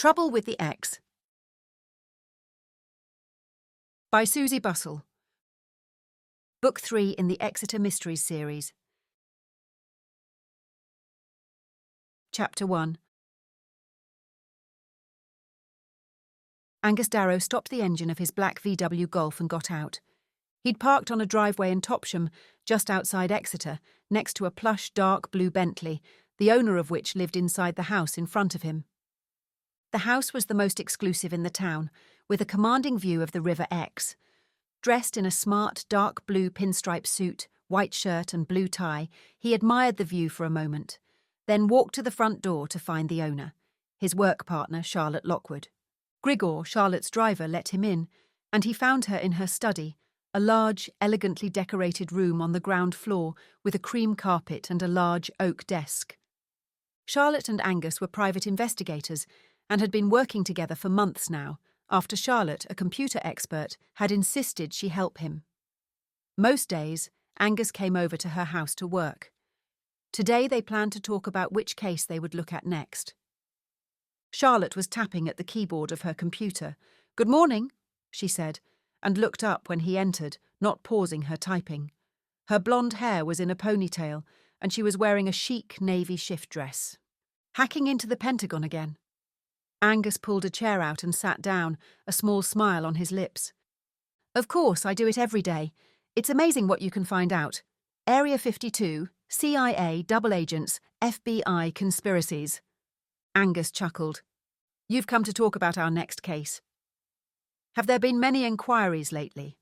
Trouble with the Ex by Suzy Bussell. Book 3 in the Exeter Mysteries Series. Chapter 1. Angus Darrow stopped the engine of his black VW Golf and got out. He'd parked on a driveway in Topsham, just outside Exeter, next to a plush dark blue Bentley, the owner of which lived inside the house in front of him. The house was the most exclusive in the town, with a commanding view of the River Exe. Dressed in a smart dark blue pinstripe suit, white shirt and blue tie, he admired the view for a moment, then walked to the front door to find the owner, his work partner Charlotte Lockwood. Grigor, Charlotte's driver, let him in, and he found her in her study, a large, elegantly decorated room on the ground floor with a cream carpet and a large oak desk. Charlotte and Angus were private investigators and had been working together for months now, after Charlotte, a computer expert, had insisted she help him. Most days, Angus came over to her house to work. Today they planned to talk about which case they would look at next. Charlotte was tapping at the keyboard of her computer. "Good morning," she said, and looked up when he entered, not pausing her typing. Her blonde hair was in a ponytail, and she was wearing a chic navy shift dress. "Hacking into the Pentagon again." Angus pulled a chair out and sat down, a small smile on his lips. "Of course, I do it every day. It's amazing what you can find out. Area 52, CIA, double agents, FBI conspiracies." Angus chuckled. "You've come to talk about our next case. Have there been many inquiries lately?"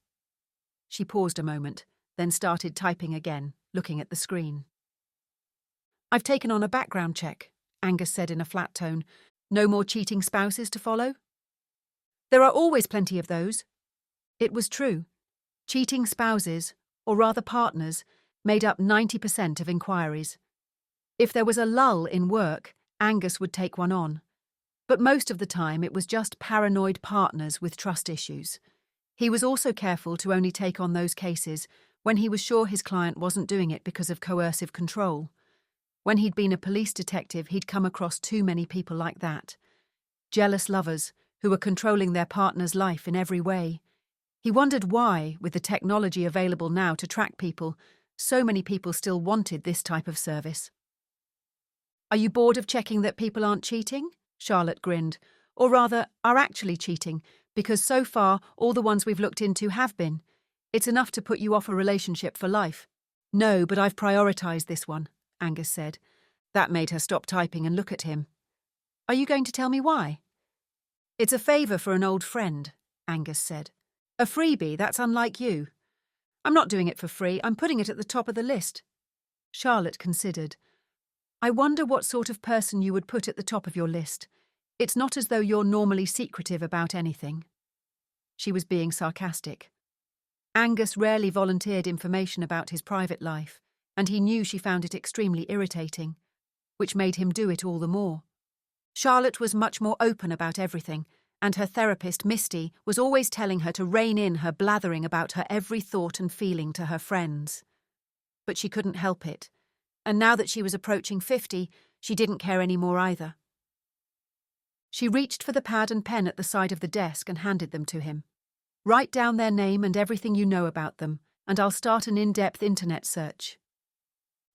She paused a moment, then started typing again, looking at the screen. "I've taken on a background check," Angus said in a flat tone. "No more cheating spouses to follow?" "There are always plenty of those." It was true. Cheating spouses, or rather partners, made up 90% of inquiries. If there was a lull in work, Angus would take one on. But most of the time it was just paranoid partners with trust issues. He was also careful to only take on those cases when he was sure his client wasn't doing it because of coercive control. When he'd been a police detective, he'd come across too many people like that. Jealous lovers who were controlling their partner's life in every way. He wondered why, with the technology available now to track people, so many people still wanted this type of service. "Are you bored of checking that people aren't cheating?" Charlotte grinned. "Or rather, are actually cheating, because so far all the ones we've looked into have been. It's enough to put you off a relationship for life." "No, but I've prioritized this one," Angus said. That made her stop typing and look at him. "Are you going to tell me why?" "It's a favour for an old friend," Angus said. "A freebie, that's unlike you." "I'm not doing it for free, I'm putting it at the top of the list." Charlotte considered. "I wonder what sort of person you would put at the top of your list. It's not as though you're normally secretive about anything." She was being sarcastic. Angus rarely volunteered information about his private life, and he knew she found it extremely irritating, which made him do it all the more. Charlotte was much more open about everything, and her therapist, Misty, was always telling her to rein in her blathering about her every thought and feeling to her friends. But she couldn't help it, and now that she was approaching 50, she didn't care any more either. She reached for the pad and pen at the side of the desk and handed them to him. "Write down their name and everything you know about them, and I'll start an in-depth internet search."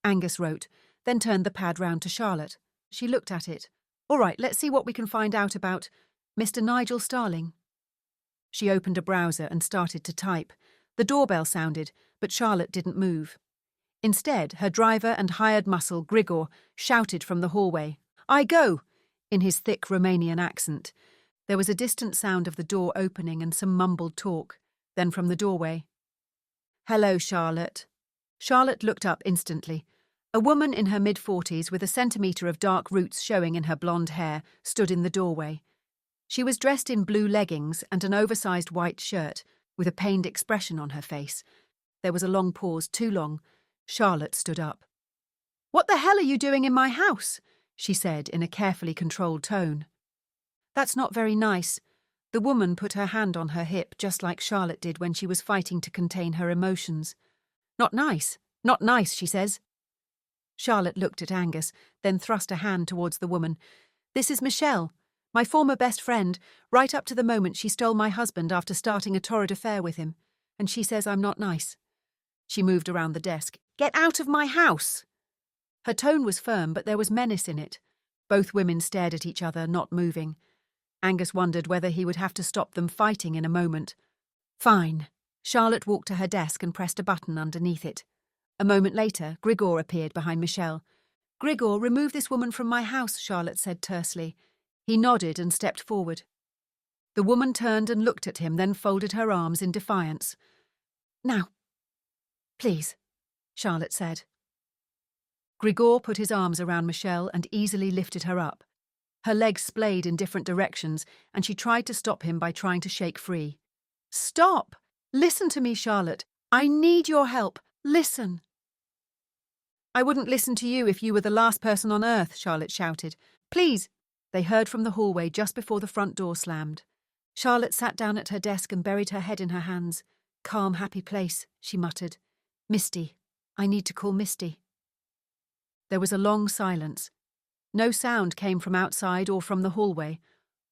Angus wrote, then turned the pad round to Charlotte. She looked at it. "All right, let's see what we can find out about Mr. Nigel Starling." She opened a browser and started to type. The doorbell sounded, but Charlotte didn't move. Instead, her driver and hired muscle, Grigor, shouted from the hallway, "I go!" in his thick Romanian accent. There was a distant sound of the door opening and some mumbled talk. Then from the doorway, "Hello, Charlotte." Charlotte looked up instantly. A woman in her mid-40s with a centimetre of dark roots showing in her blonde hair stood in the doorway. She was dressed in blue leggings and an oversized white shirt, with a pained expression on her face. There was a long pause, too long. Charlotte stood up. "What the hell are you doing in my house?" she said in a carefully controlled tone. "That's not very nice." The woman put her hand on her hip just like Charlotte did when she was fighting to contain her emotions. "Not nice. Not nice, she says." Charlotte looked at Angus, then thrust a hand towards the woman. "This is Michelle. My former best friend, right up to the moment she stole my husband after starting a torrid affair with him. And she says I'm not nice. She moved around the desk. Get out of my house! Her tone was firm, but there was menace in it. Both women stared at each other, not moving. Angus wondered whether he would have to stop them fighting in a moment. Fine. Charlotte walked to her desk and pressed a button underneath it. A moment later, Grigor appeared behind Michelle. Grigor, remove this woman from my house, Charlotte said tersely. He nodded and stepped forward. The woman turned and looked at him, then folded her arms in defiance. Now, please, Charlotte said. Grigor put his arms around Michelle and easily lifted her up. Her legs splayed in different directions, and she tried to stop him by trying to shake free. Stop! Listen to me, Charlotte. I need your help. Listen. I wouldn't listen to you if you were the last person on earth, Charlotte shouted. Please. They heard from the hallway just before the front door slammed. Charlotte sat down at her desk and buried her head in her hands. Calm, happy place, she muttered. Misty. I need to call Misty. There was a long silence. No sound came from outside or from the hallway,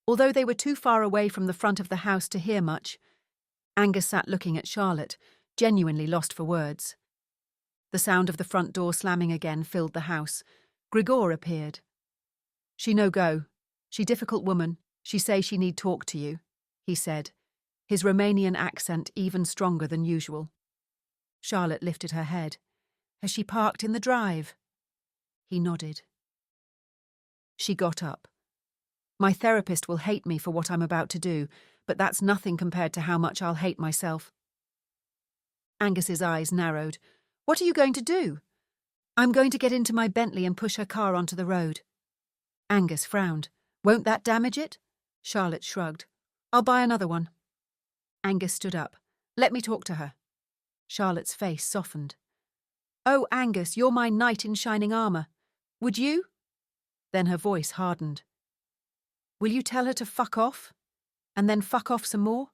although they were too far away from the front of the house to hear much. Angus sat looking at Charlotte, genuinely lost for words. The sound of the front door slamming again filled the house. Grigor appeared. She no go. She difficult woman. She say she need talk to you, he said, his Romanian accent even stronger than usual. Charlotte lifted her head. Has she parked in the drive? He nodded. She got up. My therapist will hate me for what I'm about to do, but that's nothing compared to how much I'll hate myself. Angus's eyes narrowed. What are you going to do? I'm going to get into my Bentley and push her car onto the road. Angus frowned. Won't that damage it? Charlotte shrugged. I'll buy another one. Angus stood up. Let me talk to her. Charlotte's face softened. Oh, Angus, you're my knight in shining armour. Would you? Then her voice hardened. Will you tell her to fuck off? And then fuck off some more?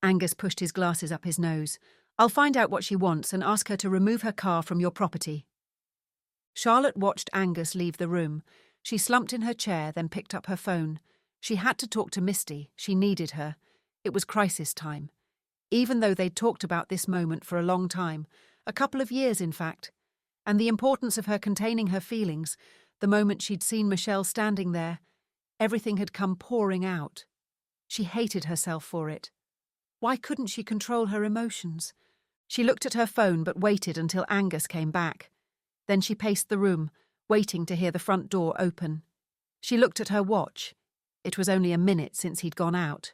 Angus pushed his glasses up his nose. I'll find out what she wants and ask her to remove her car from your property. Charlotte watched Angus leave the room. She slumped in her chair, then picked up her phone. She had to talk to Misty. She needed her. It was crisis time. Even though they'd talked about this moment for a long time, a couple of years in fact, and the importance of her containing her feelings, the moment she'd seen Michelle standing there, everything had come pouring out. She hated herself for it. Why couldn't she control her emotions? She looked at her phone but waited until Angus came back. Then she paced the room, waiting to hear the front door open. She looked at her watch. It was only a minute since he'd gone out.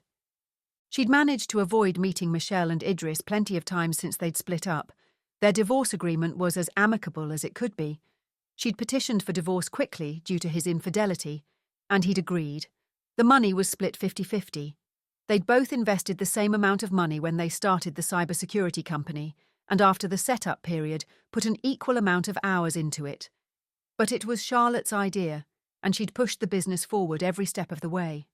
She'd managed to avoid meeting Michelle and Idris plenty of times since they'd split up. Their divorce agreement was as amicable as it could be. She'd petitioned for divorce quickly due to his infidelity, and he'd agreed. The money was split 50-50. They'd both invested the same amount of money when they started the cybersecurity company, and after the setup period, put an equal amount of hours into it. But it was Charlotte's idea, and she'd pushed the business forward every step of the way.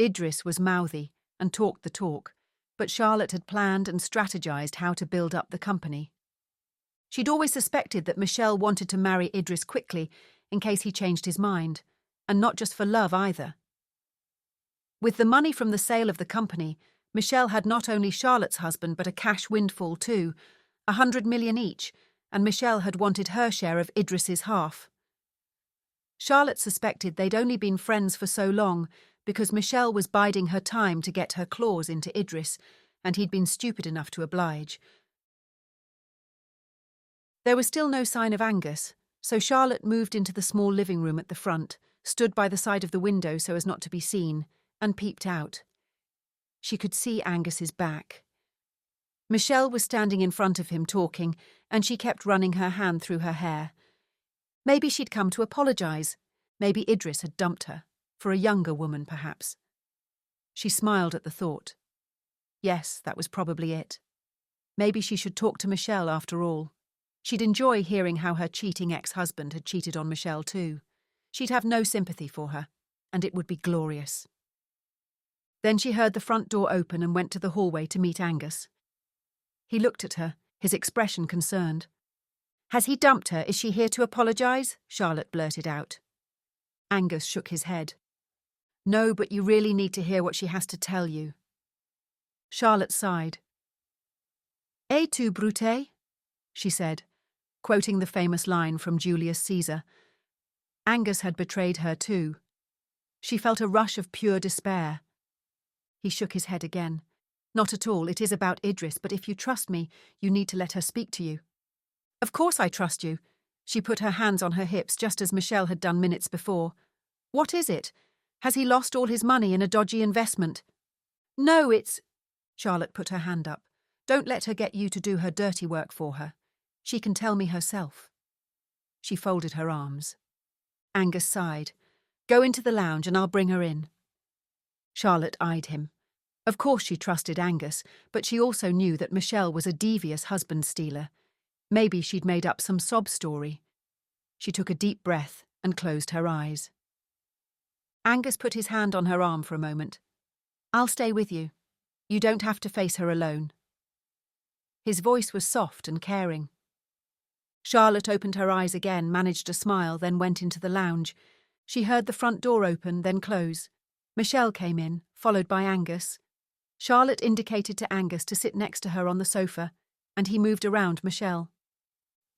Idris was mouthy and talked the talk, but Charlotte had planned and strategized how to build up the company. She'd always suspected that Michelle wanted to marry Idris quickly in case he changed his mind, and not just for love either. With the money from the sale of the company, Michelle had not only Charlotte's husband but a cash windfall too, 100 million each, and Michelle had wanted her share of Idris's half. Charlotte suspected they'd only been friends for so long because Michelle was biding her time to get her claws into Idris, and he'd been stupid enough to oblige. There was still no sign of Angus, so Charlotte moved into the small living room at the front, stood by the side of the window so as not to be seen, and peeped out. She could see Angus's back. Michelle was standing in front of him talking, and she kept running her hand through her hair. Maybe she'd come to apologize. Maybe Idris had dumped her. For a younger woman, perhaps. She smiled at the thought. Yes, that was probably it. Maybe she should talk to Michelle after all. She'd enjoy hearing how her cheating ex-husband had cheated on Michelle too. She'd have no sympathy for her, and it would be glorious. Then she heard the front door open and went to the hallway to meet Angus. He looked at her, his expression concerned. Has he dumped her? Is she here to apologize? Charlotte blurted out. Angus shook his head. No, but you really need to hear what she has to tell you. Charlotte sighed. Et tu, Brute? She said, quoting the famous line from Julius Caesar. Angus had betrayed her too. She felt a rush of pure despair. He shook his head again. Not at all, it is about Idris, but if you trust me, you need to let her speak to you. Of course I trust you. She put her hands on her hips just as Michelle had done minutes before. What is it? Has he lost all his money in a dodgy investment? No, it's... Charlotte put her hand up. Don't let her get you to do her dirty work for her. She can tell me herself. She folded her arms. Angus sighed. Go into the lounge and I'll bring her in. Charlotte eyed him. Of course she trusted Angus, but she also knew that Michelle was a devious husband-stealer. Maybe she'd made up some sob story. She took a deep breath and closed her eyes. Angus put his hand on her arm for a moment. I'll stay with you. You don't have to face her alone. His voice was soft and caring. Charlotte opened her eyes again, managed a smile, then went into the lounge. She heard the front door open, then close. Michelle came in, followed by Angus. Charlotte indicated to Angus to sit next to her on the sofa, and he moved around Michelle.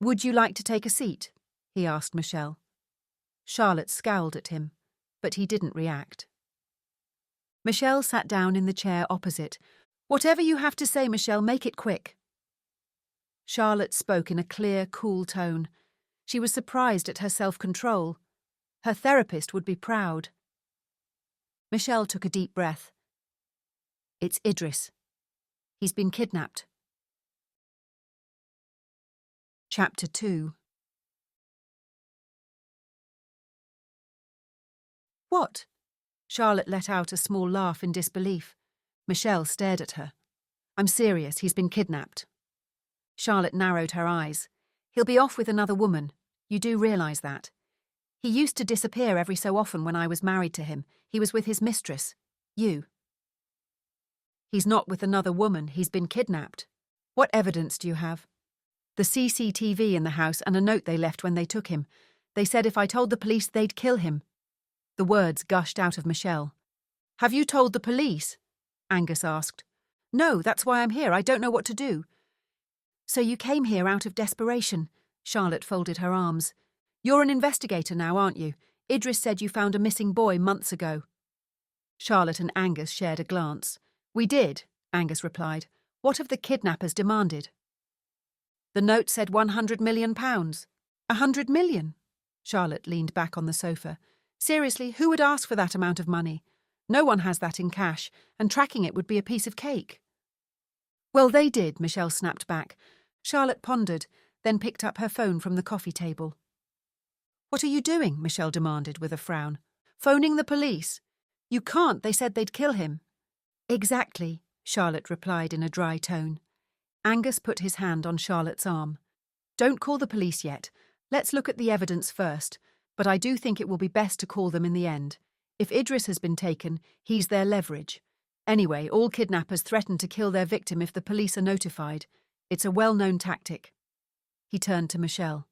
Would you like to take a seat? He asked Michelle. Charlotte scowled at him, but he didn't react. Michelle sat down in the chair opposite. Whatever you have to say, Michelle, make it quick. Charlotte spoke in a clear, cool tone. She was surprised at her self-control. Her therapist would be proud. Michelle took a deep breath. It's Idris. He's been kidnapped. Chapter 2. What? Charlotte let out a small laugh in disbelief. Michelle stared at her. I'm serious, he's been kidnapped. Charlotte narrowed her eyes. He'll be off with another woman. You do realise that. He used to disappear every so often when I was married to him. He was with his mistress. You. He's not with another woman. He's been kidnapped. What evidence do you have? The CCTV in the house and a note they left when they took him. They said if I told the police, they'd kill him. The words gushed out of Michelle. Have you told the police? Angus asked. No, that's why I'm here. I don't know what to do. So you came here out of desperation. Charlotte folded her arms. You're an investigator now, aren't you? Idris said you found a missing boy months ago. Charlotte and Angus shared a glance. We did, Angus replied. What have the kidnappers demanded? The note said £100 million. 100 million? Charlotte leaned back on the sofa. Seriously, who would ask for that amount of money? No one has that in cash, and tracking it would be a piece of cake. Well, they did, Michelle snapped back. Charlotte pondered, then picked up her phone from the coffee table. What are you doing? Michelle demanded with a frown. Phoning the police. You can't, they said they'd kill him. Exactly, Charlotte replied in a dry tone. Angus put his hand on Charlotte's arm. Don't call the police yet. Let's look at the evidence first, but I do think it will be best to call them in the end. If Idris has been taken, he's their leverage. Anyway, all kidnappers threaten to kill their victim if the police are notified. It's a well-known tactic. He turned to Michelle.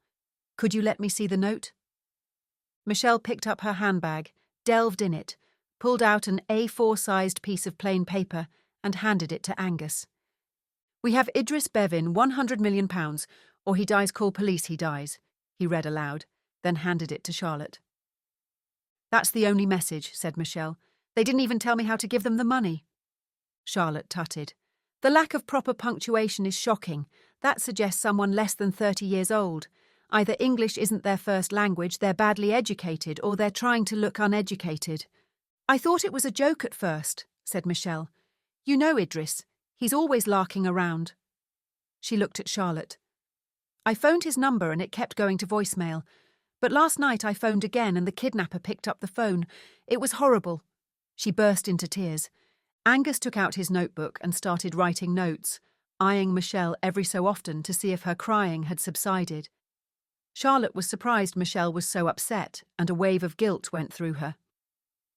Could you let me see the note? Michelle picked up her handbag, delved in it, pulled out an A4-sized piece of plain paper and handed it to Angus. We have Idris Bevin, £100 million, or he dies, call police, he dies, he read aloud, then handed it to Charlotte. That's the only message, said Michelle. They didn't even tell me how to give them the money. Charlotte tutted. The lack of proper punctuation is shocking. That suggests someone less than 30 years old. Either English isn't their first language, they're badly educated, or they're trying to look uneducated. I thought it was a joke at first, said Michelle. You know Idris. He's always larking around. She looked at Charlotte. I phoned his number and it kept going to voicemail. But last night I phoned again and the kidnapper picked up the phone. It was horrible. She burst into tears. Angus took out his notebook and started writing notes, eyeing Michelle every so often to see if her crying had subsided. Charlotte was surprised Michelle was so upset, and a wave of guilt went through her.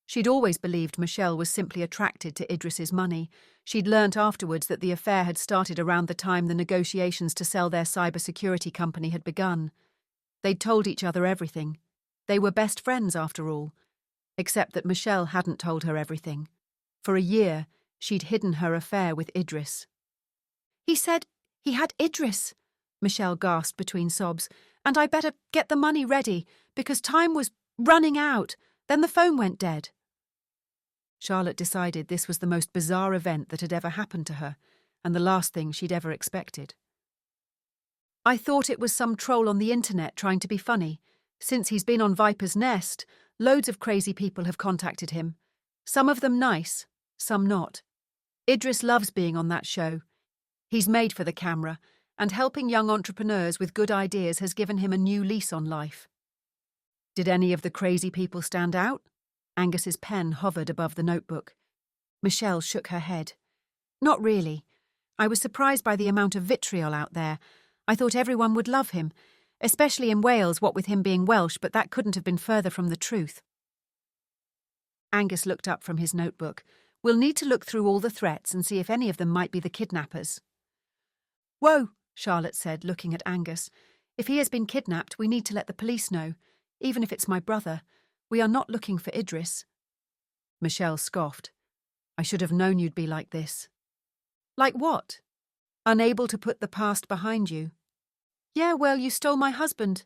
She'd always believed Michelle was simply attracted to Idris's money. She'd learnt afterwards that the affair had started around the time the negotiations to sell their cybersecurity company had begun. They'd told each other everything. They were best friends, after all. except that Michelle hadn't told her everything. For a year, she'd hidden her affair with Idris. "He said he had Idris," Michelle gasped between sobs, "and I better get the money ready, because time was running out. Then the phone went dead." Charlotte decided this was the most bizarre event that had ever happened to her, and the last thing she'd ever expected. "I thought it was some troll on the internet trying to be funny. Since he's been on Viper's Nest, loads of crazy people have contacted him. Some of them nice, some not. Idris loves being on that show. He's made for the camera, and helping young entrepreneurs with good ideas has given him a new lease on life." "Did any of the crazy people stand out?" Angus's pen hovered above the notebook. Michelle shook her head. "Not really. I was surprised by the amount of vitriol out there. I thought everyone would love him, especially in Wales, what with him being Welsh, but that couldn't have been further from the truth." Angus looked up from his notebook. "We'll need to look through all the threats and see if any of them might be the kidnappers." "Whoa," Charlotte said, looking at Angus. "If he has been kidnapped, we need to let the police know. Even if it's my brother. We are not looking for Idris." Michelle scoffed. "I should have known you'd be like this." "Like what?" "Unable to put the past behind you." "Yeah, well, you stole my husband."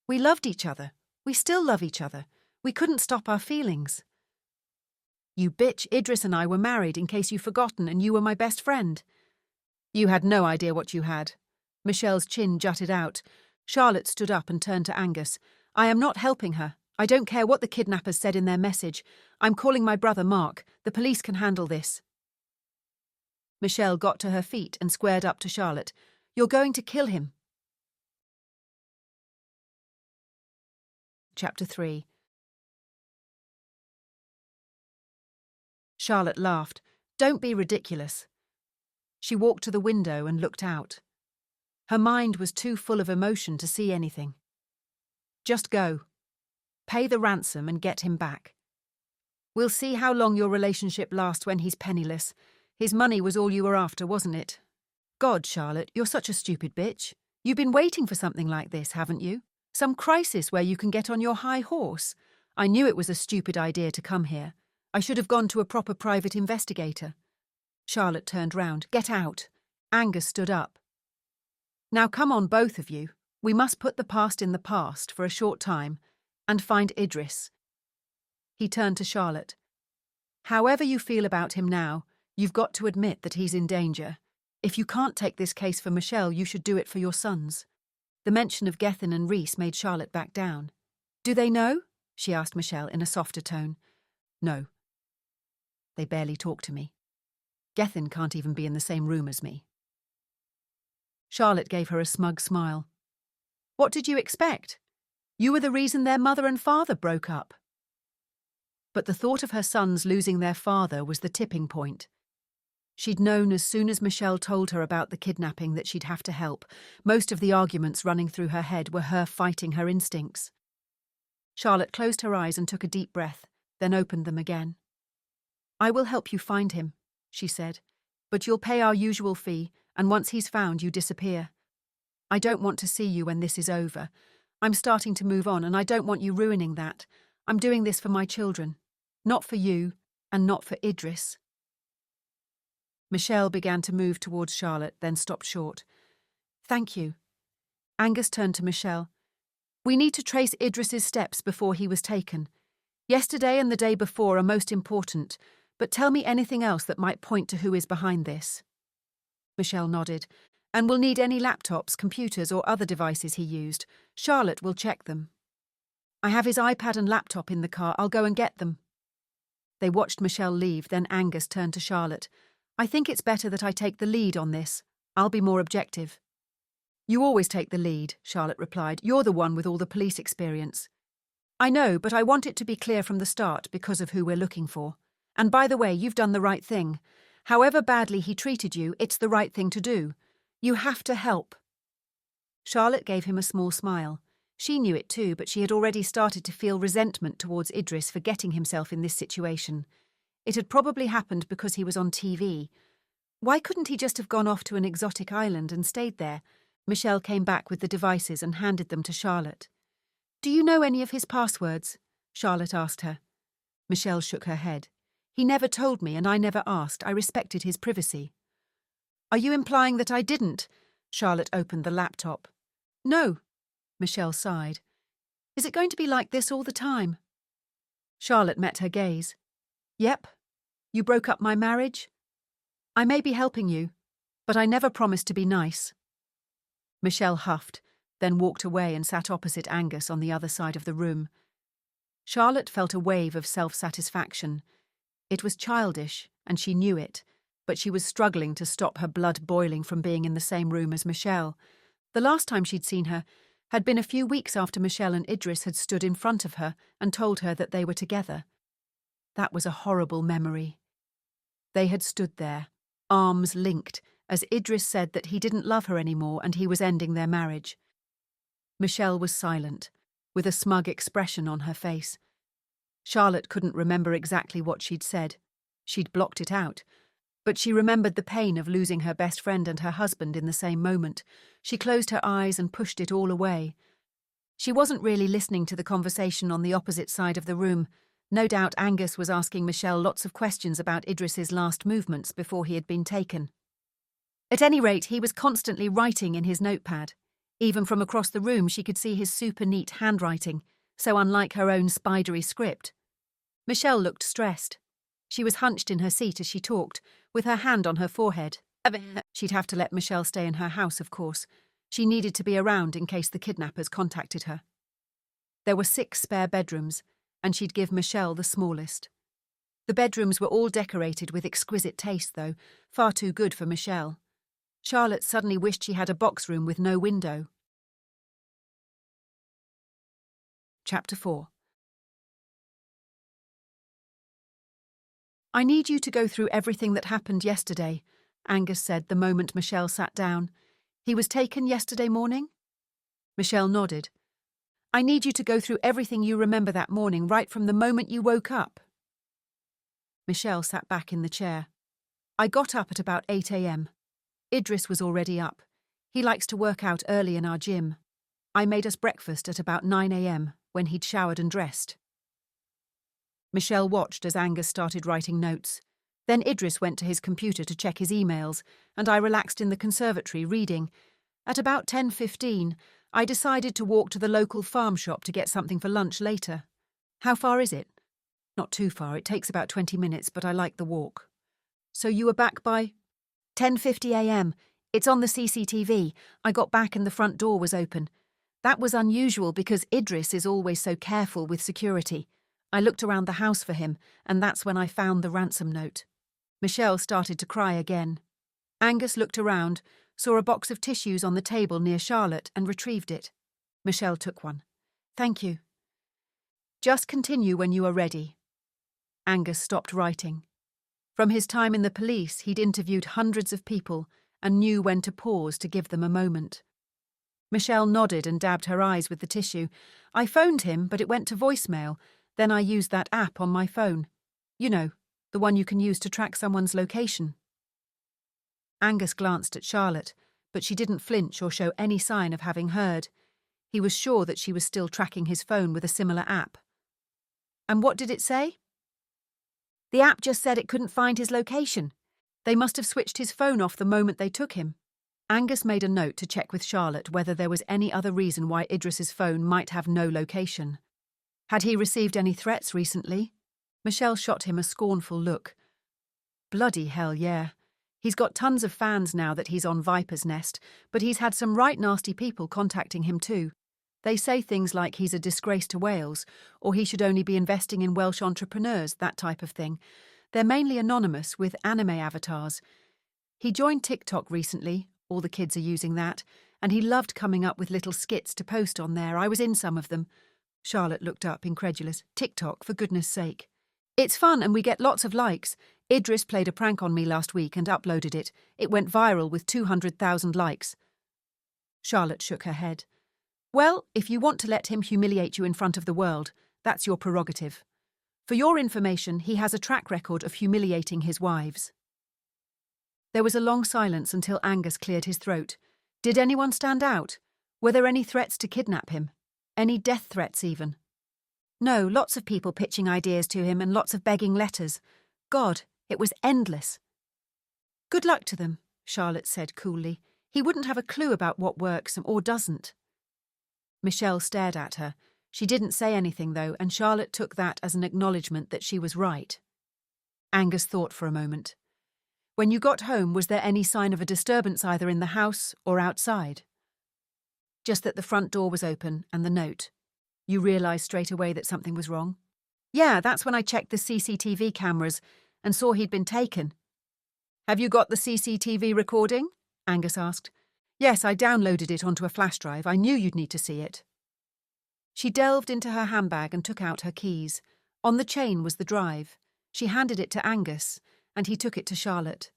"We loved each other. We still love each other. We couldn't stop our feelings." "You bitch, Idris and I were married, in case you've forgotten, and you were my best friend." "You had no idea what you had." Michelle's chin jutted out. Charlotte stood up and turned to Angus. "I am not helping her. I don't care what the kidnappers said in their message. I'm calling my brother Mark. The police can handle this." Michelle got to her feet and squared up to Charlotte. "You're going to kill him." Chapter 3. Charlotte laughed. "Don't be ridiculous." She walked to the window and looked out. Her mind was too full of emotion to see anything. "Just go. Pay the ransom and get him back. We'll see how long your relationship lasts when he's penniless. His money was all you were after, wasn't it? God, Charlotte, you're such a stupid bitch. You've been waiting for something like this, haven't you? Some crisis where you can get on your high horse. I knew it was a stupid idea to come here. I should have gone to a proper private investigator." Charlotte turned round. "Get out." Angus stood up. "Now come on, both of you. We must put the past in the past for a short time and find Idris." He turned to Charlotte. "However you feel about him now, you've got to admit that he's in danger. If you can't take this case for Michelle, you should do it for your sons." The mention of Gethin and Rhys made Charlotte back down. "Do they know?" she asked Michelle in a softer tone. "No. They barely talk to me. Gethin can't even be in the same room as me." Charlotte gave her a smug smile. "What did you expect? You were the reason their mother and father broke up." But the thought of her sons losing their father was the tipping point. She'd known as soon as Michelle told her about the kidnapping that she'd have to help. Most of the arguments running through her head were her fighting her instincts. Charlotte closed her eyes and took a deep breath, then opened them again. "I will help you find him," she said, "but you'll pay our usual fee, and once he's found, you disappear. I don't want to see you when this is over. I'm starting to move on, and I don't want you ruining that. I'm doing this for my children, not for you, and not for Idris." Michelle began to move towards Charlotte, then stopped short. "Thank you." Angus turned to Michelle. "We need to trace Idris's steps before he was taken. Yesterday and the day before are most important, but tell me anything else that might point to who is behind this." Michelle nodded. "And we'll need any laptops, computers, or other devices he used. Charlotte will check them." "I have his iPad and laptop in the car. I'll go and get them." They watched Michelle leave, then Angus turned to Charlotte. "I think it's better that I take the lead on this. I'll be more objective." "You always take the lead," Charlotte replied. "You're the one with all the police experience." "I know, but I want it to be clear from the start because of who we're looking for. And by the way, you've done the right thing. However badly he treated you, it's the right thing to do. You have to help." Charlotte gave him a small smile. She knew it too, but she had already started to feel resentment towards Idris for getting himself in this situation. It had probably happened because he was on TV. Why couldn't he just have gone off to an exotic island and stayed there? Michelle came back with the devices and handed them to Charlotte. "Do you know any of his passwords?" Charlotte asked her. Michelle shook her head. He never told me and I never asked. I respected his privacy. Are you implying that I didn't? Charlotte opened the laptop. No, Michelle sighed. Is it going to be like this all the time? Charlotte met her gaze. Yep. You broke up my marriage? I may be helping you, but I never promised to be nice. Michelle huffed, then walked away and sat opposite Angus on the other side of the room. Charlotte felt a wave of self-satisfaction. It was childish, and she knew it, but she was struggling to stop her blood boiling from being in the same room as Michelle. The last time she'd seen her had been a few weeks after Michelle and Idris had stood in front of her and told her that they were together. That was a horrible memory. They had stood there, arms linked, as Idris said that he didn't love her anymore and he was ending their marriage. Michelle was silent, with a smug expression on her face. Charlotte couldn't remember exactly what she'd said. She'd blocked it out. But she remembered the pain of losing her best friend and her husband in the same moment. She closed her eyes and pushed it all away. She wasn't really listening to the conversation on the opposite side of the room. No doubt Angus was asking Michelle lots of questions about Idris's last movements before he had been taken. At any rate, he was constantly writing in his notepad. Even from across the room she could see his super neat handwriting, so unlike her own spidery script. Michelle looked stressed. She was hunched in her seat as she talked, with her hand on her forehead. She'd have to let Michelle stay in her house, of course. She needed to be around in case the kidnappers contacted her. There were 6 spare bedrooms, and she'd give Michelle the smallest. The bedrooms were all decorated with exquisite taste, though, far too good for Michelle. Charlotte suddenly wished she had a box room with no window. Chapter 4. I need you to go through everything that happened yesterday, Angus said the moment Michelle sat down. He was taken yesterday morning? Michelle nodded. I need you to go through everything you remember that morning, right from the moment you woke up. Michelle sat back in the chair. I got up at about 8 a.m. Idris was already up. He likes to work out early in our gym. I made us breakfast at about 9 a.m. when he'd showered and dressed. Michelle watched as Angus started writing notes. Then Idris went to his computer to check his emails, and I relaxed in the conservatory reading. At about 10:15, I decided to walk to the local farm shop to get something for lunch later. How far is it? Not too far, it takes about 20 minutes, but I like the walk. So you were back by 10:50 a.m. It's on the CCTV. I got back and the front door was open. That was unusual because Idris is always so careful with security. I looked around the house for him, and that's when I found the ransom note. Michelle started to cry again. Angus looked around, saw a box of tissues on the table near Charlotte, and retrieved it. Michelle took one. Thank you. Just continue when you are ready. Angus stopped writing. From his time in the police, he'd interviewed hundreds of people and knew when to pause to give them a moment. Michelle nodded and dabbed her eyes with the tissue. I phoned him, but it went to voicemail. Then I used that app on my phone. You know, the one you can use to track someone's location. Angus glanced at Charlotte, but she didn't flinch or show any sign of having heard. He was sure that she was still tracking his phone with a similar app. And what did it say? The app just said it couldn't find his location. They must have switched his phone off the moment they took him. Angus made a note to check with Charlotte whether there was any other reason why Idris's phone might have no location. Had he received any threats recently? Michelle shot him a scornful look. Bloody hell, yeah. He's got tons of fans now that he's on Viper's Nest, but he's had some right nasty people contacting him too. They say things like he's a disgrace to Wales, or he should only be investing in Welsh entrepreneurs, that type of thing. They're mainly anonymous, with anime avatars. He joined TikTok recently, all the kids are using that, and he loved coming up with little skits to post on there. I was in some of them. Charlotte looked up, incredulous. TikTok, for goodness sake. It's fun and we get lots of likes. Idris played a prank on me last week and uploaded it. It went viral with 200,000 likes. Charlotte shook her head. Well, if you want to let him humiliate you in front of the world, that's your prerogative. For your information, he has a track record of humiliating his wives. There was a long silence until Angus cleared his throat. Did anyone stand out? Were there any threats to kidnap him? Any death threats even? No, lots of people pitching ideas to him and lots of begging letters. God, it was endless. Good luck to them, Charlotte said coolly. He wouldn't have a clue about what works or doesn't. Michelle stared at her. She didn't say anything, though, and Charlotte took that as an acknowledgement that she was right. Angus thought for a moment. When you got home, was there any sign of a disturbance either in the house or outside? Just that the front door was open and the note. You realised straight away that something was wrong? Yeah, that's when I checked the CCTV cameras and saw he'd been taken. Have you got the CCTV recording? Angus asked. Yes, I downloaded it onto a flash drive. I knew you'd need to see it. She delved into her handbag and took out her keys. On the chain was the drive. She handed it to Angus, and he took it to Charlotte.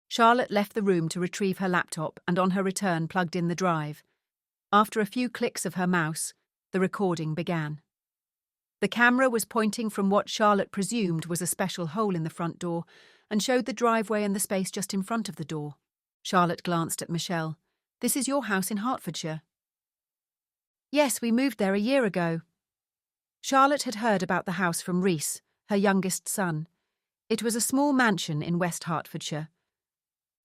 Charlotte left the room to retrieve her laptop and on her return plugged in the drive. After a few clicks of her mouse, the recording began. The camera was pointing from what Charlotte presumed was a special hole in the front door and showed the driveway and the space just in front of the door. Charlotte glanced at Michelle. This is your house in Hertfordshire. Yes, we moved there a year ago. Charlotte had heard about the house from Rhys, her youngest son. It was a small mansion in West Hertfordshire.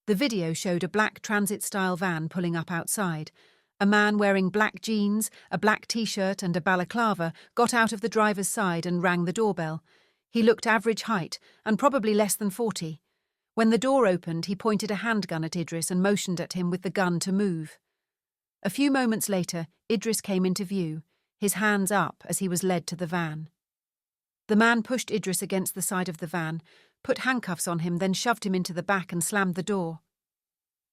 The video showed a black transit-style van pulling up outside. A man wearing black jeans, a black t-shirt and a balaclava got out of the driver's side and rang the doorbell. He looked average height and probably less than 40. When the door opened, he pointed a handgun at Idris and motioned at him with the gun to move. A few moments later, Idris came into view, his hands up as he was led to the van. The man pushed Idris against the side of the van, put handcuffs on him, then shoved him into the back and slammed the door.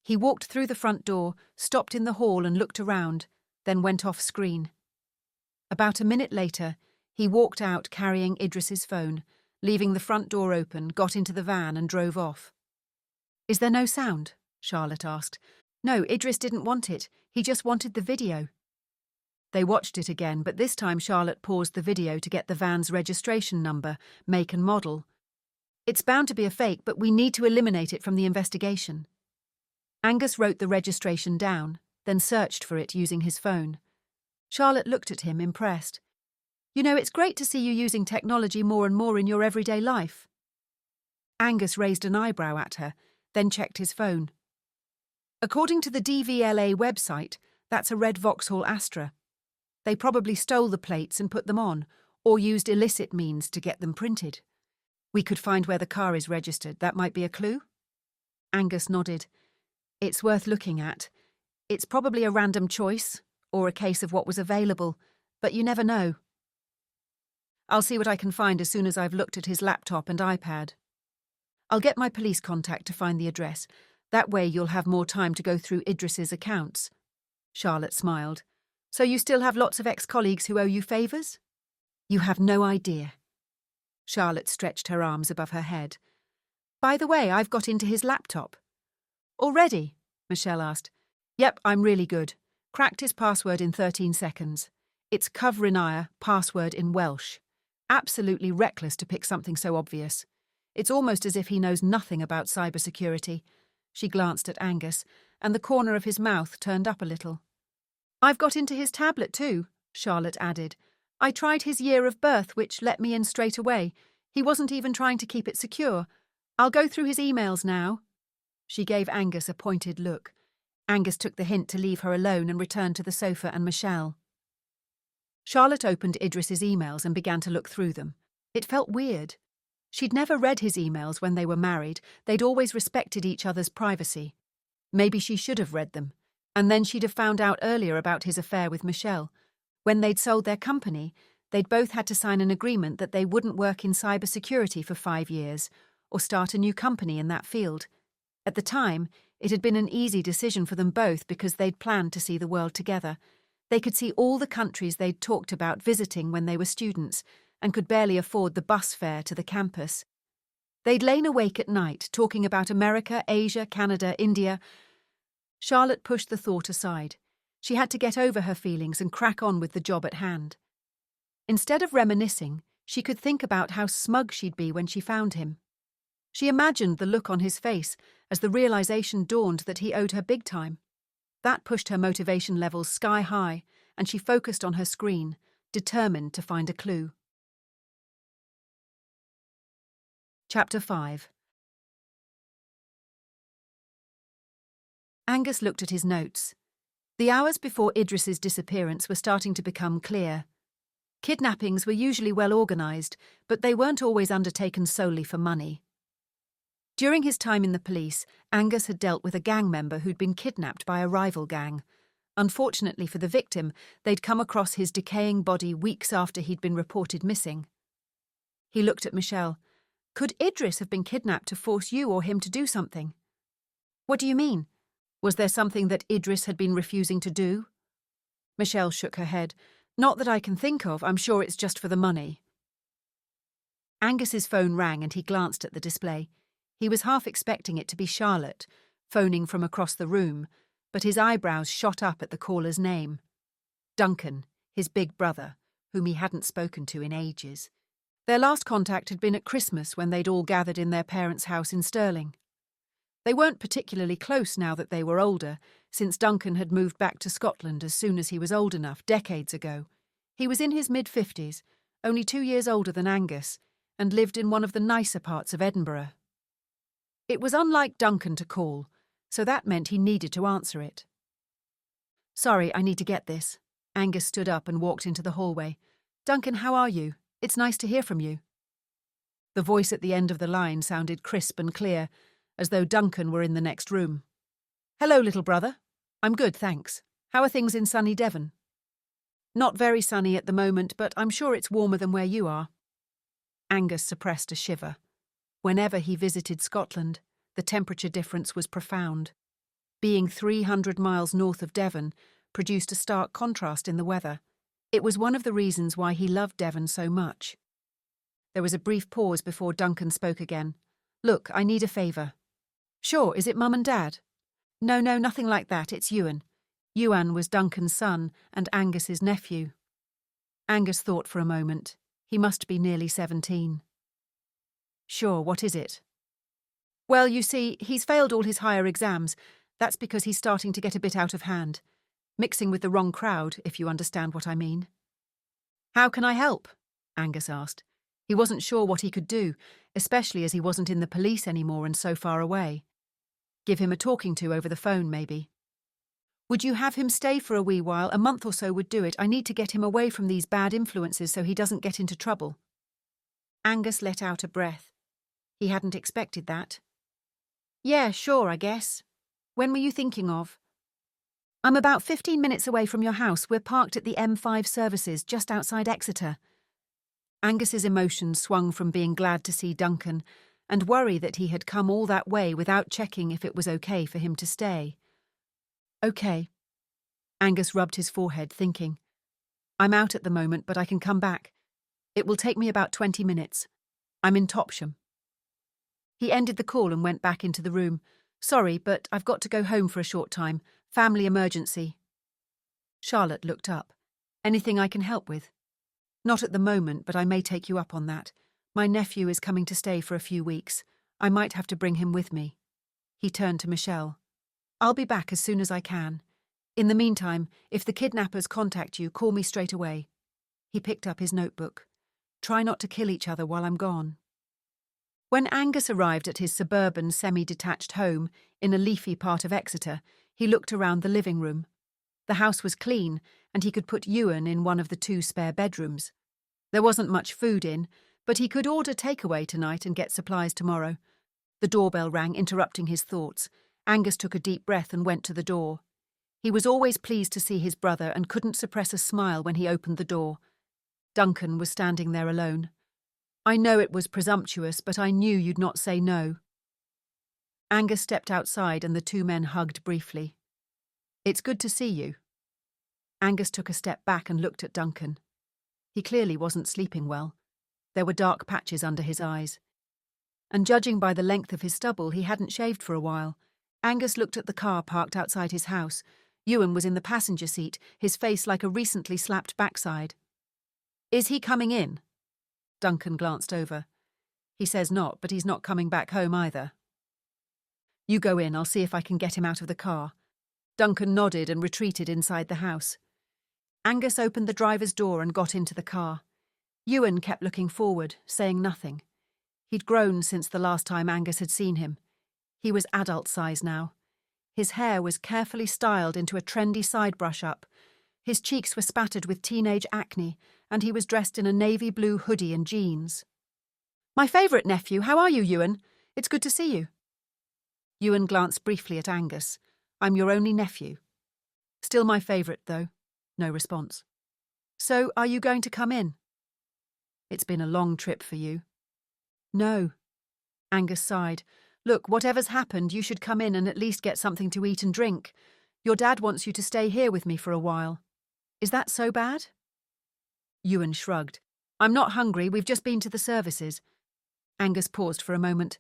He walked through the front door, stopped in the hall and looked around, then went off screen. About a minute later, he walked out carrying Idris's phone, leaving the front door open, got into the van and drove off. Is there no sound? Charlotte asked. No, Idris didn't want it. He just wanted the video. They watched it again, but this time Charlotte paused the video to get the van's registration number, make and model. It's bound to be a fake, but we need to eliminate it from the investigation. Angus wrote the registration down, then searched for it using his phone. Charlotte looked at him, impressed. You know, it's great to see you using technology more and more in your everyday life. Angus raised an eyebrow at her, then checked his phone. According to the DVLA website, that's a red Vauxhall Astra. They probably stole the plates and put them on, or used illicit means to get them printed. We could find where the car is registered. That might be a clue? Angus nodded. It's worth looking at. It's probably a random choice, or a case of what was available, but you never know. I'll see what I can find as soon as I've looked at his laptop and iPad. I'll get my police contact to find the address. That way you'll have more time to go through Idris's accounts. Charlotte smiled. So you still have lots of ex-colleagues who owe you favours? You have no idea. Charlotte stretched her arms above her head. By the way, I've got into his laptop. Already? Michelle asked. Yep, I'm really good. Cracked his password in 13 seconds. It's Cyfrinaya, password in Welsh. Absolutely reckless to pick something so obvious. It's almost as if he knows nothing about cybersecurity. She glanced at Angus, and the corner of his mouth turned up a little. I've got into his tablet too, Charlotte added. I tried his year of birth, which let me in straight away. He wasn't even trying to keep it secure. I'll go through his emails now. She gave Angus a pointed look. Angus took the hint to leave her alone and returned to the sofa and Michelle. Charlotte opened Idris's emails and began to look through them. It felt weird. She'd never read his emails when they were married. They'd always respected each other's privacy. Maybe she should have read them. And then she'd have found out earlier about his affair with Michelle. When they'd sold their company, they'd both had to sign an agreement that they wouldn't work in cybersecurity for 5 years or start a new company in that field. At the time, it had been an easy decision for them both because they'd planned to see the world together. They could see all the countries they'd talked about visiting when they were students and could barely afford the bus fare to the campus. They'd lain awake at night talking about America, Asia, Canada, India. Charlotte pushed the thought aside. She had to get over her feelings and crack on with the job at hand. Instead of reminiscing, she could think about how smug she'd be when she found him. She imagined the look on his face as the realization dawned that he owed her big time. That pushed her motivation levels sky high, and she focused on her screen, determined to find a clue. Chapter 5. Angus looked at his notes. The hours before Idris's disappearance were starting to become clear. Kidnappings were usually well organised, but they weren't always undertaken solely for money. During his time in the police, Angus had dealt with a gang member who'd been kidnapped by a rival gang. Unfortunately for the victim, they'd come across his decaying body weeks after he'd been reported missing. He looked at Michelle. Could Idris have been kidnapped to force you or him to do something? What do you mean? Was there something that Idris had been refusing to do? Michelle shook her head. Not that I can think of. I'm sure it's just for the money. Angus's phone rang and he glanced at the display. He was half expecting it to be Charlotte, phoning from across the room, but his eyebrows shot up at the caller's name. Duncan, his big brother, whom he hadn't spoken to in ages. Their last contact had been at Christmas when they'd all gathered in their parents' house in Stirling. They weren't particularly close now that they were older, since Duncan had moved back to Scotland as soon as he was old enough, decades ago. He was in his mid-50s, only 2 years older than Angus, and lived in one of the nicer parts of Edinburgh. It was unlike Duncan to call, so that meant he needed to answer it. Sorry, I need to get this. Angus stood up and walked into the hallway. Duncan, how are you? It's nice to hear from you. The voice at the end of the line sounded crisp and clear, as though Duncan were in the next room. Hello, little brother. I'm good, thanks. How are things in sunny Devon? Not very sunny at the moment, but I'm sure it's warmer than where you are. Angus suppressed a shiver. Whenever he visited Scotland, the temperature difference was profound. Being 300 miles north of Devon produced a stark contrast in the weather. It was one of the reasons why he loved Devon so much. There was a brief pause before Duncan spoke again. Look, I need a favour. Sure, is it Mum and Dad? No, nothing like that, it's Ewan. Ewan was Duncan's son and Angus's nephew. Angus thought for a moment. He must be nearly 17. Sure, what is it? Well, you see, he's failed all his higher exams. That's because he's starting to get a bit out of hand. Mixing with the wrong crowd, if you understand what I mean. How can I help? Angus asked. He wasn't sure what he could do, especially as he wasn't in the police anymore and so far away. Give him a talking to over the phone, maybe. Would you have him stay for a wee while? A month or so would do it. I need to get him away from these bad influences so he doesn't get into trouble. Angus let out a breath. He hadn't expected that. Yeah, sure, I guess. When were you thinking of? I'm about 15 minutes away from your house. We're parked at the M5 services just outside Exeter. Angus's emotions swung from being glad to see Duncan and worry that he had come all that way without checking if it was okay for him to stay. Okay. Angus rubbed his forehead, thinking. I'm out at the moment, but I can come back. It will take me about 20 minutes. I'm in Topsham. He ended the call and went back into the room. Sorry, but I've got to go home for a short time. Family emergency. Charlotte looked up. Anything I can help with? Not at the moment, but I may take you up on that. My nephew is coming to stay for a few weeks. I might have to bring him with me. He turned to Michelle. I'll be back as soon as I can. In the meantime, if the kidnappers contact you, call me straight away. He picked up his notebook. Try not to kill each other while I'm gone. When Angus arrived at his suburban, semi-detached home in a leafy part of Exeter, he looked around the living room. The house was clean, and he could put Ewan in one of the 2 spare bedrooms. There wasn't much food in, but he could order takeaway tonight and get supplies tomorrow. The doorbell rang, interrupting his thoughts. Angus took a deep breath and went to the door. He was always pleased to see his brother and couldn't suppress a smile when he opened the door. Duncan was standing there alone. I know it was presumptuous, but I knew you'd not say no. Angus stepped outside and the 2 men hugged briefly. It's good to see you. Angus took a step back and looked at Duncan. He clearly wasn't sleeping well. There were dark patches under his eyes. And judging by the length of his stubble, he hadn't shaved for a while. Angus looked at the car parked outside his house. Ewan was in the passenger seat, his face like a recently slapped backside. Is he coming in? Duncan glanced over. He says not, but he's not coming back home either. You go in, I'll see if I can get him out of the car. Duncan nodded and retreated inside the house. Angus opened the driver's door and got into the car. Ewan kept looking forward, saying nothing. He'd grown since the last time Angus had seen him. He was adult size now. His hair was carefully styled into a trendy side brush-up. His cheeks were spattered with teenage acne, and he was dressed in a navy blue hoodie and jeans. "My favourite nephew, how are you, Ewan? It's good to see you." Ewan glanced briefly at Angus. "I'm your only nephew." "Still my favourite, though." No response. "So, are you going to come in?" "It's been a long trip for you." "No." Angus sighed. "Look, whatever's happened, you should come in and at least get something to eat and drink. Your dad wants you to stay here with me for a while. Is that so bad?" Ewan shrugged. "I'm not hungry, we've just been to the services." Angus paused for a moment.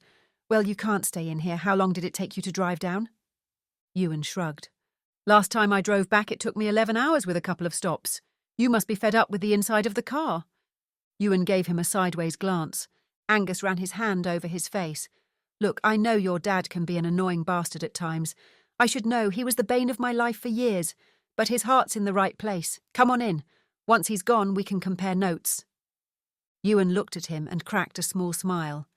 "Well, you can't stay in here. How long did it take you to drive down?" Ewan shrugged. "Last time I drove back it took me 11 hours with a couple of stops. You must be fed up with the inside of the car." Ewan gave him a sideways glance. Angus ran his hand over his face. "Look, I know your dad can be an annoying bastard at times. I should know, he was the bane of my life for years. But his heart's in the right place. Come on in. Once he's gone, we can compare notes." Ewan looked at him and cracked a small smile.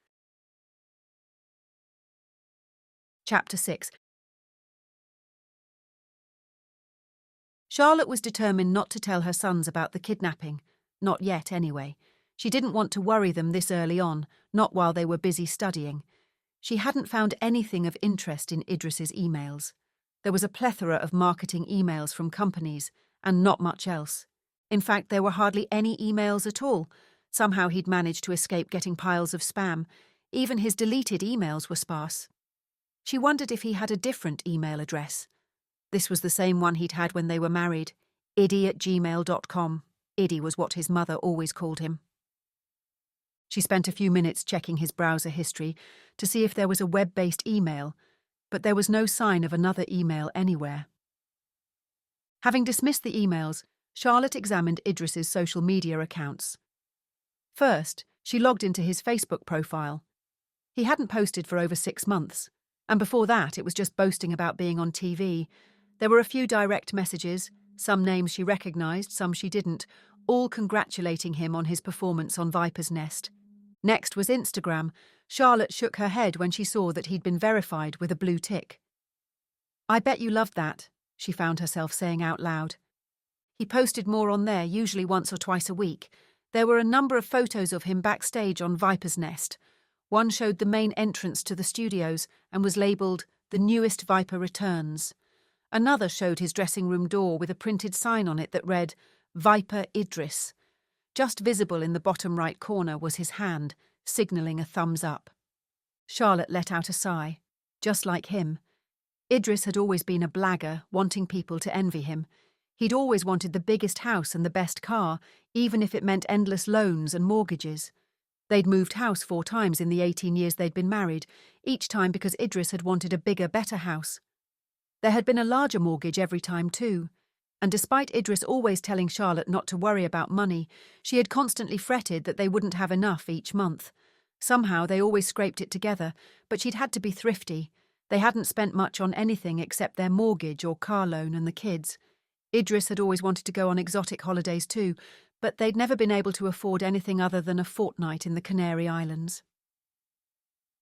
Chapter 6. Charlotte was determined not to tell her sons about the kidnapping. Not yet, anyway. She didn't want to worry them this early on, not while they were busy studying. She hadn't found anything of interest in Idris's emails. There was a plethora of marketing emails from companies, and not much else. In fact, there were hardly any emails at all. Somehow he'd managed to escape getting piles of spam. Even his deleted emails were sparse. She wondered if he had a different email address. This was the same one he'd had when they were married, iddy@gmail.com. Iddy was what his mother always called him. She spent a few minutes checking his browser history to see if there was a web-based email, but there was no sign of another email anywhere. Having dismissed the emails, Charlotte examined Idris's social media accounts. First, she logged into his Facebook profile. He hadn't posted for over 6 months, and before that it was just boasting about being on TV. There were a few direct messages, some names she recognised, some she didn't, all congratulating him on his performance on Viper's Nest. Next was Instagram. Charlotte shook her head when she saw that he'd been verified with a blue tick. "I bet you loved that," she found herself saying out loud. He posted more on there, usually once or twice a week. There were a number of photos of him backstage on Viper's Nest. One showed the main entrance to the studios and was labelled "The Newest Viper Returns." Another showed his dressing room door with a printed sign on it that read, "Viper Idris." Just visible in the bottom right corner was his hand, signalling a thumbs up. Charlotte let out a sigh. Just like him. Idris had always been a blagger, wanting people to envy him. He'd always wanted the biggest house and the best car, even if it meant endless loans and mortgages. They'd moved house 4 times in the 18 years they'd been married, each time because Idris had wanted a bigger, better house. There had been a larger mortgage every time too, and despite Idris always telling Charlotte not to worry about money, she had constantly fretted that they wouldn't have enough each month. Somehow they always scraped it together, but she'd had to be thrifty. They hadn't spent much on anything except their mortgage or car loan and the kids. Idris had always wanted to go on exotic holidays too, but they'd never been able to afford anything other than a fortnight in the Canary Islands.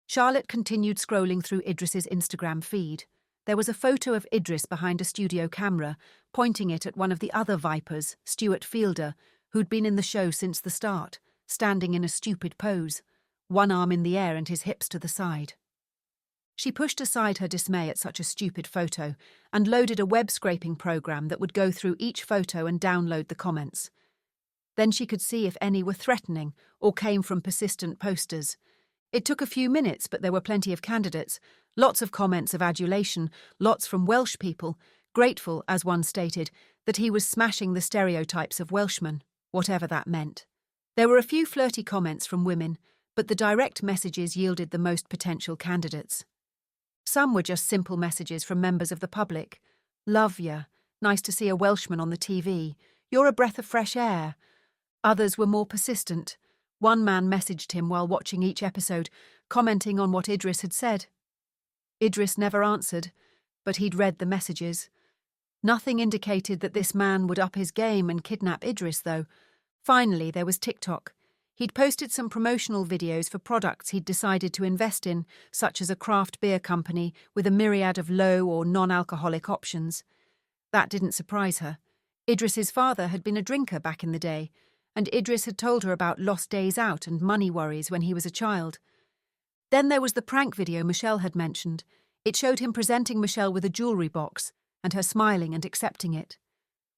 Charlotte continued scrolling through Idris's Instagram feed. There was a photo of Idris behind a studio camera, pointing it at one of the other Vipers, Stuart Fielder, who'd been in the show since the start, standing in a stupid pose, one arm in the air and his hips to the side. She pushed aside her dismay at such a stupid photo and loaded a web-scraping program that would go through each photo and download the comments. Then she could see if any were threatening or came from persistent posters. It took a few minutes, but there were plenty of candidates, lots of comments of adulation, lots from Welsh people, grateful, as one stated, that he was smashing the stereotypes of Welshmen, whatever that meant. There were a few flirty comments from women, but the direct messages yielded the most potential candidates. Some were just simple messages from members of the public. "Love ya. Nice to see a Welshman on the TV. You're a breath of fresh air." Others were more persistent. One man messaged him while watching each episode, commenting on what Idris had said. Idris never answered, but he'd read the messages. Nothing indicated that this man would up his game and kidnap Idris, though. Finally, there was TikTok. He'd posted some promotional videos for products he'd decided to invest in, such as a craft beer company with a myriad of low or non-alcoholic options. That didn't surprise her. Idris's father had been a drinker back in the day, and Idris had told her about lost days out and money worries when he was a child. Then there was the prank video Michelle had mentioned. It showed him presenting Michelle with a jewellery box, and her smiling and accepting it.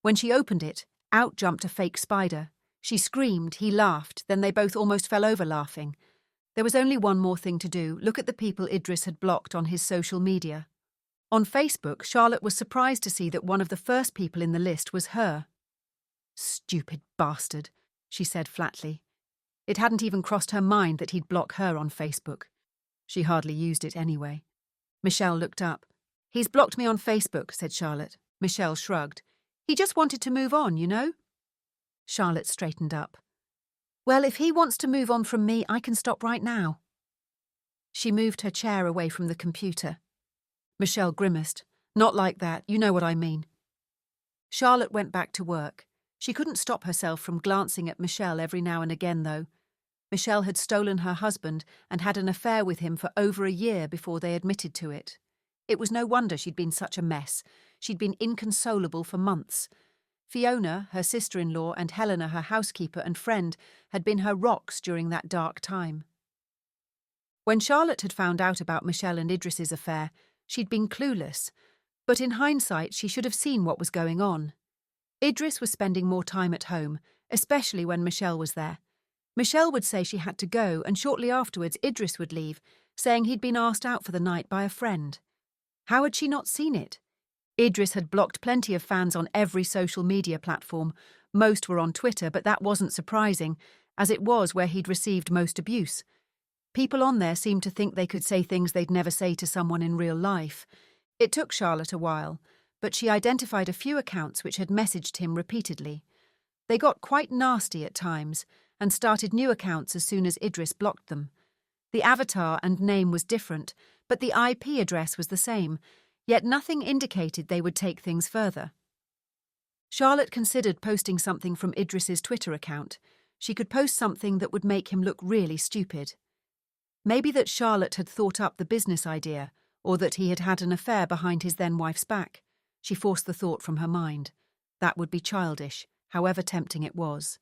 When she opened it, out jumped a fake spider. She screamed, he laughed, then they both almost fell over laughing. There was only one more thing to do: look at the people Idris had blocked on his social media. On Facebook, Charlotte was surprised to see that one of the first people in the list was her. "Stupid bastard," she said flatly. It hadn't even crossed her mind that he'd block her on Facebook. She hardly used it anyway. Michelle looked up. "He's blocked me on Facebook," said Charlotte. Michelle shrugged. "He just wanted to move on, you know?" Charlotte straightened up. "Well, if he wants to move on from me, I can stop right now." She moved her chair away from the computer. Michelle grimaced. "Not like that, you know what I mean." Charlotte went back to work. She couldn't stop herself from glancing at Michelle every now and again, though. Michelle had stolen her husband and had an affair with him for over a year before they admitted to it. It was no wonder she'd been such a mess. She'd been inconsolable for months. Fiona, her sister-in-law, and Helena, her housekeeper and friend, had been her rocks during that dark time. When Charlotte had found out about Michelle and Idris's affair, she'd been clueless, but in hindsight she should have seen what was going on. Idris was spending more time at home, especially when Michelle was there. Michelle would say she had to go, and shortly afterwards Idris would leave, saying he'd been asked out for the night by a friend. How had she not seen it? Idris had blocked plenty of fans on every social media platform. Most were on Twitter, but that wasn't surprising, as it was where he'd received most abuse. People on there seemed to think they could say things they'd never say to someone in real life. It took Charlotte a while, but she identified a few accounts which had messaged him repeatedly. They got quite nasty at times, and started new accounts as soon as Idris blocked them. The avatar and name was different, but the IP address was the same, yet nothing indicated they would take things further. Charlotte considered posting something from Idris's Twitter account. She could post something that would make him look really stupid. Maybe that Charlotte had thought up the business idea, or that he had had an affair behind his then-wife's back. She forced the thought from her mind. That would be childish, however tempting it was.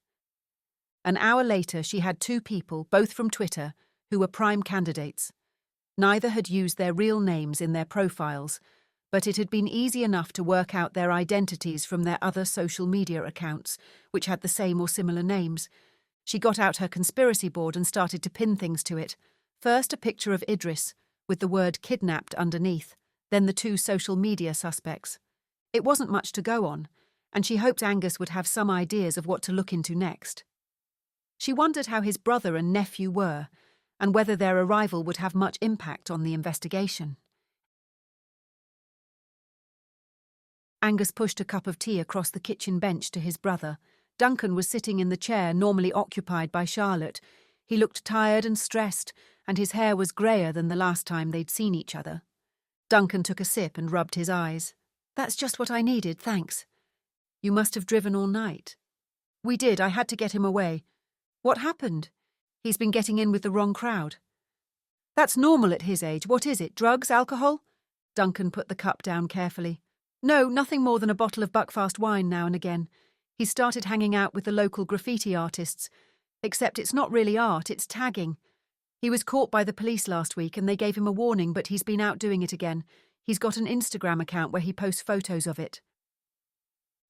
An hour later, she had two people, both from Twitter, who were prime candidates. Neither had used their real names in their profiles, but it had been easy enough to work out their identities from their other social media accounts, which had the same or similar names. She got out her conspiracy board and started to pin things to it. First, a picture of Idris, with the word kidnapped underneath, then the two social media suspects. It wasn't much to go on, and she hoped Angus would have some ideas of what to look into next. She wondered how his brother and nephew were, and whether their arrival would have much impact on the investigation. Angus pushed a cup of tea across the kitchen bench to his brother. Duncan was sitting in the chair normally occupied by Charlotte. He looked tired and stressed, and his hair was greyer than the last time they'd seen each other. Duncan took a sip and rubbed his eyes. "That's just what I needed, thanks." "You must have driven all night." "We did, I had to get him away." "What happened?" "He's been getting in with the wrong crowd." "That's normal at his age. What is it, drugs, alcohol?" Duncan put the cup down carefully. "No, nothing more than a bottle of Buckfast wine now and again. He's started hanging out with the local graffiti artists. Except it's not really art, it's tagging. He was caught by the police last week and they gave him a warning, but he's been out doing it again. He's got an Instagram account where he posts photos of it."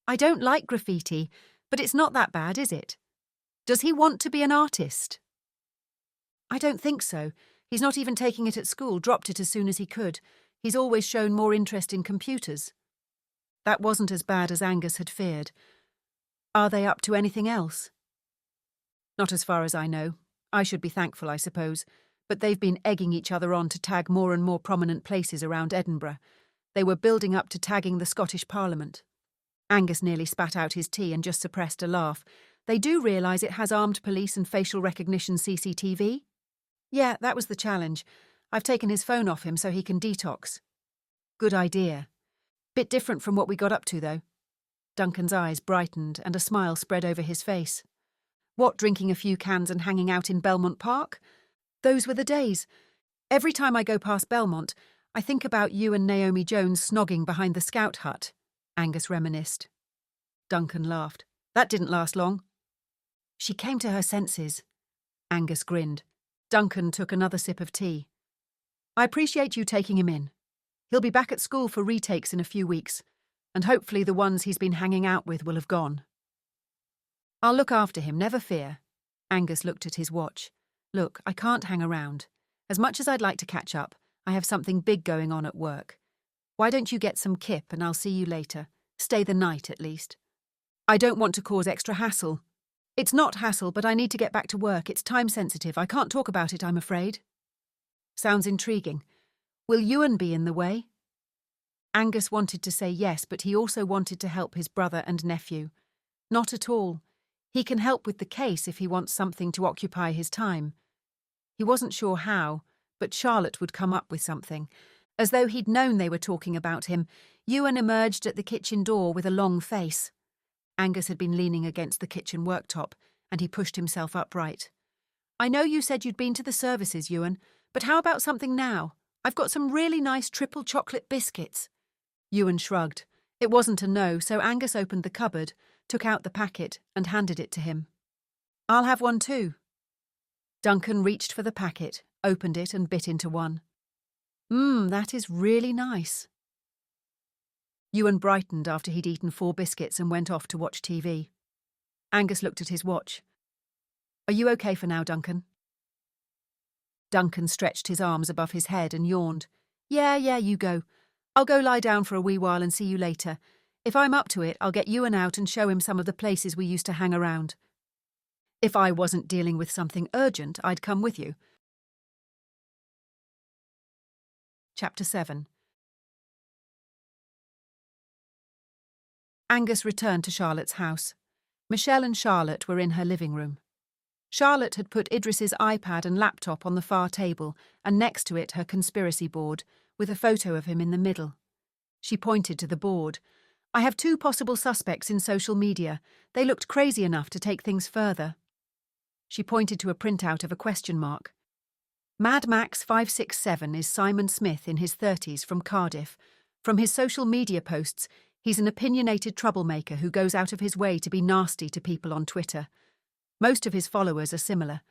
"I don't like graffiti, but it's not that bad, is it? Does he want to be an artist?" "I don't think so. He's not even taking it at school, dropped it as soon as he could. He's always shown more interest in computers." That wasn't as bad as Angus had feared. "Are they up to anything else?" "Not as far as I know. I should be thankful, I suppose, but they've been egging each other on to tag more and more prominent places around Edinburgh. They were building up to tagging the Scottish Parliament." Angus nearly spat out his tea and just suppressed a laugh. "They do realise it has armed police and facial recognition CCTV?" "Yeah, that was the challenge. I've taken his phone off him so he can detox." "Good idea. Bit different from what we got up to, though." Duncan's eyes brightened and a smile spread over his face. What, drinking a few cans and hanging out in Belmont Park? Those were the days. Every time I go past Belmont, I think about you and Naomi Jones snogging behind the scout hut, Angus reminisced. Duncan laughed. That didn't last long. She came to her senses. Angus grinned. Duncan took another sip of tea. I appreciate you taking him in. He'll be back at school for retakes in a few weeks, and hopefully the ones he's been hanging out with will have gone. I'll look after him, never fear. Angus looked at his watch. Look, I can't hang around. As much as I'd like to catch up, I have something big going on at work. Why don't you get some kip and I'll see you later? Stay the night, at least. I don't want to cause extra hassle. It's not hassle, but I need to get back to work. It's time-sensitive. I can't talk about it, I'm afraid. Sounds intriguing. Will Ewan be in the way? Angus wanted to say yes, but he also wanted to help his brother and nephew. Not at all. He can help with the case if he wants something to occupy his time. He wasn't sure how, but Charlotte would come up with something. As though he'd known they were talking about him, Ewan emerged at the kitchen door with a long face. Angus had been leaning against the kitchen worktop, and he pushed himself upright. I know you said you'd been to the services, Ewan, but how about something now? I've got some really nice triple chocolate biscuits. Ewan shrugged. It wasn't a no, so Angus opened the cupboard, took out the packet, and handed it to him. I'll have one too. Duncan reached for the packet, opened it and bit into one. That is really nice. Ewan brightened after he'd eaten 4 biscuits and went off to watch TV. Angus looked at his watch. Are you okay for now, Duncan? Duncan stretched his arms above his head and yawned. Yeah, you go. I'll go lie down for a wee while and see you later. If I'm up to it, I'll get Ewan out and show him some of the places we used to hang around. If I wasn't dealing with something urgent, I'd come with you. Chapter 7. Angus returned to Charlotte's house. Michelle and Charlotte were in her living room. Charlotte had put Idris's iPad and laptop on the far table, and next to it her conspiracy board, with a photo of him in the middle. She pointed to the board. I have 2 possible suspects in social media. They looked crazy enough to take things further. She pointed to a printout of a question mark. Mad Max 567 is Simon Smith in his 30s from Cardiff. From his social media posts, he's an opinionated troublemaker who goes out of his way to be nasty to people on Twitter. Most of his followers are similar.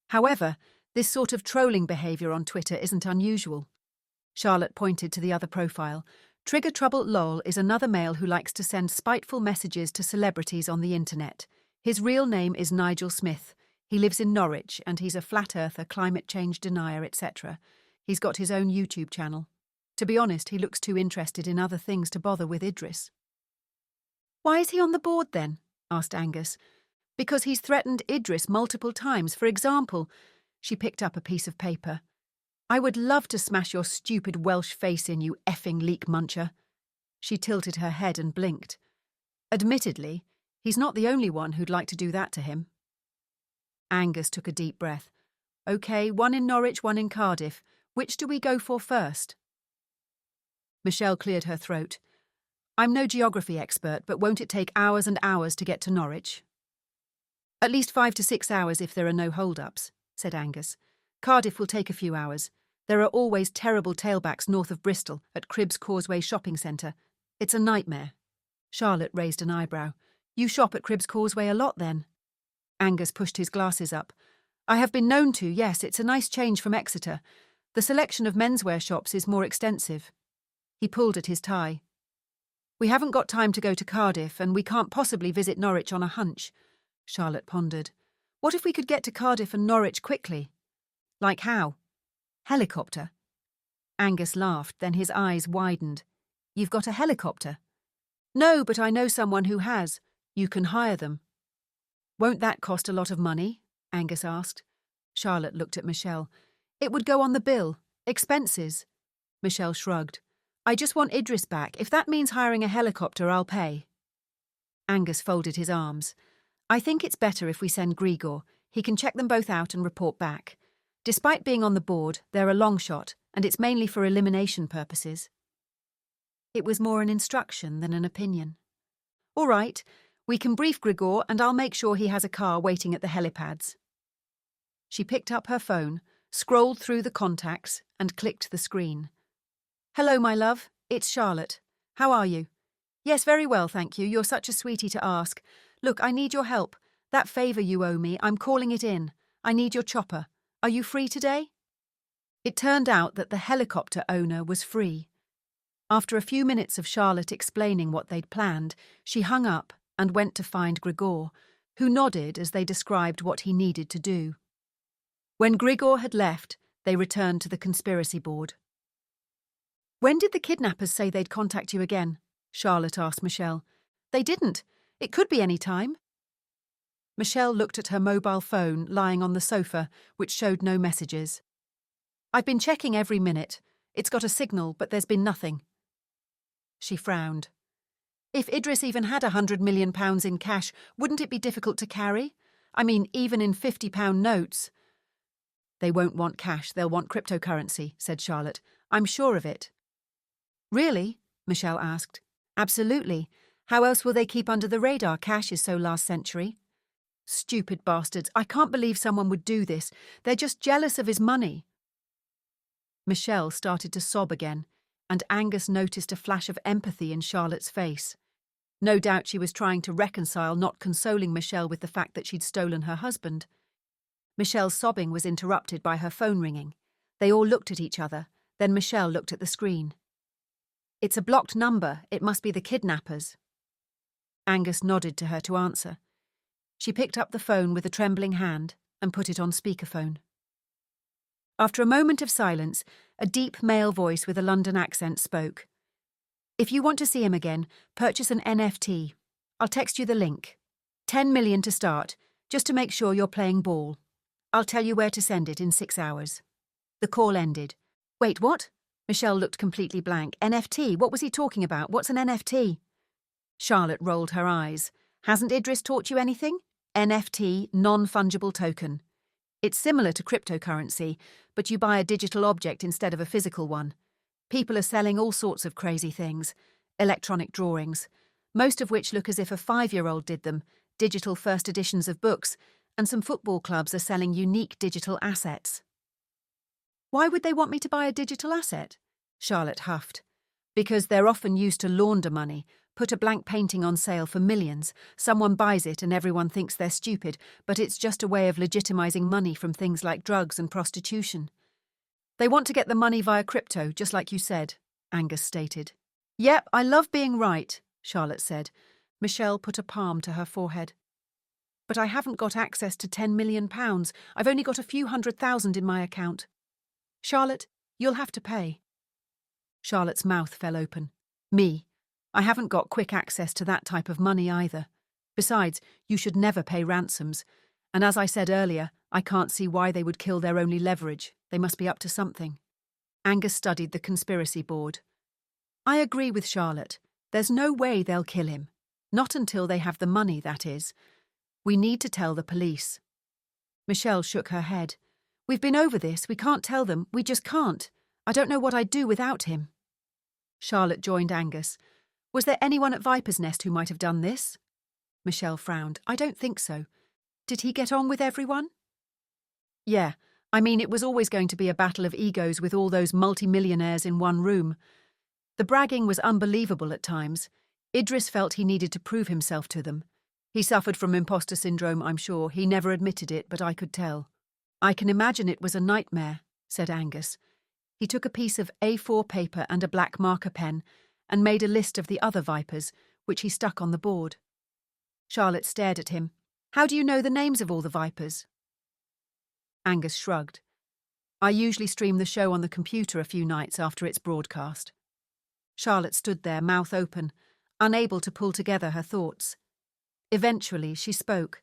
However, this sort of trolling behaviour on Twitter isn't unusual. Charlotte pointed to the other profile. Trigger Trouble LOL is another male who likes to send spiteful messages to celebrities on the internet. His real name is Nigel Smith. He lives in Norwich and he's a flat earther, climate change denier, etc. He's got his own YouTube channel. To be honest, he looks too interested in other things to bother with Idris. Why is he on the board then? Asked Angus. Because he's threatened Idris multiple times. For example, she picked up a piece of paper. I would love to smash your stupid Welsh face in, you effing leek muncher. She tilted her head and blinked. Admittedly, he's not the only one who'd like to do that to him. Angus took a deep breath. OK, 1 in Norwich, 1 in Cardiff. Which do we go for first? Michelle cleared her throat. I'm no geography expert, but won't it take hours and hours to get to Norwich? At least 5 to 6 hours if there are no hold-ups, said Angus. Cardiff will take a few hours. There are always terrible tailbacks north of Bristol at Cribbs Causeway Shopping Centre. It's a nightmare. Charlotte raised an eyebrow. You shop at Cribbs Causeway a lot, then? Angus pushed his glasses up. I have been known to, yes, it's a nice change from Exeter. The selection of menswear shops is more extensive. He pulled at his tie. We haven't got time to go to Cardiff, and we can't possibly visit Norwich on a hunch. Charlotte pondered. What if we could get to Cardiff and Norwich quickly? Like how? Helicopter. Angus laughed, then his eyes widened. You've got a helicopter? No, but I know someone who has. You can hire them. Won't that cost a lot of money? Angus asked. Charlotte looked at Michelle. It would go on the bill. Expenses. Michelle shrugged. I just want Idris back. If that means hiring a helicopter, I'll pay. Angus folded his arms. I think it's better if we send Grigor. He can check them both out and report back. Despite being on the board, they're a long shot, and it's mainly for elimination purposes. It was more an instruction than an opinion. All right, We can brief Grigor and I'll make sure he has a car waiting at the helipads. She picked up her phone, scrolled through the contacts, and clicked the screen. Hello, my love. It's Charlotte. How are you? Yes, very well, thank you. You're such a sweetie to ask. Look, I need your help. That favour you owe me, I'm calling it in. I need your chopper. Are you free today? It turned out that the helicopter owner was free. After a few minutes of Charlotte explaining what they'd planned, she hung up and went to find Grigor, who nodded as they described what he needed to do. When Grigor had left, they returned to the conspiracy board. When did the kidnappers say they'd contact you again? Charlotte asked Michelle. They didn't. It could be any time. Michelle looked at her mobile phone lying on the sofa, which showed no messages. I've been checking every minute. It's got a signal, but there's been nothing. She frowned. If Idris even had £100 million in cash, wouldn't it be difficult to carry? I mean, even in £50 notes. They won't want cash, they'll want cryptocurrency, said Charlotte. I'm sure of it. Really? Michelle asked. Absolutely. How else will they keep under the radar? Cash is so last century. Stupid bastards. I can't believe someone would do this. They're just jealous of his money. Michelle started to sob again, and Angus noticed a flash of empathy in Charlotte's face. No doubt she was trying to reconcile not consoling Michelle with the fact that she'd stolen her husband. Michelle's sobbing was interrupted by her phone ringing. They all looked at each other, then Michelle looked at the screen. It's a blocked number. It must be the kidnappers. Angus nodded to her to answer. She picked up the phone with a trembling hand and put it on speakerphone. After a moment of silence, a deep male voice with a London accent spoke. If you want to see him again, purchase an NFT. I'll text you the link. 10 million to start, just to make sure you're playing ball. I'll tell you where to send it in 6 hours. The call ended. Wait, what? Michelle looked completely blank. NFT? What was he talking about? What's an NFT? Charlotte rolled her eyes. Hasn't Idris taught you anything? NFT, non-fungible token. It's similar to cryptocurrency, but you buy a digital object instead of a physical one. People are selling all sorts of crazy things. Electronic drawings, most of which look as if a 5-year-old did them, digital first editions of books, and some football clubs are selling unique digital assets. Why would they want me to buy a digital asset? Charlotte huffed. Because they're often used to launder money, put a blank painting on sale for millions, someone buys it and everyone thinks they're stupid, but it's just a way of legitimizing money from things like drugs and prostitution. They want to get the money via crypto, just like you said, Angus stated. Yep, I love being right, Charlotte said. Michelle put a palm to her forehead. But I haven't got access to £10 million. I've only got a few $100,000 in my account. Charlotte, you'll have to pay. Charlotte's mouth fell open. Me? I haven't got quick access to that type of money either. Besides, you should never pay ransoms. And as I said earlier, I can't see why they would kill their only leverage. They must be up to something. Angus studied the conspiracy board. I agree with Charlotte. There's no way they'll kill him. Not until they have the money, that is. We need to tell the police. Michelle shook her head. We've been over this. We can't tell them. We just can't. I don't know what I'd do without him. Charlotte joined Angus. Was there anyone at Viper's Nest who might have done this? Michelle frowned. I don't think so. Did he get on with everyone? Yeah. I mean, it was always going to be a battle of egos with all those multimillionaires in one room. The bragging was unbelievable at times. Idris felt he needed to prove himself to them. He suffered from imposter syndrome, I'm sure. He never admitted it, but I could tell. I can imagine it was a nightmare, said Angus. He took a piece of A4 paper and a black marker pen and made a list of the other Vipers, which he stuck on the board. Charlotte stared at him. How do you know the names of all the Vipers? Angus shrugged. I usually stream the show on the computer a few nights after it's broadcast. Charlotte stood there, mouth open, unable to pull together her thoughts. Eventually, she spoke.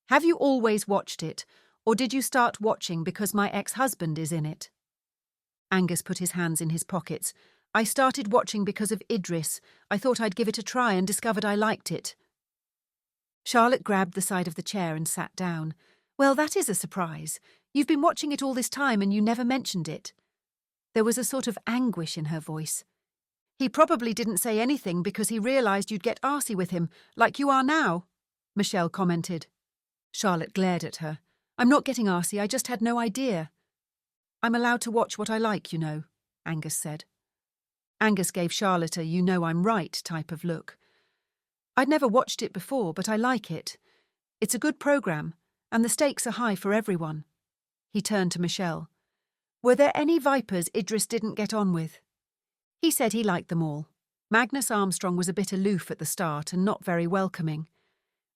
Have you always watched it, or did you start watching because my ex-husband is in it? Angus put his hands in his pockets. I started watching because of Idris. I thought I'd give it a try and discovered I liked it. Charlotte grabbed the side of the chair and sat down. Well, that is a surprise. You've been watching it all this time and you never mentioned it. There was a sort of anguish in her voice. He probably didn't say anything because he realised you'd get arsey with him, like you are now, Michelle commented. Charlotte glared at her. I'm not getting arsey, I just had no idea. I'm allowed to watch what I like, you know, Angus said. Angus gave Charlotte a you know I'm right type of look. I'd never watched it before, but I like it. It's a good programme, and the stakes are high for everyone. He turned to Michelle. Were there any vipers Idris didn't get on with? He said he liked them all. Magnus Armstrong was a bit aloof at the start and not very welcoming.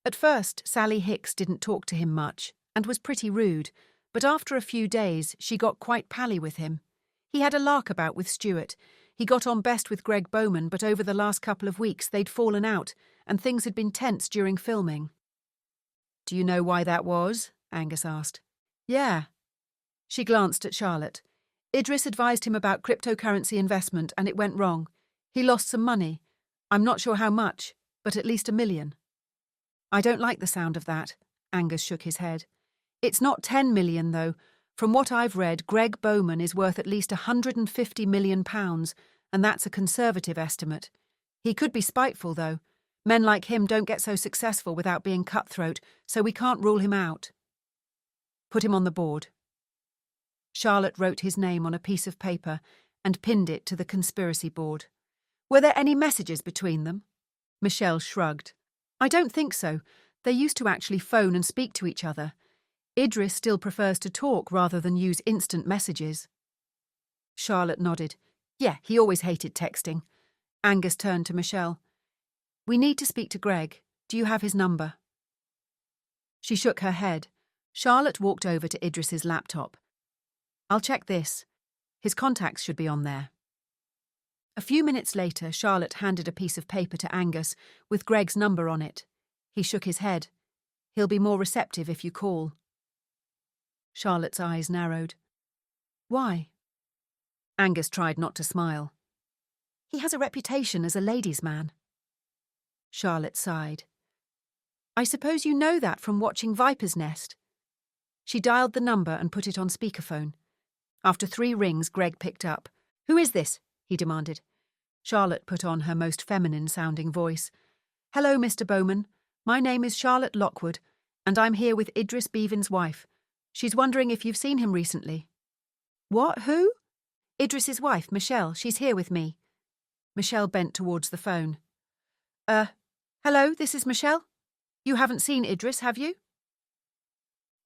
At first, Sally Hicks didn't talk to him much and was pretty rude, but after a few days she got quite pally with him. He had a lark about with Stuart. He got on best with Greg Bowman, but over the last couple of weeks they'd fallen out and things had been tense during filming. Do you know why that was? Angus asked. Yeah. She glanced at Charlotte. Idris advised him about cryptocurrency investment and it went wrong. He lost some money. I'm not sure how much, but at least $1 million. I don't like the sound of that, Angus shook his head. It's not 10 million, though. From what I've read, Greg Bowman is worth at least £150 million, and that's a conservative estimate. He could be spiteful, though. Men like him don't get so successful without being cutthroat, so we can't rule him out. Put him on the board. Charlotte wrote his name on a piece of paper and pinned it to the conspiracy board. Were there any messages between them? Michelle shrugged. I don't think so. They used to actually phone and speak to each other. Idris still prefers to talk rather than use instant messages. Charlotte nodded. Yeah, he always hated texting. Angus turned to Michelle. We need to speak to Greg. Do you have his number? She shook her head. Charlotte walked over to Idris's laptop. I'll check this. His contacts should be on there. A few minutes later, Charlotte handed a piece of paper to Angus with Greg's number on it. He shook his head. He'll be more receptive if you call. Charlotte's eyes narrowed. Why? Angus tried not to smile. He has a reputation as a ladies' man. Charlotte sighed. I suppose you know that from watching Viper's Nest. She dialed the number and put it on speakerphone. After 3 rings, Greg picked up. Who is this? He demanded. Charlotte put on her most feminine-sounding voice. Hello, Mr. Bowman. My name is Charlotte Lockwood, and I'm here with Idris Bevan's wife. She's wondering if you've seen him recently. What? Who? Idris's wife, Michelle. She's here with me. Michelle bent towards the phone. Hello, this is Michelle. You haven't seen Idris, have you?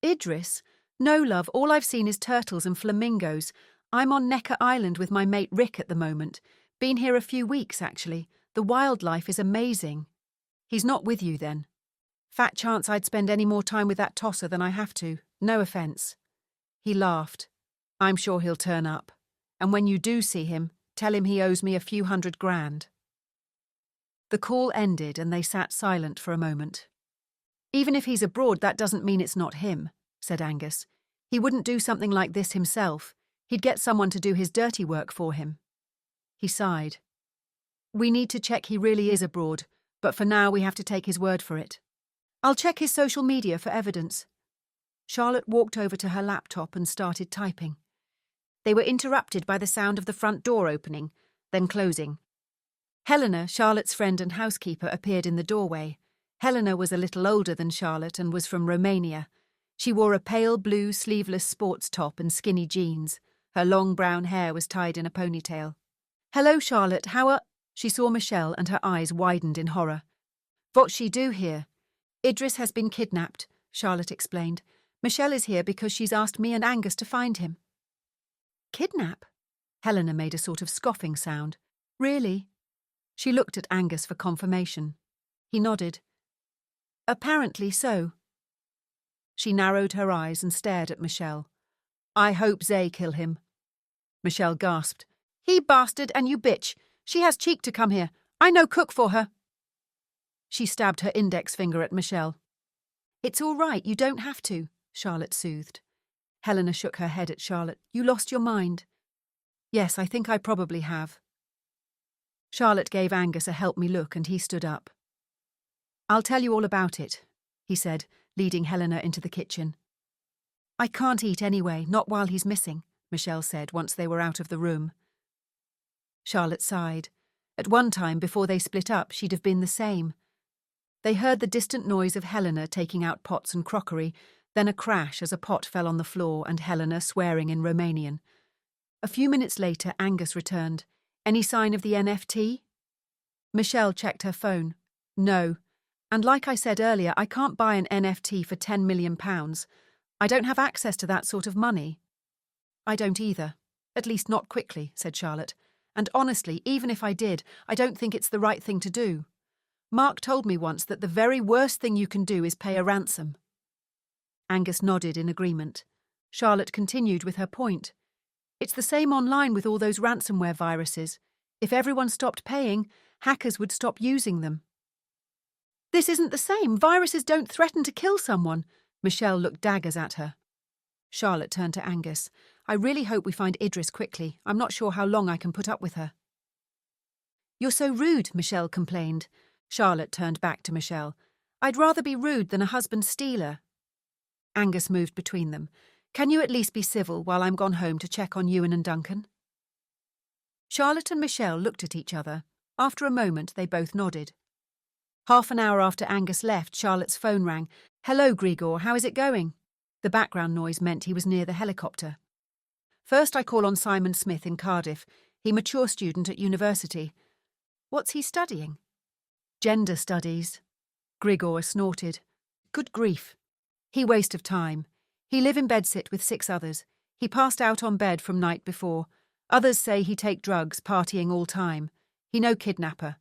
Idris? No, love, all I've seen is turtles and flamingos. I'm on Necker Island with my mate Rick at the moment. Been here a few weeks, actually. The wildlife is amazing. He's not with you, then? Fat chance I'd spend any more time with that tosser than I have to. No offence. He laughed. I'm sure he'll turn up. And when you do see him, tell him he owes me a few $100,000. The call ended and they sat silent for a moment. Even if he's abroad, that doesn't mean it's not him, said Angus. He wouldn't do something like this himself. He'd get someone to do his dirty work for him. He sighed. We need to check he really is abroad, but for now we have to take his word for it. I'll check his social media for evidence. Charlotte walked over to her laptop and started typing. They were interrupted by the sound of the front door opening, then closing. Helena, Charlotte's friend and housekeeper, appeared in the doorway. Helena was a little older than Charlotte and was from Romania. She wore a pale blue sleeveless sports top and skinny jeans. Her long brown hair was tied in a ponytail. Hello, Charlotte, how are... She saw Michelle and her eyes widened in horror. What's she do here? Idris has been kidnapped, Charlotte explained. Michelle is here because she's asked me and Angus to find him. Kidnap? Helena made a sort of scoffing sound. Really? She looked at Angus for confirmation. He nodded. Apparently so. She narrowed her eyes and stared at Michelle. I hope they kill him. Michelle gasped. He bastard and you bitch. She has cheek to come here. I no cook for her. She stabbed her index finger at Michelle. It's all right, you don't have to, Charlotte soothed. Helena shook her head at Charlotte. You lost your mind. Yes, I think I probably have. Charlotte gave Angus a help me look and he stood up. I'll tell you all about it, he said, leading Helena into the kitchen. I can't eat anyway, not while he's missing, Michelle said once they were out of the room. Charlotte sighed. At one time, before they split up, she'd have been the same. They heard the distant noise of Helena taking out pots and crockery, then a crash as a pot fell on the floor and Helena swearing in Romanian. A few minutes later, Angus returned. Any sign of the NFT? Michelle checked her phone. No. And like I said earlier, I can't buy an NFT for £10 million. I don't have access to that sort of money. I don't either. At least not quickly, said Charlotte. And honestly, even if I did, I don't think it's the right thing to do. Mark told me once that the very worst thing you can do is pay a ransom. Angus nodded in agreement. Charlotte continued with her point. It's the same online with all those ransomware viruses. If everyone stopped paying, hackers would stop using them. This isn't the same. Viruses don't threaten to kill someone. Michelle looked daggers at her. Charlotte turned to Angus. I really hope we find Idris quickly. I'm not sure how long I can put up with her. You're so rude, Michelle complained. Charlotte turned back to Michelle. I'd rather be rude than a husband stealer. Angus moved between them. Can you at least be civil while I'm gone home to check on Ewan and Duncan? Charlotte and Michelle looked at each other. After a moment, they both nodded. Half an hour after Angus left, Charlotte's phone rang. Hello, Grigor, how is it going? The background noise meant he was near the helicopter. First I call on Simon Smith in Cardiff. He mature student at university. What's he studying? Gender studies. Grigor snorted. Good grief. He waste of time. He live in bedsit with 6 others. He passed out on bed from night before. Others say he take drugs, partying all time. He no kidnapper.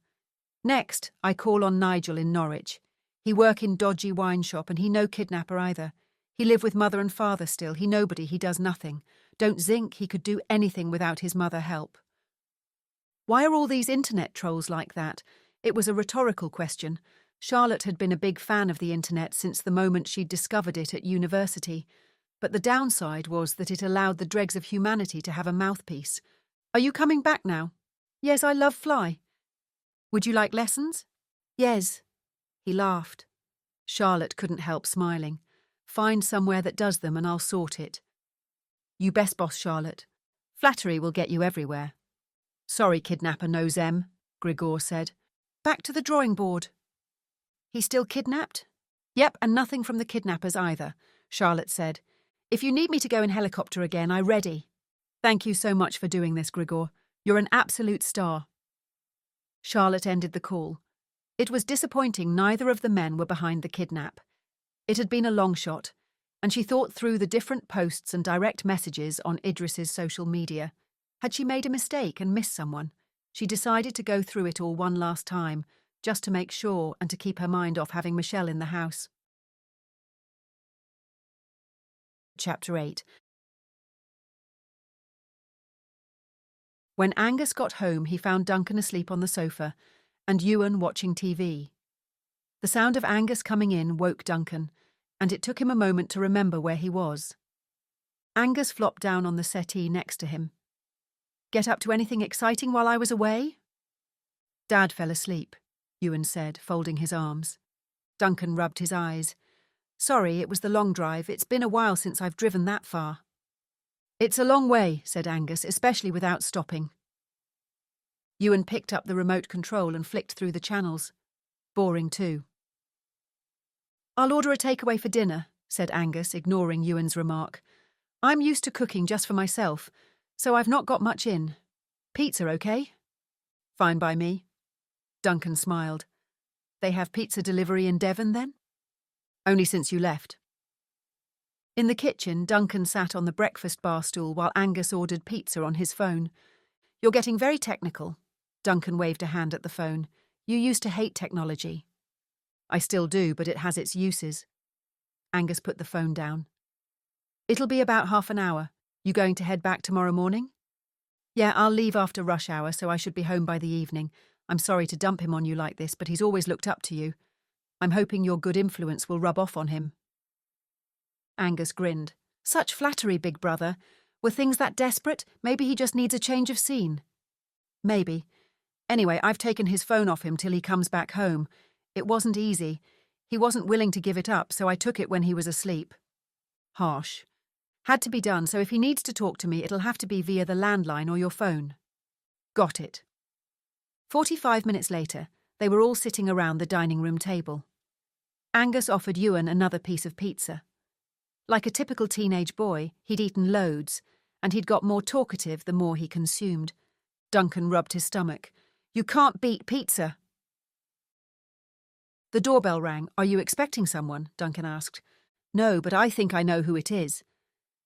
Next, I call on Nigel in Norwich. He work in dodgy wine shop and he no kidnapper either. He live with mother and father still. He nobody, he does nothing. Don't think he could do anything without his mother help. Why are all these internet trolls like that? It was a rhetorical question. Charlotte had been a big fan of the internet since the moment she'd discovered it at university. But the downside was that it allowed the dregs of humanity to have a mouthpiece. Are you coming back now? Yes, I love fly. Would you like lessons? Yes. He laughed. Charlotte couldn't help smiling. Find somewhere that does them and I'll sort it. You best boss, Charlotte. Flattery will get you everywhere. Sorry, kidnapper knows M, Grigor said. Back to the drawing board. He still kidnapped? Yep, and nothing from the kidnappers either, Charlotte said. If you need me to go in helicopter again, I'm ready. Thank you so much for doing this, Grigor. You're an absolute star. Charlotte ended the call. It was disappointing neither of the men were behind the kidnap. It had been a long shot, and she thought through the different posts and direct messages on Idris's social media. Had she made a mistake and missed someone? She decided to go through it all one last time, just to make sure and to keep her mind off having Michelle in the house. Chapter 8. When Angus got home, he found Duncan asleep on the sofa and Ewan watching TV. The sound of Angus coming in woke Duncan, and it took him a moment to remember where he was. Angus flopped down on the settee next to him. Get up to anything exciting while I was away? Dad fell asleep, Ewan said, folding his arms. Duncan rubbed his eyes. Sorry, it was the long drive. It's been a while since I've driven that far. It's a long way, said Angus, especially without stopping. Ewan picked up the remote control and flicked through the channels. Boring too. I'll order a takeaway for dinner, said Angus, ignoring Ewan's remark. I'm used to cooking just for myself, so I've not got much in. Pizza, okay? Fine by me. Duncan smiled. They have pizza delivery in Devon, then? Only since you left. In the kitchen, Duncan sat on the breakfast bar stool while Angus ordered pizza on his phone. You're getting very technical. Duncan waved a hand at the phone. You used to hate technology. I still do, but it has its uses. Angus put the phone down. It'll be about half an hour. You going to head back tomorrow morning? Yeah, I'll leave after rush hour, so I should be home by the evening. I'm sorry to dump him on you like this, but he's always looked up to you. I'm hoping your good influence will rub off on him. Angus grinned. Such flattery, big brother. Were things that desperate? Maybe he just needs a change of scene. Maybe. Anyway, I've taken his phone off him till he comes back home. It wasn't easy. He wasn't willing to give it up, so I took it when he was asleep. Harsh. Had to be done, so if he needs to talk to me, it'll have to be via the landline or your phone. Got it. 45 minutes later, they were all sitting around the dining room table. Angus offered Ewan another piece of pizza. Like a typical teenage boy, he'd eaten loads, and he'd got more talkative the more he consumed. Duncan rubbed his stomach. "You can't beat pizza." The doorbell rang. "Are you expecting someone?" Duncan asked. "No, but I think I know who it is."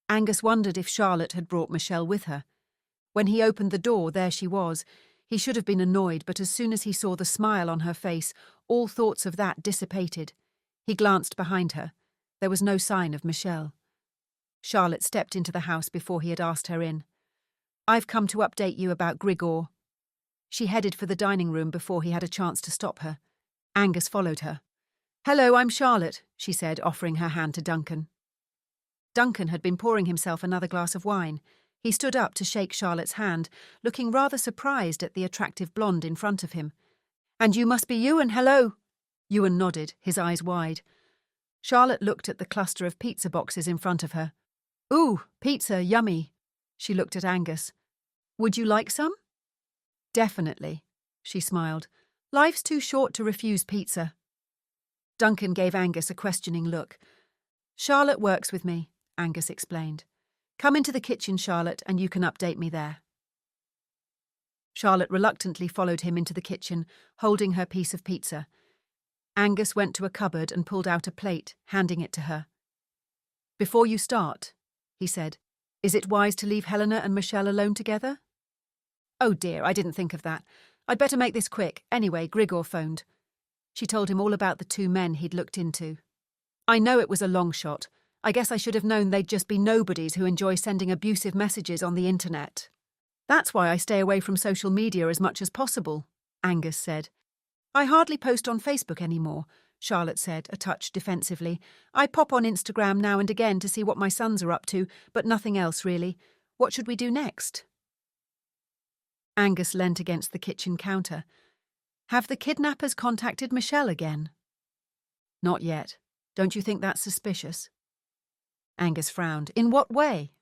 Angus wondered if Charlotte had brought Michelle with her. When he opened the door, there she was. He should have been annoyed, but as soon as he saw the smile on her face, all thoughts of that dissipated. He glanced behind her. There was no sign of Michelle. Charlotte stepped into the house before he had asked her in. "I've come to update you about Grigor." She headed for the dining room before he had a chance to stop her. Angus followed her. "Hello, I'm Charlotte," she said, offering her hand to Duncan. Duncan had been pouring himself another glass of wine. He stood up to shake Charlotte's hand, looking rather surprised at the attractive blonde in front of him. "And you must be Ewan, hello." Ewan nodded, his eyes wide. Charlotte looked at the cluster of pizza boxes in front of her. "Ooh, pizza, yummy." She looked at Angus. "Would you like some?" "Definitely," she smiled. "Life's too short to refuse pizza." Duncan gave Angus a questioning look. "Charlotte works with me," Angus explained. "Come into the kitchen, Charlotte, and you can update me there." Charlotte reluctantly followed him into the kitchen, holding her piece of pizza. Angus went to a cupboard and pulled out a plate, handing it to her. "Before you start," he said, "is it wise to leave Helena and Michelle alone together?" "Oh dear, I didn't think of that. I'd better make this quick. Anyway, Grigor phoned." She told him all about the two men he'd looked into. "I know it was a long shot. I guess I should have known they'd just be nobodies who enjoy sending abusive messages on the internet. That's why I stay away from social media as much as possible," Angus said. "I hardly post on Facebook anymore," Charlotte said, a touch defensively. "I pop on Instagram now and again to see what my sons are up to, but nothing else really. What should we do next?" Angus leant against the kitchen counter. "Have the kidnappers contacted Michelle again?" "Not yet. Don't you think that's suspicious?" Angus frowned. "In what way?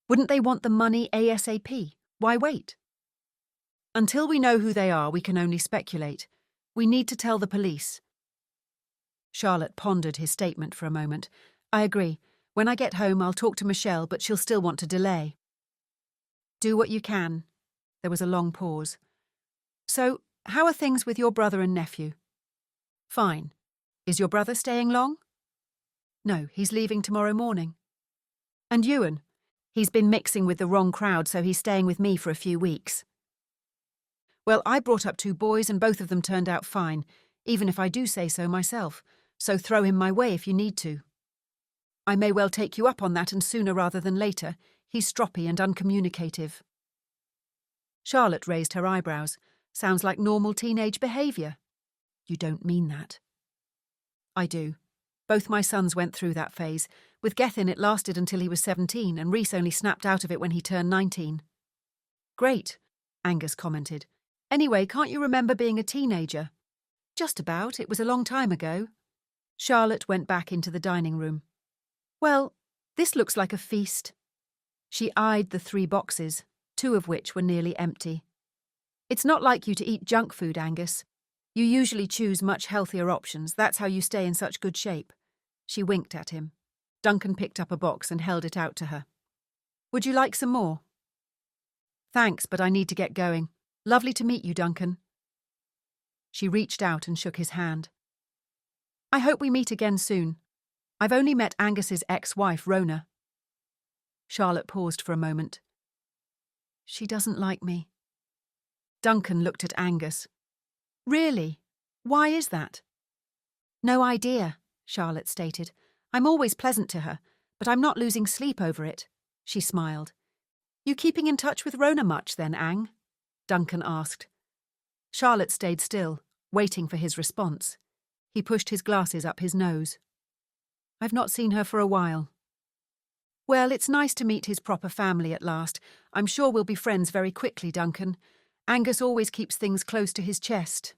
Wouldn't they want the money ASAP? Why wait?" "Until we know who they are, we can only speculate. We need to tell the police." Charlotte pondered his statement for a moment. "I agree. When I get home, I'll talk to Michelle, but she'll still want to delay." "Do what you can." There was a long pause. "So, how are things with your brother and nephew?" "Fine. Is your brother staying long?" "No, he's leaving tomorrow morning." "And Ewan?" "He's been mixing with the wrong crowd, so he's staying with me for a few weeks." "Well, I brought up two boys and both of them turned out fine, even if I do say so myself, so throw him my way if you need to." "I may well take you up on that, and sooner rather than later. He's stroppy and uncommunicative." Charlotte raised her eyebrows. "Sounds like normal teenage behaviour." "You don't mean that." "I do. Both my sons went through that phase. With Gethin it lasted until he was 17, and Rhys only snapped out of it when he turned 19. "Great," Angus commented. "Anyway, can't you remember being a teenager?" "Just about. It was a long time ago." Charlotte went back into the dining room. "Well, this looks like a feast." She eyed the 3 boxes, 2 of which were nearly empty. "It's not like you to eat junk food, Angus. You usually choose much healthier options. That's how you stay in such good shape." She winked at him. Duncan picked up a box and held it out to her. "Would you like some more?" "Thanks, but I need to get going. Lovely to meet you, Duncan." She reached out and shook his hand. "I hope we meet again soon. I've only met Angus's ex-wife, Rona." Charlotte paused for a moment. "She doesn't like me." Duncan looked at Angus. "Really? Why is that?" "No idea," Charlotte stated. "I'm always pleasant to her, but I'm not losing sleep over it." She smiled. "You keeping in touch with Rona much then, Ang?" Duncan asked. Charlotte stayed still, waiting for his response. He pushed his glasses up his nose. "I've not seen her for a while." "Well, it's nice to meet his proper family at last. I'm sure we'll be friends very quickly, Duncan. Angus always keeps things close to his chest."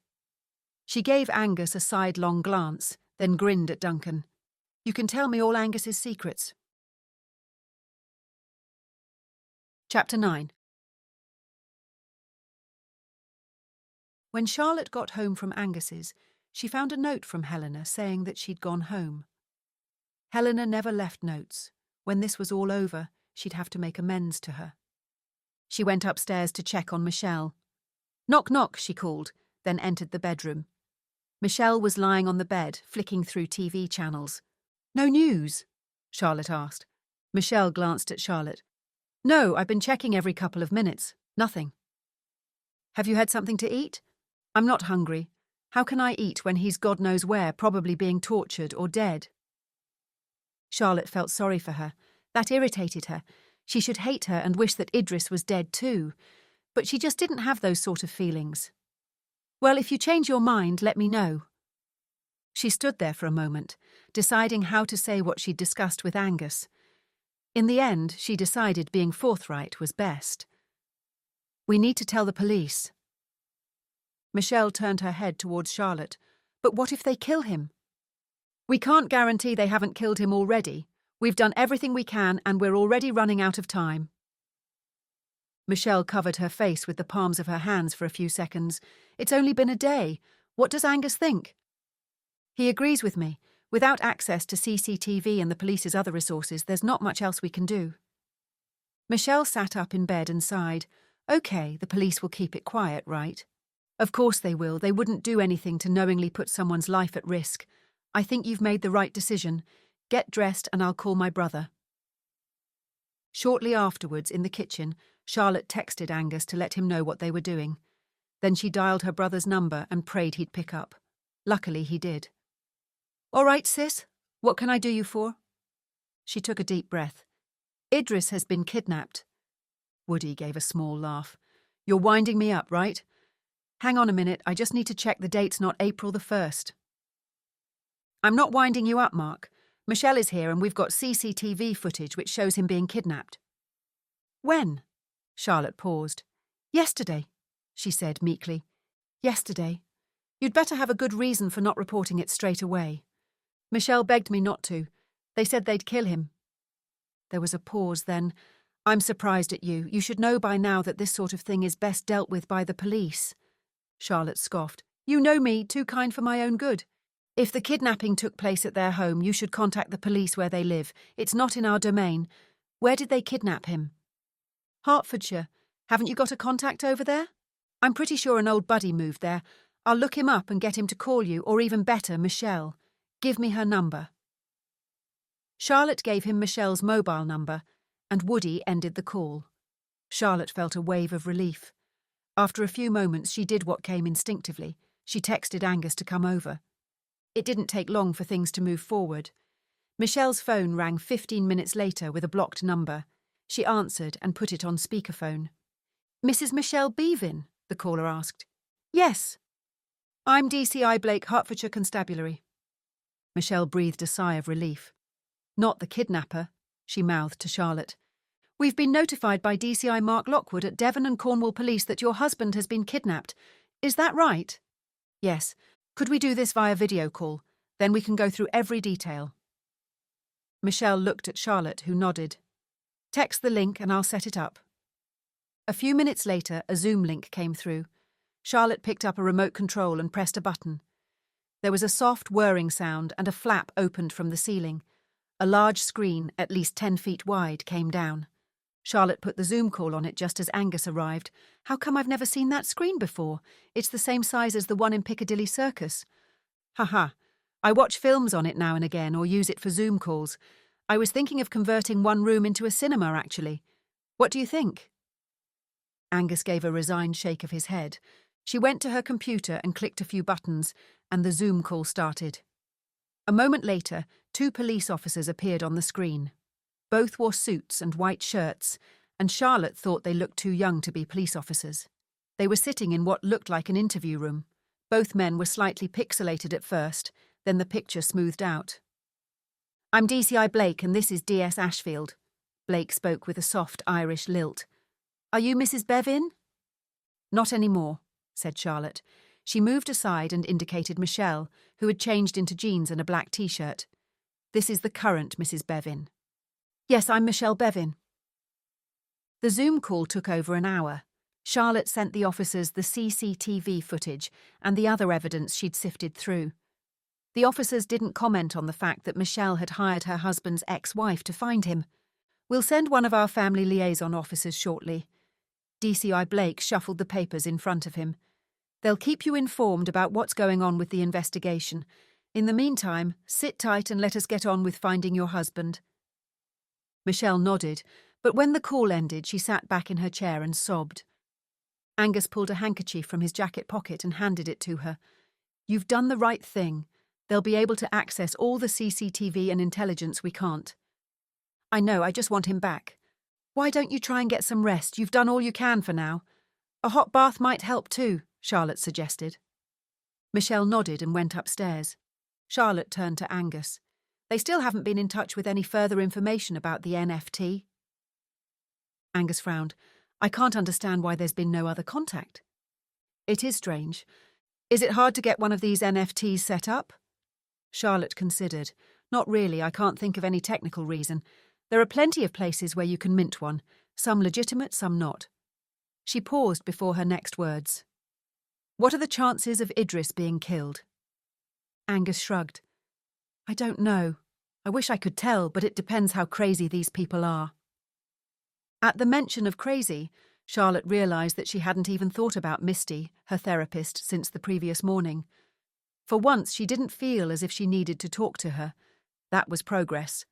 She gave Angus a sidelong glance, then grinned at Duncan. "You can tell me all Angus's secrets." Chapter 9. When Charlotte got home from Angus's, she found a note from Helena saying that she'd gone home. Helena never left notes. When this was all over, she'd have to make amends to her. She went upstairs to check on Michelle. "Knock, knock," she called, then entered the bedroom. Michelle was lying on the bed, flicking through TV channels. "No news?" Charlotte asked. Michelle glanced at Charlotte. "No, I've been checking every couple of minutes. Nothing." "Have you had something to eat?" "I'm not hungry. How can I eat when he's God knows where, probably being tortured or dead?" Charlotte felt sorry for her. That irritated her. She should hate her and wish that Idris was dead too. But she just didn't have those sort of feelings. "Well, if you change your mind, let me know." She stood there for a moment, deciding how to say what she'd discussed with Angus. In the end, she decided being forthright was best. "We need to tell the police." Michelle turned her head towards Charlotte. "But what if they kill him?" "We can't guarantee they haven't killed him already. We've done everything we can and we're already running out of time." Michelle covered her face with the palms of her hands for a few seconds. "It's only been a day. What does Angus think?" "He agrees with me. Without access to CCTV and the police's other resources, there's not much else we can do." Michelle sat up in bed and sighed. "Okay, the police will keep it quiet, right?" "Of course they will. They wouldn't do anything to knowingly put someone's life at risk. I think you've made the right decision. Get dressed and I'll call my brother." Shortly afterwards, in the kitchen, Charlotte texted Angus to let him know what they were doing. Then she dialed her brother's number and prayed he'd pick up. Luckily, he did. "All right, sis. What can I do you for?" She took a deep breath. "Idris has been kidnapped." Woody gave a small laugh. "You're winding me up, right? Hang on a minute, I just need to check the date's not April the 1st. "I'm not winding you up, Mark. Michelle is here and we've got CCTV footage which shows him being kidnapped." "When?" Charlotte paused. "Yesterday," she said meekly. "Yesterday. You'd better have a good reason for not reporting it straight away. Michelle begged me not to. They said they'd kill him." There was a pause then. "I'm surprised at you. You should know by now that this sort of thing is best dealt with by the police." Charlotte scoffed. "You know me, too kind for my own good. If the kidnapping took place at their home, you should contact the police where they live. It's not in our domain. Where did they kidnap him?" "Hertfordshire. Haven't you got a contact over there?" "I'm pretty sure an old buddy moved there. I'll look him up and get him to call you, or even better, Michelle. Give me her number." Charlotte gave him Michelle's mobile number, and Woody ended the call. Charlotte felt a wave of relief. After a few moments, she did what came instinctively. She texted Angus to come over. It didn't take long for things to move forward. Michelle's phone rang 15 minutes later with a blocked number. She answered and put it on speakerphone. "Mrs. Michelle Bevan?" the caller asked. "Yes. I'm DCI Blake, Hertfordshire Constabulary." Michelle breathed a sigh of relief. "Not the kidnapper," she mouthed to Charlotte. "We've been notified by DCI Mark Lockwood at Devon and Cornwall Police that your husband has been kidnapped. Is that right?" "Yes. Could we do this via video call? Then we can go through every detail." Michelle looked at Charlotte, who nodded. "Text the link and I'll set it up." A few minutes later, a Zoom link came through. Charlotte picked up a remote control and pressed a button. There was a soft whirring sound and a flap opened from the ceiling. A large screen, at least 10 feet wide, came down. Charlotte put the Zoom call on it just as Angus arrived. "How come I've never seen that screen before? It's the same size as the one in Piccadilly Circus." "Haha. I watch films on it now and again or use it for Zoom calls. I was thinking of converting one room into a cinema, actually. What do you think?" Angus gave a resigned shake of his head. She went to her computer and clicked a few buttons, and the Zoom call started. A moment later, 2 police officers appeared on the screen. Both wore suits and white shirts, and Charlotte thought they looked too young to be police officers. They were sitting in what looked like an interview room. Both men were slightly pixelated at first, then the picture smoothed out. "I'm DCI Blake and this is DS Ashfield." Blake spoke with a soft Irish lilt. "Are you Mrs. Bevan?" "Not anymore," said Charlotte. She moved aside and indicated Michelle, who had changed into jeans and a black t-shirt. "This is the current Mrs. Bevan." "Yes, I'm Michelle Bevan." The Zoom call took over an hour. Charlotte sent the officers the CCTV footage and the other evidence she'd sifted through. The officers didn't comment on the fact that Michelle had hired her husband's ex-wife to find him. "We'll send one of our family liaison officers shortly." DCI Blake shuffled the papers in front of him. "They'll keep you informed about what's going on with the investigation. In the meantime, sit tight and let us get on with finding your husband." Michelle nodded, but when the call ended, she sat back in her chair and sobbed. Angus pulled a handkerchief from his jacket pocket and handed it to her. "You've done the right thing. They'll be able to access all the CCTV and intelligence we can't." "I know, I just want him back." "Why don't you try and get some rest? You've done all you can for now." "A hot bath might help too," Charlotte suggested. Michelle nodded and went upstairs. Charlotte turned to Angus. "They still haven't been in touch with any further information about the NFT?" Angus frowned. "I can't understand why there's been no other contact." "It is strange. Is it hard to get one of these NFTs set up?" Charlotte considered. "Not really, I can't think of any technical reason. There are plenty of places where you can mint one, some legitimate, some not." She paused before her next words. "What are the chances of Idris being killed?" Angus shrugged. "I don't know. I wish I could tell, but it depends how crazy these people are." At the mention of crazy, Charlotte realised that she hadn't even thought about Misty, her therapist, since the previous morning. For once, she didn't feel as if she needed to talk to her. That was progress.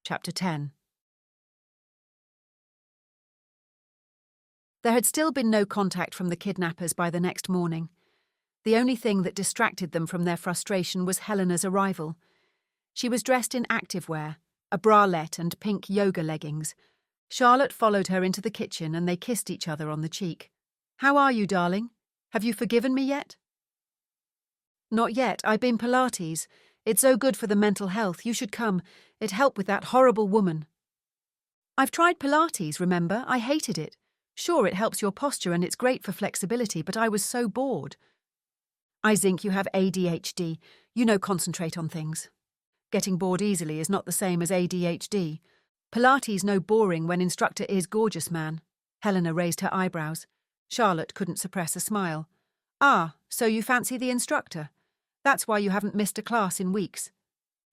Chapter 10. There had still been no contact from the kidnappers by the next morning. The only thing that distracted them from their frustration was Helena's arrival. She was dressed in activewear, a bralette and pink yoga leggings. Charlotte followed her into the kitchen and they kissed each other on the cheek. "How are you, darling? Have you forgiven me yet?" "Not yet. I've been Pilates. It's so good for the mental health. You should come. It helped with that horrible woman." "I've tried Pilates, remember? I hated it. Sure, it helps your posture and it's great for flexibility, but I was so bored." "I think you have ADHD. Concentrate on things." "Getting bored easily is not the same as ADHD. Pilates no boring when instructor is gorgeous man." Helena raised her eyebrows. Charlotte couldn't suppress a smile. "Ah, so you fancy the instructor? That's why you haven't missed a class in weeks."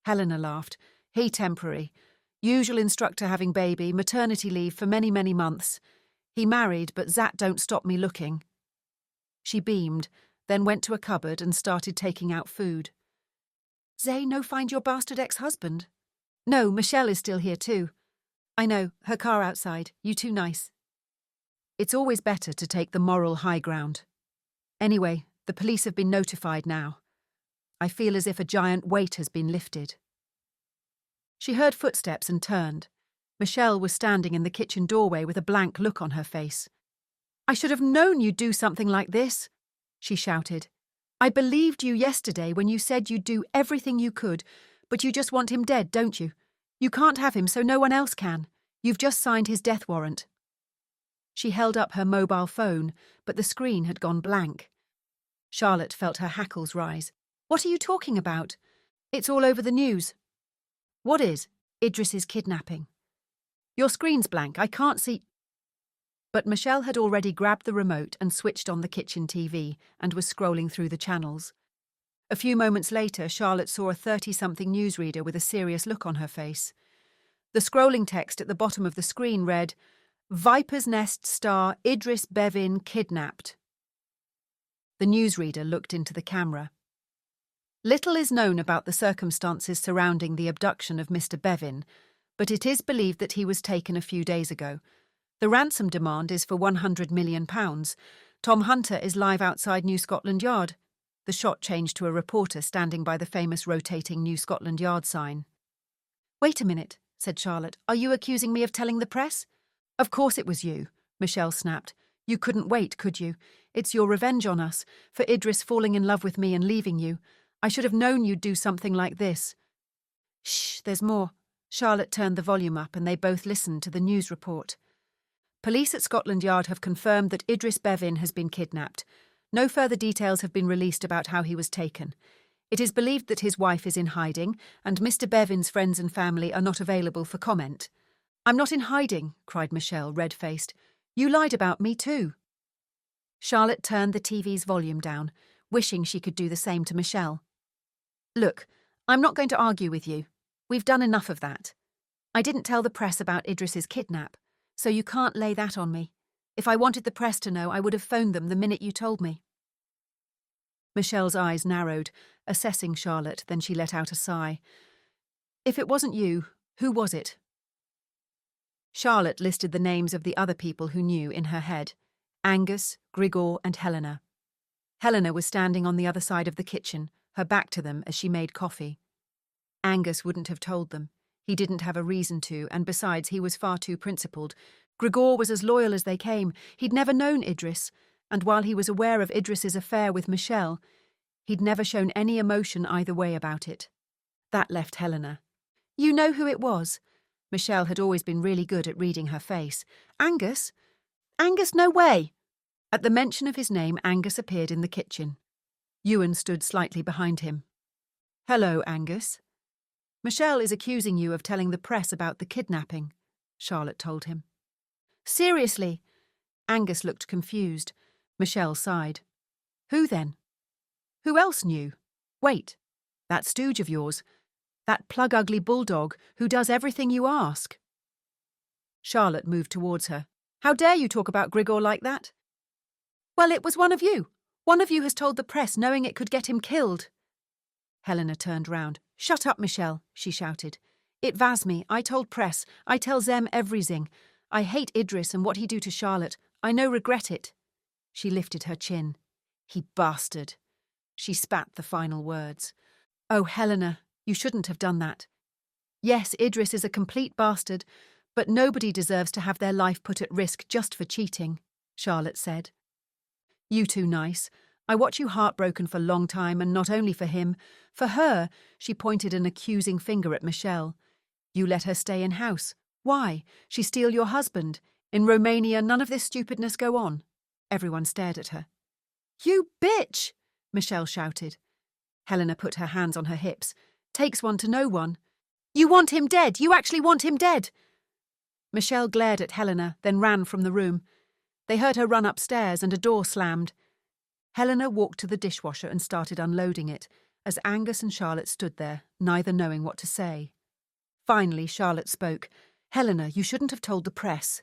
Helena laughed. "He temporary. Usual instructor having baby, maternity leave for many, many months. He married, but that don't stop me looking." She beamed, then went to a cupboard and started taking out food. "Zay, no find your bastard ex-husband?" "No, Michelle is still here too." "I know, her car outside. You too nice." It's always better to take the moral high ground. Anyway, the police have been notified now. I feel as if a giant weight has been lifted. She heard footsteps and turned. Michelle was standing in the kitchen doorway with a blank look on her face. "I should have known you'd do something like this," she shouted. "I believed you yesterday when you said you'd do everything you could, but you just want him dead, don't you? You can't have him, so no one else can. You've just signed his death warrant." She held up her mobile phone, but the screen had gone blank. Charlotte felt her hackles rise. "What are you talking about? It's all over the news." "What is?" "Idris's kidnapping." "Your screen's blank. I can't see—" But Michelle had already grabbed the remote and switched on the kitchen TV and was scrolling through the channels. A few moments later, Charlotte saw a 30-something newsreader with a serious look on her face. The scrolling text at the bottom of the screen read, "Viper's Nest star Idris Bevin kidnapped." The newsreader looked into the camera. Little is known about the circumstances surrounding the abduction of Mr. Bevin, but it is believed that he was taken a few days ago. The ransom demand is for £100 million. Tom Hunter is live outside New Scotland Yard. The shot changed to a reporter standing by the famous rotating New Scotland Yard sign. "Wait a minute," said Charlotte. "Are you accusing me of telling the press?" "Of course it was you," Michelle snapped. "You couldn't wait, could you? It's your revenge on us, for Idris falling in love with me and leaving you. I should have known you'd do something like this." "Shh, there's more." Charlotte turned the volume up and they both listened to the news report. "Police at Scotland Yard have confirmed that Idris Bevin has been kidnapped. No further details have been released about how he was taken. It is believed that his wife is in hiding and Mr. Bevin's friends and family are not available for comment. I'm not in hiding, cried Michelle, red-faced. You lied about me too. Charlotte turned the TV's volume down, wishing she could do the same to Michelle. Look, I'm not going to argue with you. We've done enough of that. I didn't tell the press about Idris's kidnap, so you can't lay that on me. If I wanted the press to know, I would have phoned them the minute you told me. Michelle's eyes narrowed, assessing Charlotte, then she let out a sigh. If it wasn't you, who was it? Charlotte listed the names of the other people who knew in her head: Angus, Grigor, and Helena. Helena was standing on the other side of the kitchen, her back to them as she made coffee. Angus wouldn't have told them. He didn't have a reason to, and besides, he was far too principled. Grigor was as loyal as they came. He'd never known Idris, and while he was aware of Idris's affair with Michelle, he'd never shown any emotion either way about it. That left Helena. You know who it was? Michelle had always been really good at reading her face. Angus? Angus, no way! At the mention of his name, Angus appeared in the kitchen. Ewan stood slightly behind him. Hello, Angus. Michelle is accusing you of telling the press about the kidnapping, Charlotte told him. Seriously? Angus looked confused. Michelle sighed. Who then? Who else knew? Wait, that stooge of yours. That plug-ugly bulldog who does everything you ask. Charlotte moved towards her. How dare you talk about Grigor like that? Well, it was one of you. One of you has told the press, knowing it could get him killed. Helena turned round. Shut up, Michelle, she shouted. It vas me. I told press. I tell them everything. I hate Idris and what he do to Charlotte. I no regret it. She lifted her chin. He bastard. She spat the final words. Oh, Helena, you shouldn't have done that. Yes, Idris is a complete bastard, but nobody deserves to have their life put at risk just for cheating, Charlotte said. You too nice. I watch you heartbroken for a long time, and not only for him. For her, she pointed an accusing finger at Michelle. You let her stay in house. Why? She steal your husband. In Romania, none of this stupidness go on. Everyone stared at her. You bitch! Michelle shouted. Helena put her hands on her hips. Takes one to know one. You want him dead! You actually want him dead! Michelle glared at Helena, then ran from the room. They heard her run upstairs and a door slammed. Helena walked to the dishwasher and started unloading it, as Angus and Charlotte stood there, neither knowing what to say. Finally, Charlotte spoke. Helena, you shouldn't have told the press.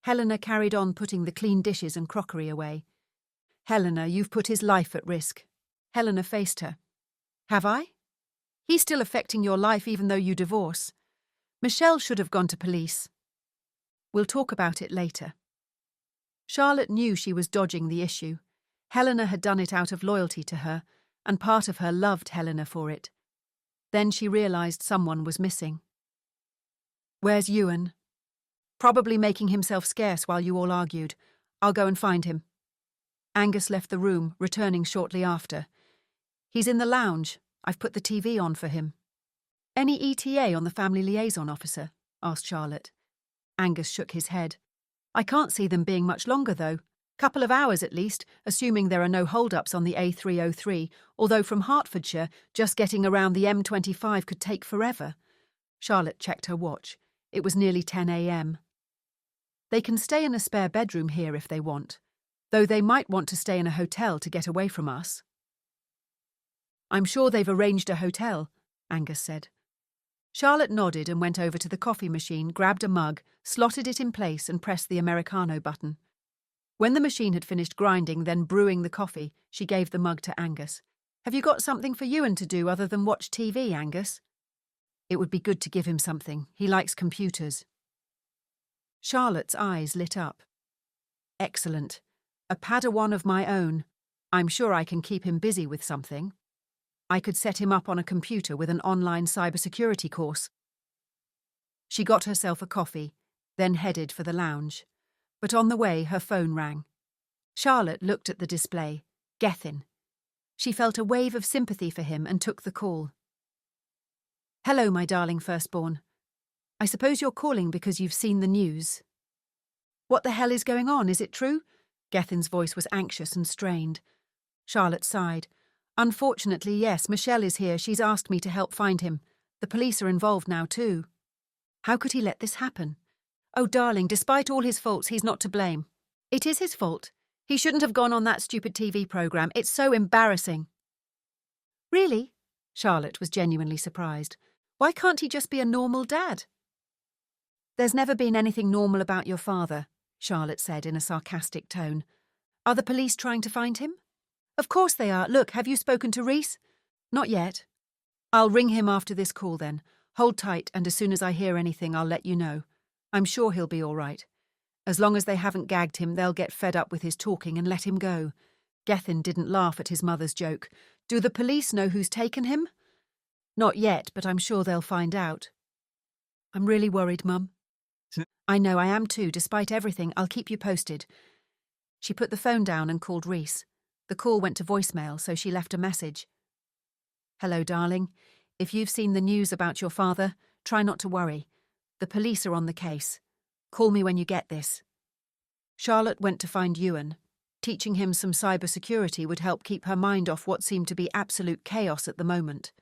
Helena carried on putting the clean dishes and crockery away. Helena, you've put his life at risk. Helena faced her. Have I? He's still affecting your life even though you divorce. Michelle should have gone to police. We'll talk about it later. Charlotte knew she was dodging the issue. Helena had done it out of loyalty to her, and part of her loved Helena for it. Then she realised someone was missing. Where's Ewan? Probably making himself scarce while you all argued. I'll go and find him. Angus left the room, returning shortly after. He's in the lounge. I've put the TV on for him. Any ETA on the family liaison officer? Asked Charlotte. Angus shook his head. I can't see them being much longer, though. Couple of hours at least, assuming there are no hold-ups on the A303, although from Hertfordshire, just getting around the M25 could take forever. Charlotte checked her watch. It was nearly 10 a.m. They can stay in a spare bedroom here if they want, though they might want to stay in a hotel to get away from us. I'm sure they've arranged a hotel, Angus said. Charlotte nodded and went over to the coffee machine, grabbed a mug, slotted it in place and pressed the Americano button. When the machine had finished grinding, then brewing the coffee, she gave the mug to Angus. Have you got something for Ewan to do other than watch TV, Angus? It would be good to give him something. He likes computers. Charlotte's eyes lit up. Excellent. A Padawan of my own. I'm sure I can keep him busy with something. I could set him up on a computer with an online cybersecurity course. She got herself a coffee, then headed for the lounge. But on the way, her phone rang. Charlotte looked at the display. Gethin. She felt a wave of sympathy for him and took the call. Hello, my darling firstborn. I suppose you're calling because you've seen the news. What the hell is going on? Is it true? Gethin's voice was anxious and strained. Charlotte sighed. Unfortunately, yes, Michelle is here. She's asked me to help find him. The police are involved now, too. How could he let this happen? Oh, darling, despite all his faults, he's not to blame. It is his fault. He shouldn't have gone on that stupid TV program. It's so embarrassing. Really? Charlotte was genuinely surprised. Why can't he just be a normal dad? There's never been anything normal about your father, Charlotte said in a sarcastic tone. Are the police trying to find him? Of course they are. Look, have you spoken to Reese? Not yet. I'll ring him after this call then. Hold tight, and as soon as I hear anything, I'll let you know. I'm sure he'll be all right. As long as they haven't gagged him, they'll get fed up with his talking and let him go. Gethin didn't laugh at his mother's joke. Do the police know who's taken him? Not yet, but I'm sure they'll find out. I'm really worried, Mum. I know, I am too. Despite everything, I'll keep you posted. She put the phone down and called Reese. The call went to voicemail, so she left a message. Hello, darling. If you've seen the news about your father, try not to worry. The police are on the case. Call me when you get this. Charlotte went to find Ewan. Teaching him some cybersecurity would help keep her mind off what seemed to be absolute chaos at the moment.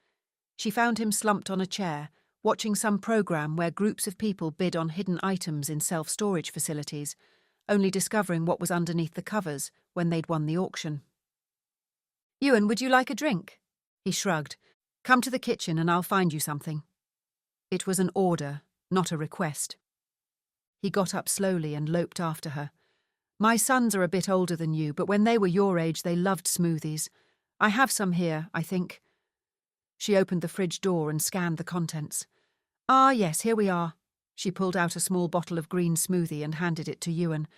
She found him slumped on a chair, watching some program where groups of people bid on hidden items in self-storage facilities, only discovering what was underneath the covers when they'd won the auction. Ewan, would you like a drink? He shrugged. Come to the kitchen and I'll find you something. It was an order, not a request. He got up slowly and loped after her. My sons are a bit older than you, but when they were your age they loved smoothies. I have some here, I think. She opened the fridge door and scanned the contents. Ah, yes, here we are. She pulled out a small bottle of green smoothie and handed it to Ewan.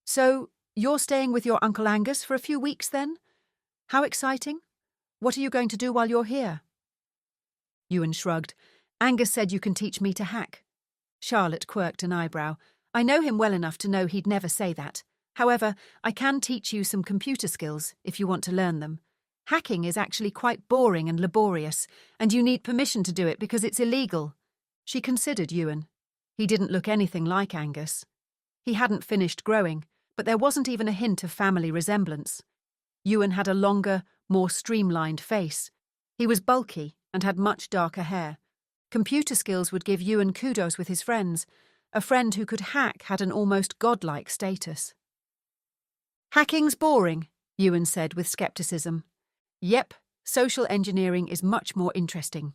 So, you're staying with your Uncle Angus for a few weeks then? How exciting. What are you going to do while you're here? Ewan shrugged. Angus said you can teach me to hack. Charlotte quirked an eyebrow. I know him well enough to know he'd never say that. However, I can teach you some computer skills if you want to learn them. Hacking is actually quite boring and laborious, and you need permission to do it because it's illegal. She considered Ewan. He didn't look anything like Angus. He hadn't finished growing, but there wasn't even a hint of family resemblance. Ewan had a longer, more streamlined face. He was bulky and had much darker hair. Computer skills would give Ewan kudos with his friends. A friend who could hack had an almost godlike status. Hacking's boring, Ewan said with skepticism. Yep, social engineering is much more interesting,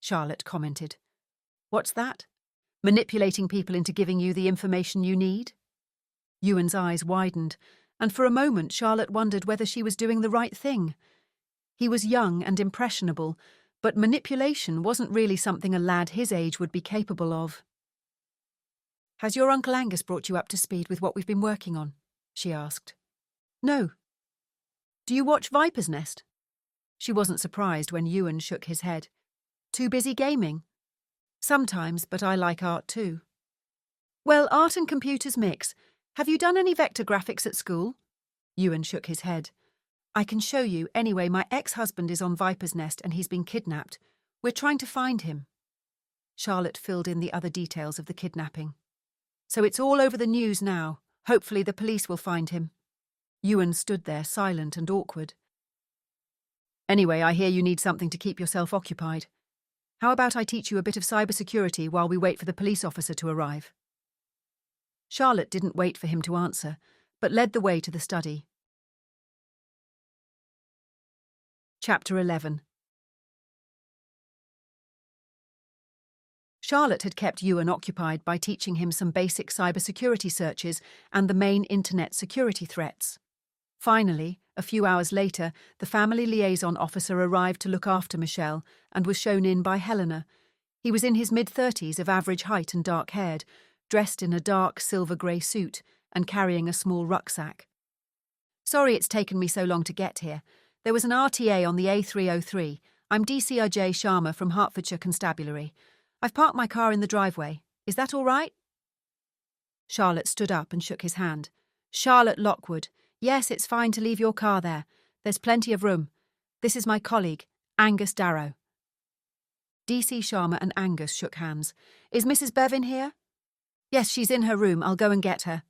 Charlotte commented. What's that? Manipulating people into giving you the information you need? Ewan's eyes widened, and for a moment Charlotte wondered whether she was doing the right thing. He was young and impressionable, but manipulation wasn't really something a lad his age would be capable of. Has your Uncle Angus brought you up to speed with what we've been working on? She asked. No. Do you watch Viper's Nest? She wasn't surprised when Ewan shook his head. Too busy gaming? Sometimes, but I like art too. Well, art and computers mix. Have you done any vector graphics at school? Ewan shook his head. I can show you. Anyway, my ex-husband is on Viper's Nest and he's been kidnapped. We're trying to find him. Charlotte filled in the other details of the kidnapping. So it's all over the news now. Hopefully the police will find him. Ewan stood there, silent and awkward. Anyway, I hear you need something to keep yourself occupied. How about I teach you a bit of cybersecurity while we wait for the police officer to arrive? Charlotte didn't wait for him to answer, but led the way to the study. Chapter 11. Charlotte had kept Ewan occupied by teaching him some basic cybersecurity searches and the main internet security threats. Finally, a few hours later, the family liaison officer arrived to look after Michelle and was shown in by Helena. He was in his mid-30s, of average height and dark-haired, dressed in a dark silver-grey suit and carrying a small rucksack. Sorry it's taken me so long to get here. There was an RTA on the A303. I'm DCRJ Sharma from Hertfordshire Constabulary. I've parked my car in the driveway. Is that all right? Charlotte stood up and shook his hand. Charlotte Lockwood. Yes, it's fine to leave your car there. There's plenty of room. This is my colleague, Angus Darrow. DC Sharma and Angus shook hands. Is Mrs. Bevan here? Yes, she's in her room. I'll go and get her.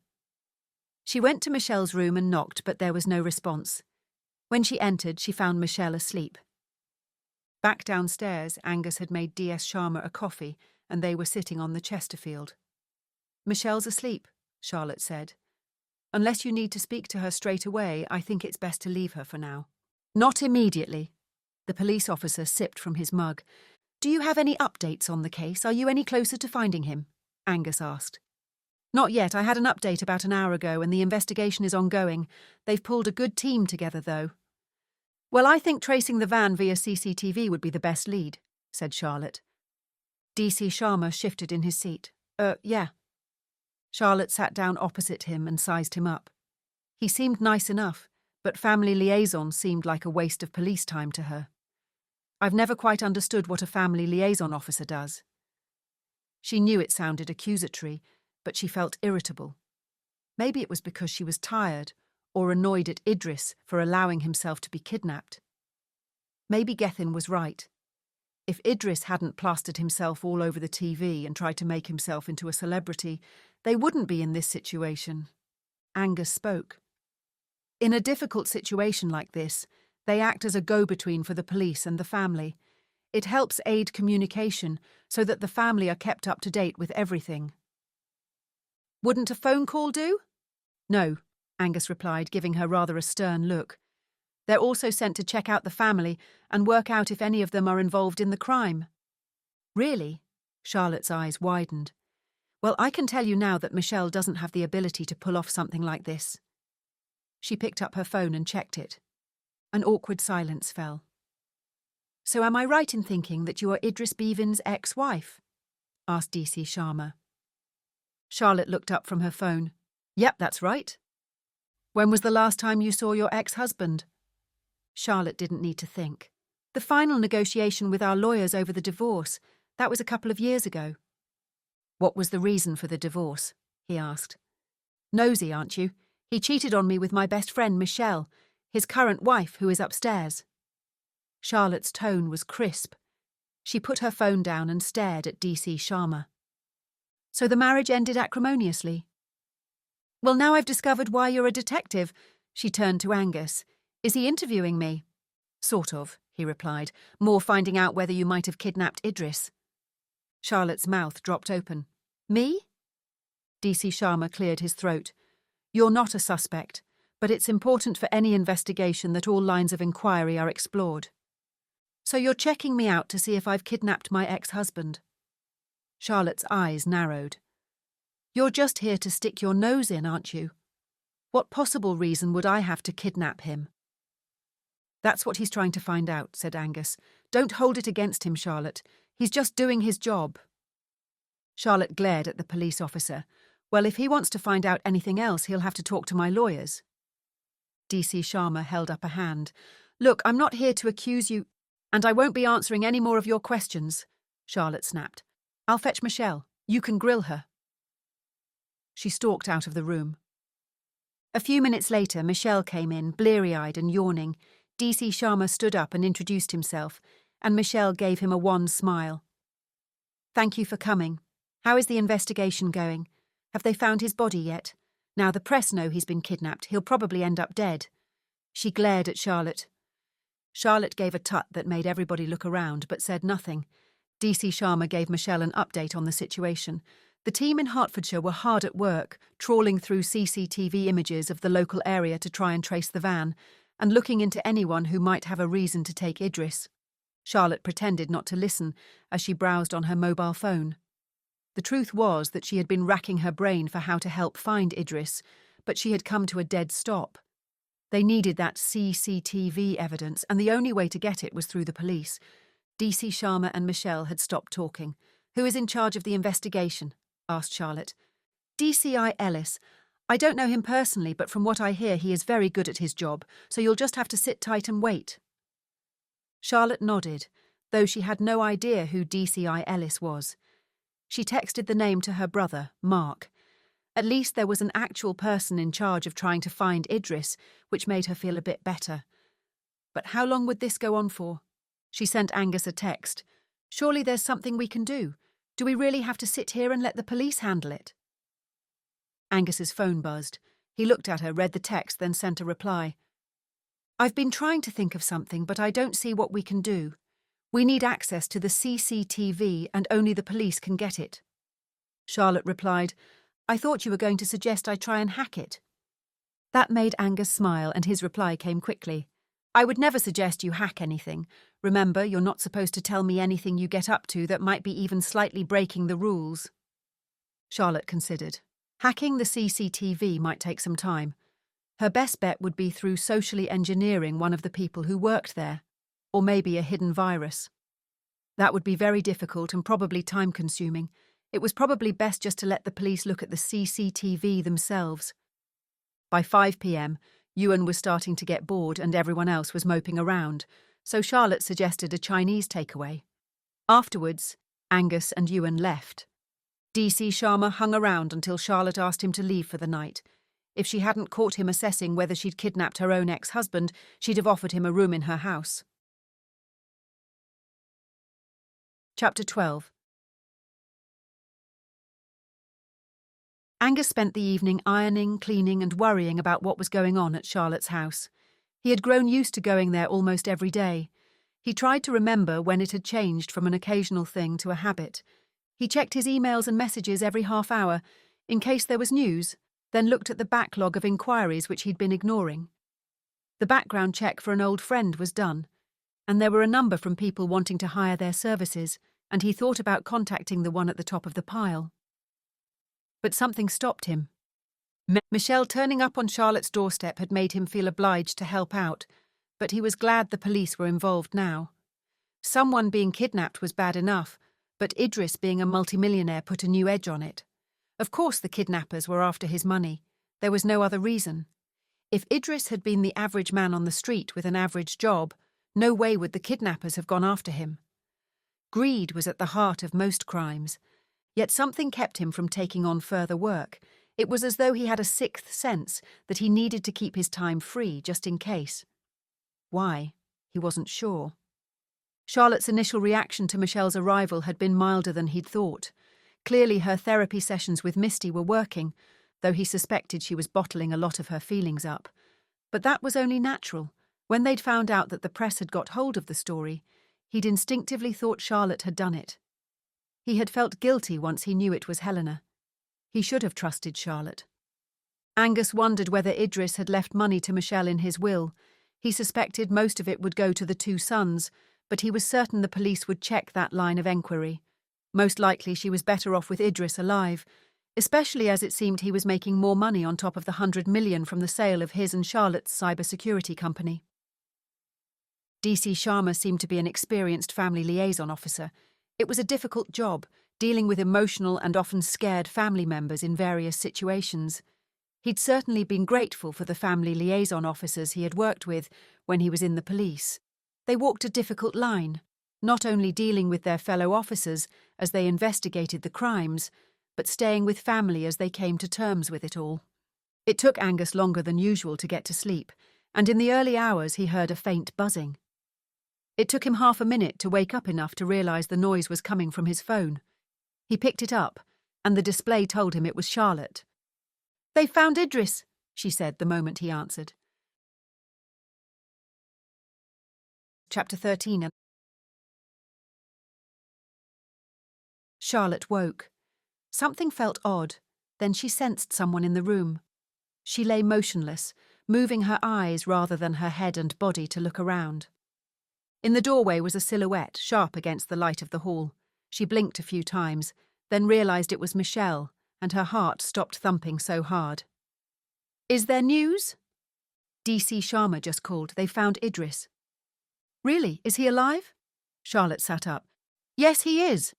She went to Michelle's room and knocked, but there was no response. When she entered, she found Michelle asleep. Back downstairs, Angus had made DS Sharma a coffee, and they were sitting on the Chesterfield. Michelle's asleep, Charlotte said. Unless you need to speak to her straight away, I think it's best to leave her for now. Not immediately. The police officer sipped from his mug. Do you have any updates on the case? Are you any closer to finding him? Angus asked. Not yet. I had an update about an hour ago and the investigation is ongoing. They've pulled a good team together, though. Well, I think tracing the van via CCTV would be the best lead, said Charlotte. DC Sharma shifted in his seat. Yeah. Charlotte sat down opposite him and sized him up. He seemed nice enough, but family liaison seemed like a waste of police time to her. I've never quite understood what a family liaison officer does. She knew it sounded accusatory, but she felt irritable. Maybe it was because she was tired or annoyed at Idris for allowing himself to be kidnapped. Maybe Gethin was right. If Idris hadn't plastered himself all over the TV and tried to make himself into a celebrity, they wouldn't be in this situation. Angus spoke. In a difficult situation like this, they act as a go-between for the police and the family. It helps aid communication so that the family are kept up to date with everything. Wouldn't a phone call do? No, Angus replied, giving her rather a stern look. They're also sent to check out the family and work out if any of them are involved in the crime. Really? Charlotte's eyes widened. Well, I can tell you now that Michelle doesn't have the ability to pull off something like this. She picked up her phone and checked it. An awkward silence fell. So am I right in thinking that you are Idris Bevan's ex-wife? Asked DC Sharma. Charlotte looked up from her phone. Yep, that's right. When was the last time you saw your ex-husband? Charlotte didn't need to think. The final negotiation with our lawyers over the divorce. That was a couple of years ago. What was the reason for the divorce? He asked. Nosy, aren't you? He cheated on me with my best friend Michelle, his current wife, who is upstairs. Charlotte's tone was crisp. She put her phone down and stared at DC Sharma. So the marriage ended acrimoniously? Well, now I've discovered why you're a detective. She turned to Angus. Is he interviewing me? Sort of, he replied, more finding out whether you might have kidnapped Idris. Charlotte's mouth dropped open. Me? DC Sharma cleared his throat. You're not a suspect, but it's important for any investigation that all lines of inquiry are explored. So you're checking me out to see if I've kidnapped my ex-husband? Charlotte's eyes narrowed. You're just here to stick your nose in, aren't you? What possible reason would I have to kidnap him? That's what he's trying to find out, said Angus. Don't hold it against him, Charlotte. He's just doing his job. Charlotte glared at the police officer. Well, if he wants to find out anything else, he'll have to talk to my lawyers. DC Sharma held up a hand. Look, I'm not here to accuse you, and I won't be answering any more of your questions, Charlotte snapped. I'll fetch Michelle. You can grill her. She stalked out of the room. A few minutes later, Michelle came in, bleary-eyed and yawning. DC Sharma stood up and introduced himself, and Michelle gave him a wan smile. Thank you for coming. How is the investigation going? Have they found his body yet? Now the press know he's been kidnapped. He'll probably end up dead. She glared at Charlotte. Charlotte gave a tut that made everybody look around, but said nothing. DC Sharma gave Michelle an update on the situation. The team in Hertfordshire were hard at work, trawling through CCTV images of the local area to try and trace the van, and looking into anyone who might have a reason to take Idris. Charlotte pretended not to listen as she browsed on her mobile phone. The truth was that she had been racking her brain for how to help find Idris, but she had come to a dead stop. They needed that CCTV evidence, and the only way to get it was through the police. DC Sharma and Michelle had stopped talking. Who is in charge of the investigation? Asked Charlotte. DCI Ellis. I don't know him personally, but from what I hear he is very good at his job, so you'll just have to sit tight and wait. Charlotte nodded, though she had no idea who DCI Ellis was. She texted the name to her brother, Mark. At least there was an actual person in charge of trying to find Idris, which made her feel a bit better. But how long would this go on for? She sent Angus a text. Surely there's something we can do. Do we really have to sit here and let the police handle it? Angus's phone buzzed. He looked at her, read the text, then sent a reply. I've been trying to think of something, but I don't see what we can do. We need access to the CCTV and only the police can get it. Charlotte replied, I thought you were going to suggest I try and hack it. That made Angus smile, and his reply came quickly. I would never suggest you hack anything. Remember, you're not supposed to tell me anything you get up to that might be even slightly breaking the rules. Charlotte considered. Hacking the CCTV might take some time. Her best bet would be through socially engineering one of the people who worked there, or maybe a hidden virus. That would be very difficult and probably time-consuming. It was probably best just to let the police look at the CCTV themselves. By 5 p.m, Ewan was starting to get bored and everyone else was moping around, so Charlotte suggested a Chinese takeaway. Afterwards, Angus and Ewan left. DC Sharma hung around until Charlotte asked him to leave for the night. If she hadn't caught him assessing whether she'd kidnapped her own ex-husband, she'd have offered him a room in her house. Chapter 12. Angus spent the evening ironing, cleaning and worrying about what was going on at Charlotte's house. He had grown used to going there almost every day. He tried to remember when it had changed from an occasional thing to a habit. He checked his emails and messages every half hour, in case there was news, then looked at the backlog of inquiries which he'd been ignoring. The background check for an old friend was done, and there were a number from people wanting to hire their services, and he thought about contacting the one at the top of the pile. But something stopped him. Michelle turning up on Charlotte's doorstep had made him feel obliged to help out, but he was glad the police were involved now. Someone being kidnapped was bad enough, but Idris being a multimillionaire put a new edge on it. Of course the kidnappers were after his money. There was no other reason. If Idris had been the average man on the street with an average job, no way would the kidnappers have gone after him. Greed was at the heart of most crimes. Yet something kept him from taking on further work. It was as though he had a sixth sense that he needed to keep his time free just in case. Why? He wasn't sure. Charlotte's initial reaction to Michelle's arrival had been milder than he'd thought. Clearly her therapy sessions with Misty were working, though he suspected she was bottling a lot of her feelings up. But that was only natural. When they'd found out that the press had got hold of the story, he'd instinctively thought Charlotte had done it. He had felt guilty once he knew it was Helena. He should have trusted Charlotte. Angus wondered whether Idris had left money to Michelle in his will. He suspected most of it would go to the two sons, but he was certain the police would check that line of enquiry. Most likely she was better off with Idris alive, especially as it seemed he was making more money on top of the $100 million from the sale of his and Charlotte's cybersecurity company. DC Sharma seemed to be an experienced family liaison officer. It was a difficult job, dealing with emotional and often scared family members in various situations. He'd certainly been grateful for the family liaison officers he had worked with when he was in the police. They walked a difficult line, not only dealing with their fellow officers as they investigated the crimes, but staying with family as they came to terms with it all. It took Angus longer than usual to get to sleep, and in the early hours he heard a faint buzzing. It took him half a minute to wake up enough to realise the noise was coming from his phone. He picked it up, and the display told him it was Charlotte. "They found Idris," she said the moment he answered. Chapter 13. Charlotte woke. Something felt odd, then she sensed someone in the room. She lay motionless, moving her eyes rather than her head and body to look around. In the doorway was a silhouette, sharp against the light of the hall. She blinked a few times, then realised it was Michelle, and her heart stopped thumping so hard. "Is there news?" DC Sharma just called. They found Idris. "Really? Is he alive?" Charlotte sat up. "Yes, he is."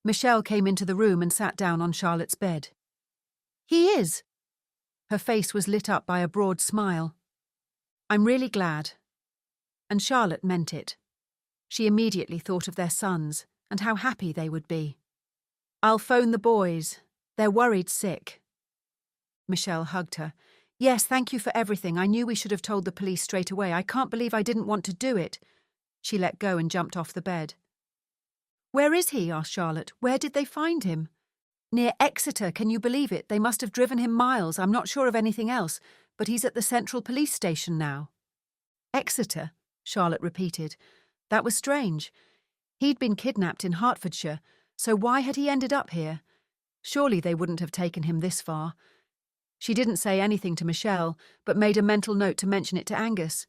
Michelle came into the room and sat down on Charlotte's bed. "He is." Her face was lit up by a broad smile. "I'm really glad." And Charlotte meant it. She immediately thought of their sons and how happy they would be. "I'll phone the boys. They're worried sick." Michelle hugged her. "Yes, thank you for everything. I knew we should have told the police straight away. I can't believe I didn't want to do it." She let go and jumped off the bed. "Where is he?" asked Charlotte. "Where did they find him?" "Near Exeter, can you believe it? They must have driven him miles. I'm not sure of anything else, but he's at the Central Police Station now." "Exeter?" Charlotte repeated. That was strange. He'd been kidnapped in Hertfordshire, so why had he ended up here? Surely they wouldn't have taken him this far. She didn't say anything to Michelle, but made a mental note to mention it to Angus.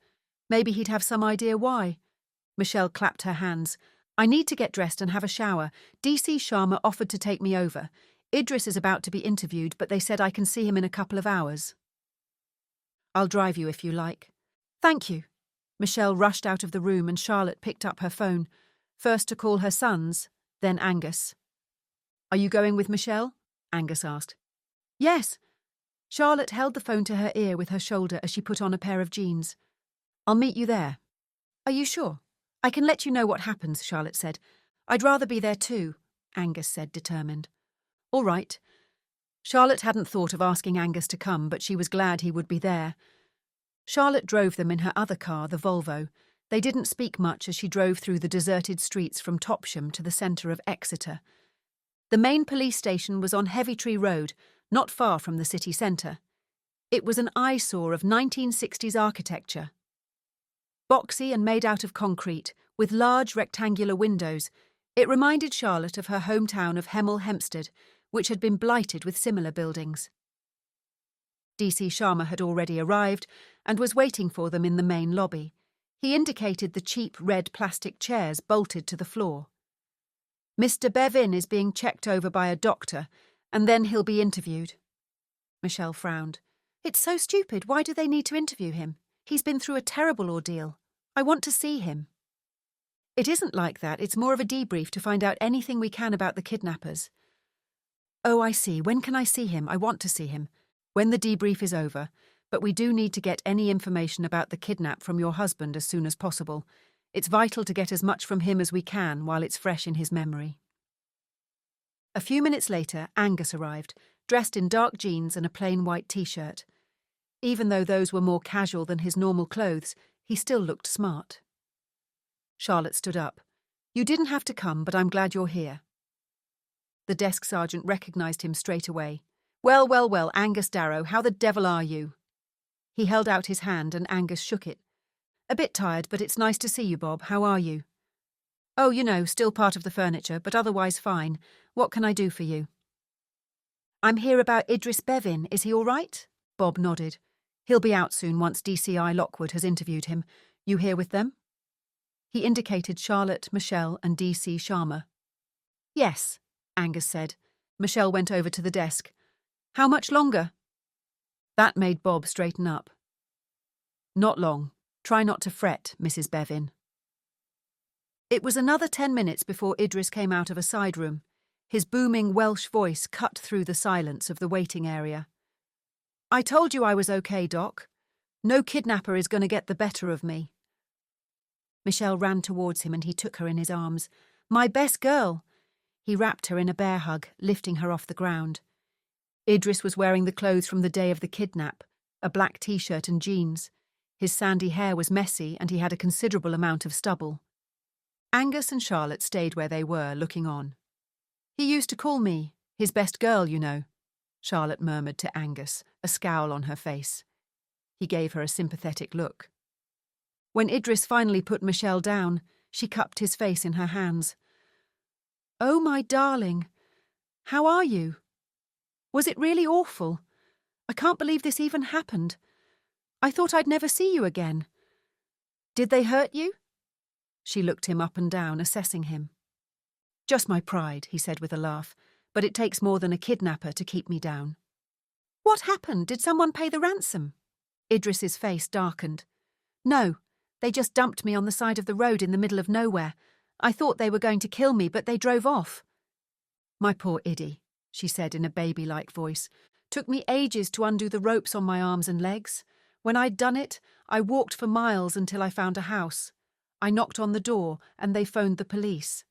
Maybe he'd have some idea why. Michelle clapped her hands. I need to get dressed and have a shower. DC Sharma offered to take me over. Idris is about to be interviewed, but they said I can see him in a couple of hours. I'll drive you if you like. Thank you. Michelle rushed out of the room and Charlotte picked up her phone, first to call her sons, then Angus. Are you going with Michelle? Angus asked. Yes. Charlotte held the phone to her ear with her shoulder as she put on a pair of jeans. I'll meet you there. Are you sure? I can let you know what happens, Charlotte said. I'd rather be there too, Angus said, determined. All right. Charlotte hadn't thought of asking Angus to come, but she was glad he would be there. Charlotte drove them in her other car, the Volvo. They didn't speak much as she drove through the deserted streets from Topsham to the centre of Exeter. The main police station was on Heavytree Road, not far from the city centre. It was an eyesore of 1960s architecture. Boxy and made out of concrete, with large rectangular windows, it reminded Charlotte of her hometown of Hemel Hempstead, which had been blighted with similar buildings. DC Sharma had already arrived and was waiting for them in the main lobby. He indicated the cheap red plastic chairs bolted to the floor. Mr. Bevin is being checked over by a doctor, and then he'll be interviewed. Michelle frowned. It's so stupid. Why do they need to interview him? He's been through a terrible ordeal. I want to see him. It isn't like that. It's more of a debrief to find out anything we can about the kidnappers. Oh, I see. When can I see him? I want to see him. When the debrief is over, but we do need to get any information about the kidnap from your husband as soon as possible. It's vital to get as much from him as we can while it's fresh in his memory. A few minutes later, Angus arrived, dressed in dark jeans and a plain white t-shirt. Even though those were more casual than his normal clothes, he still looked smart. Charlotte stood up. You didn't have to come, but I'm glad you're here. The desk sergeant recognised him straight away. Well, Angus Darrow, how the devil are you? He held out his hand and Angus shook it. A bit tired, but it's nice to see you, Bob. How are you? Oh, you know, still part of the furniture, but otherwise fine. What can I do for you? I'm here about Idris Bevin. Is he all right? Bob nodded. He'll be out soon once DCI Lockwood has interviewed him. You here with them? He indicated Charlotte, Michelle and DC Sharma. Yes, Angus said. Michelle went over to the desk. How much longer? That made Bob straighten up. Not long. Try not to fret, Mrs. Bevin. It was another 10 minutes before Idris came out of a side room. His booming Welsh voice cut through the silence of the waiting area. I told you I was okay, Doc. No kidnapper is going to get the better of me. Michelle ran towards him and he took her in his arms. My best girl. He wrapped her in a bear hug, lifting her off the ground. Idris was wearing the clothes from the day of the kidnap, a black t-shirt and jeans. His sandy hair was messy and he had a considerable amount of stubble. Angus and Charlotte stayed where they were, looking on. He used to call me his best girl, you know, Charlotte murmured to Angus, a scowl on her face. He gave her a sympathetic look. When Idris finally put Michelle down, she cupped his face in her hands. Oh, my darling, how are you? Was it really awful? I can't believe this even happened. I thought I'd never see you again. Did they hurt you? She looked him up and down, assessing him. Just my pride, he said with a laugh, but it takes more than a kidnapper to keep me down. What happened? Did someone pay the ransom? Idris's face darkened. No, they just dumped me on the side of the road in the middle of nowhere. I thought they were going to kill me, but they drove off. My poor Iddy, she said in a baby-like voice. Took me ages to undo the ropes on my arms and legs. When I'd done it, I walked for miles until I found a house. I knocked on the door, and they phoned the police.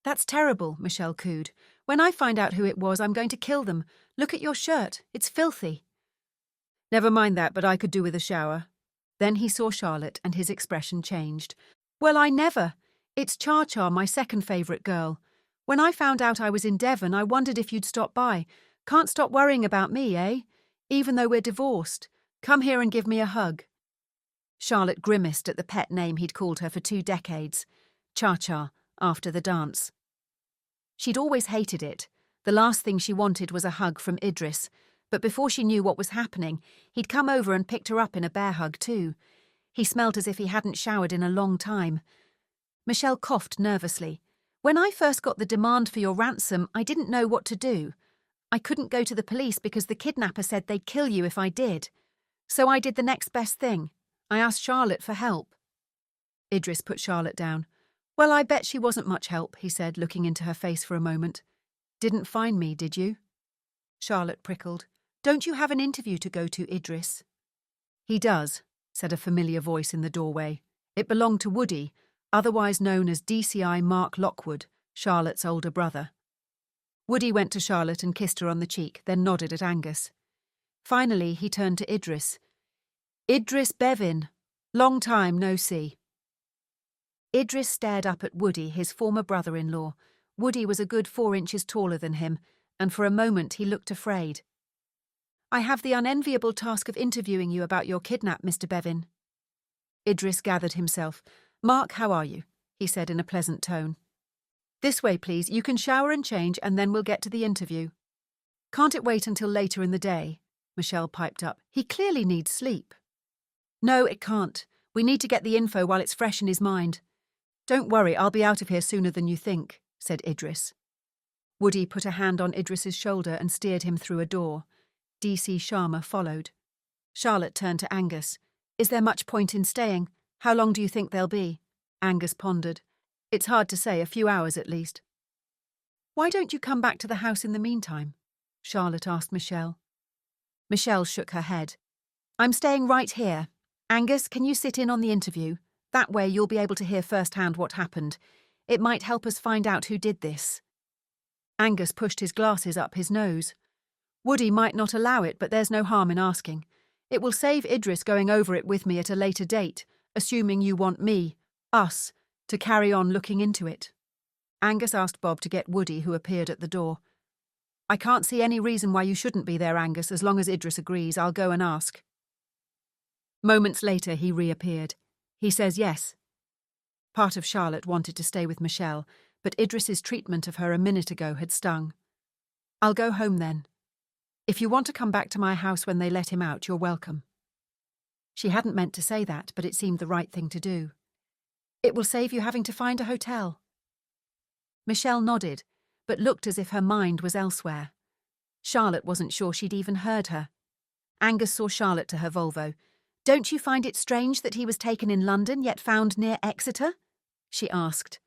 That's terrible, Michelle cooed. When I find out who it was, I'm going to kill them. Look at your shirt. It's filthy. Never mind that, but I could do with a shower. Then he saw Charlotte, and his expression changed. Well, I never. It's Cha-Cha, my second favourite girl. When I found out I was in Devon, I wondered if you'd stop by. Can't stop worrying about me, eh? Even though we're divorced. Come here and give me a hug. Charlotte grimaced at the pet name he'd called her for 2 decades. Cha-Cha, after the dance. She'd always hated it, The last thing she wanted was a hug from Idris, but before she knew what was happening, he'd come over and picked her up in a bear hug too. He smelt as if he hadn't showered in a long time. Michelle coughed nervously. "When I first got the demand for your ransom, I didn't know what to do. I couldn't go to the police because the kidnapper said they'd kill you if I did. So I did the next best thing. I asked Charlotte for help." Idris put Charlotte down. "Well, I bet she wasn't much help," he said, looking into her face for a moment. "Didn't find me, did you?" Charlotte prickled. "Don't you have an interview to go to, Idris?" "He does," said a familiar voice in the doorway. It belonged to Woody, otherwise known as DCI Mark Lockwood, Charlotte's older brother. Woody went to Charlotte and kissed her on the cheek, then nodded at Angus. Finally, he turned to Idris. "Idris Bevin. Long time no see." Idris stared up at Woody, his former brother-in-law. Woody was a good 4 inches taller than him, and for a moment he looked afraid. "I have the unenviable task of interviewing you about your kidnap, Mr. Bevin." Idris gathered himself. "Mark, how are you?" he said in a pleasant tone. "This way, please. You can shower and change, and then we'll get to the interview." "Can't it wait until later in the day?" Michelle piped up. "He clearly needs sleep." "No, it can't. We need to get the info while it's fresh in his mind." "Don't worry, I'll be out of here sooner than you think," said Idris. Woody put a hand on Idris's shoulder and steered him through a door. DC Sharma followed. Charlotte turned to Angus. "Is there much point in staying? How long do you think they'll be?" Angus pondered. "It's hard to say, a few hours at least." "Why don't you come back to the house in the meantime?" Charlotte asked Michelle. Michelle shook her head. "I'm staying right here. Angus, can you sit in on the interview? That way you'll be able to hear firsthand what happened. It might help us find out who did this." Angus pushed his glasses up his nose. "Woody might not allow it, but there's no harm in asking. It will save Idris going over it with me at a later date, assuming you want me, us, to carry on looking into it." Angus asked Bob to get Woody, who appeared at the door. "I can't see any reason why you shouldn't be there, Angus, as long as Idris agrees. I'll go and ask." Moments later, he reappeared. "He says yes." Part of Charlotte wanted to stay with Michelle, but Idris's treatment of her a minute ago had stung. "I'll go home then. If you want to come back to my house when they let him out, you're welcome." She hadn't meant to say that, but it seemed the right thing to do. "It will save you having to find a hotel." Michelle nodded, but looked as if her mind was elsewhere. Charlotte wasn't sure she'd even heard her. Angus saw Charlotte to her Volvo. "Don't you find it strange that he was taken in London yet found near Exeter?" she asked.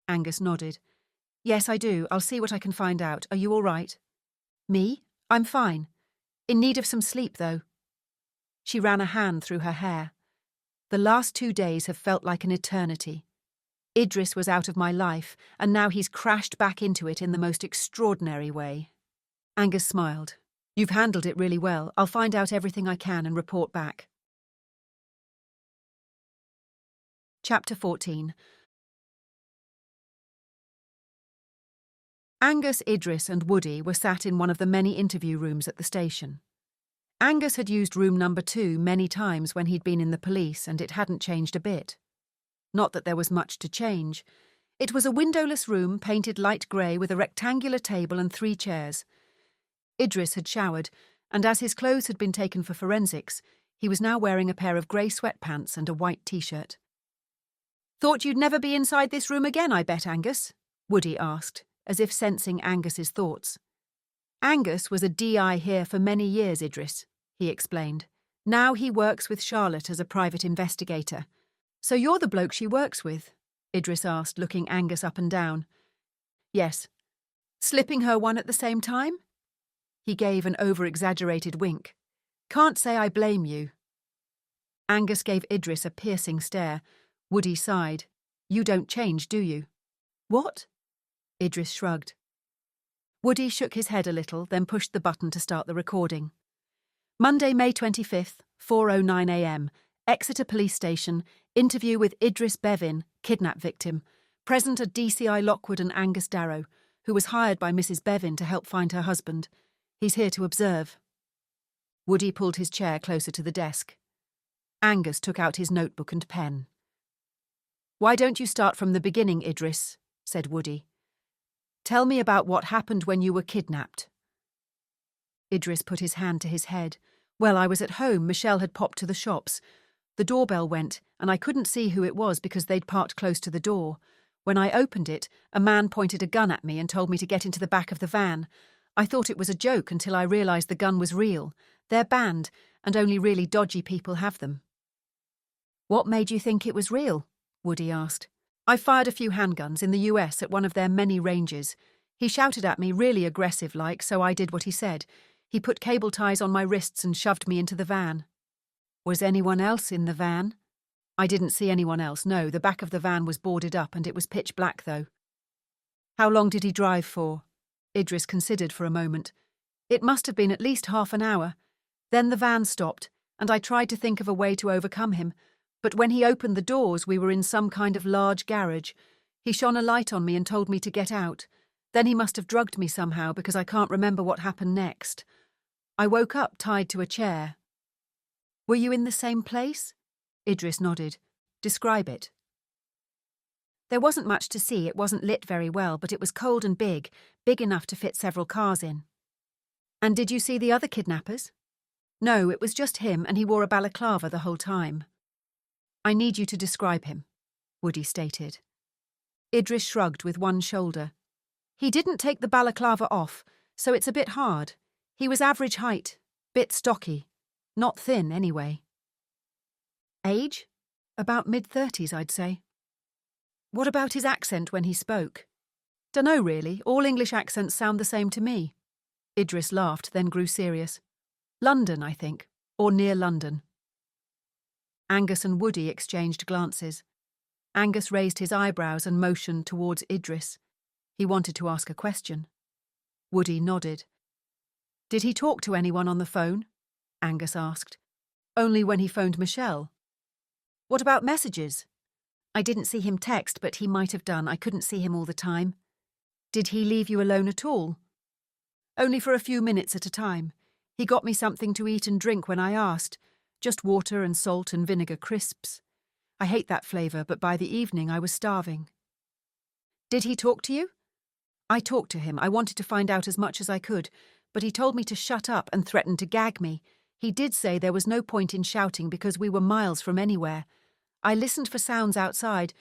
Angus nodded. "Yes, I do. I'll see what I can find out. Are you all right?" "Me? I'm fine. In need of some sleep, though." She ran a hand through her hair. "The last 2 days have felt like an eternity. Idris was out of my life, and now he's crashed back into it in the most extraordinary way." Angus smiled. "You've handled it really well. I'll find out everything I can and report back." Chapter 14. Angus, Idris and Woody were sat in one of the many interview rooms at the station. Angus had used room number 2 many times when he'd been in the police, and it hadn't changed a bit. Not that there was much to change. It was a windowless room painted light grey with a rectangular table and 3 chairs. Idris had showered, and as his clothes had been taken for forensics, he was now wearing a pair of grey sweatpants and a white t-shirt. "Thought you'd never be inside this room again, I bet, Angus?" Woody asked, as if sensing Angus's thoughts. "Angus was a DI here for many years, Idris," he explained. "Now he works with Charlotte as a private investigator." "So you're the bloke she works with?" Idris asked, looking Angus up and down. "Yes." "Slipping her one at the same time?" He gave an over-exaggerated wink. "Can't say I blame you." Angus gave Idris a piercing stare. Woody sighed. "You don't change, do you?" "What?" Idris shrugged. Woody shook his head a little, then pushed the button to start the recording. "Monday, May 25th, 4:09 a.m. Exeter Police Station. Interview with Idris Bevin, kidnap victim. Present are DCI Lockwood and Angus Darrow, who was hired by Mrs. Bevin to help find her husband. He's here to observe." Woody pulled his chair closer to the desk. Angus took out his notebook and pen. "Why don't you start from the beginning, Idris?" said Woody. Tell me about what happened when you were kidnapped. Idris put his hand to his head. Well, I was at home. Michelle had popped to the shops. The doorbell went, and I couldn't see who it was because they'd parked close to the door. When I opened it, a man pointed a gun at me and told me to get into the back of the van. I thought it was a joke until I realised the gun was real. They're banned, and only really dodgy people have them. What made you think it was real? Woody asked. I fired a few handguns in the US at one of their many ranges. He shouted at me, really aggressive-like, so I did what he said. He put cable ties on my wrists and shoved me into the van. Was anyone else in the van? I didn't see anyone else, no. The back of the van was boarded up and it was pitch black, though. How long did he drive for? Idris considered for a moment. It must have been at least half an hour. Then the van stopped, and I tried to think of a way to overcome him. But when he opened the doors, we were in some kind of large garage. He shone a light on me and told me to get out. Then he must have drugged me somehow because I can't remember what happened next. I woke up tied to a chair. Were you in the same place? Idris nodded. Describe it. There wasn't much to see. It wasn't lit very well, but it was cold and big enough to fit several cars in. And did you see the other kidnappers? No, it was just him, and he wore a balaclava the whole time. I need you to describe him, Woody stated. Idris shrugged with one shoulder. He didn't take the balaclava off, so it's a bit hard. He was average height, bit stocky. Not thin, anyway. Age? About mid-30s, I'd say. What about his accent when he spoke? Dunno, really. All English accents sound the same to me. Idris laughed, then grew serious. London, I think. Or near London. Angus and Woody exchanged glances. Angus raised his eyebrows and motioned towards Idris. He wanted to ask a question. Woody nodded. Did he talk to anyone on the phone? Angus asked. Only when he phoned Michelle. What about messages? I didn't see him text, but he might have done. I couldn't see him all the time. Did he leave you alone at all? Only for a few minutes at a time. He got me something to eat and drink when I asked. Just water and salt and vinegar crisps. I hate that flavour, but by the evening I was starving. Did he talk to you? I talked to him. I wanted to find out as much as I could, but he told me to shut up and threatened to gag me. He did say there was no point in shouting because we were miles from anywhere. I listened for sounds outside,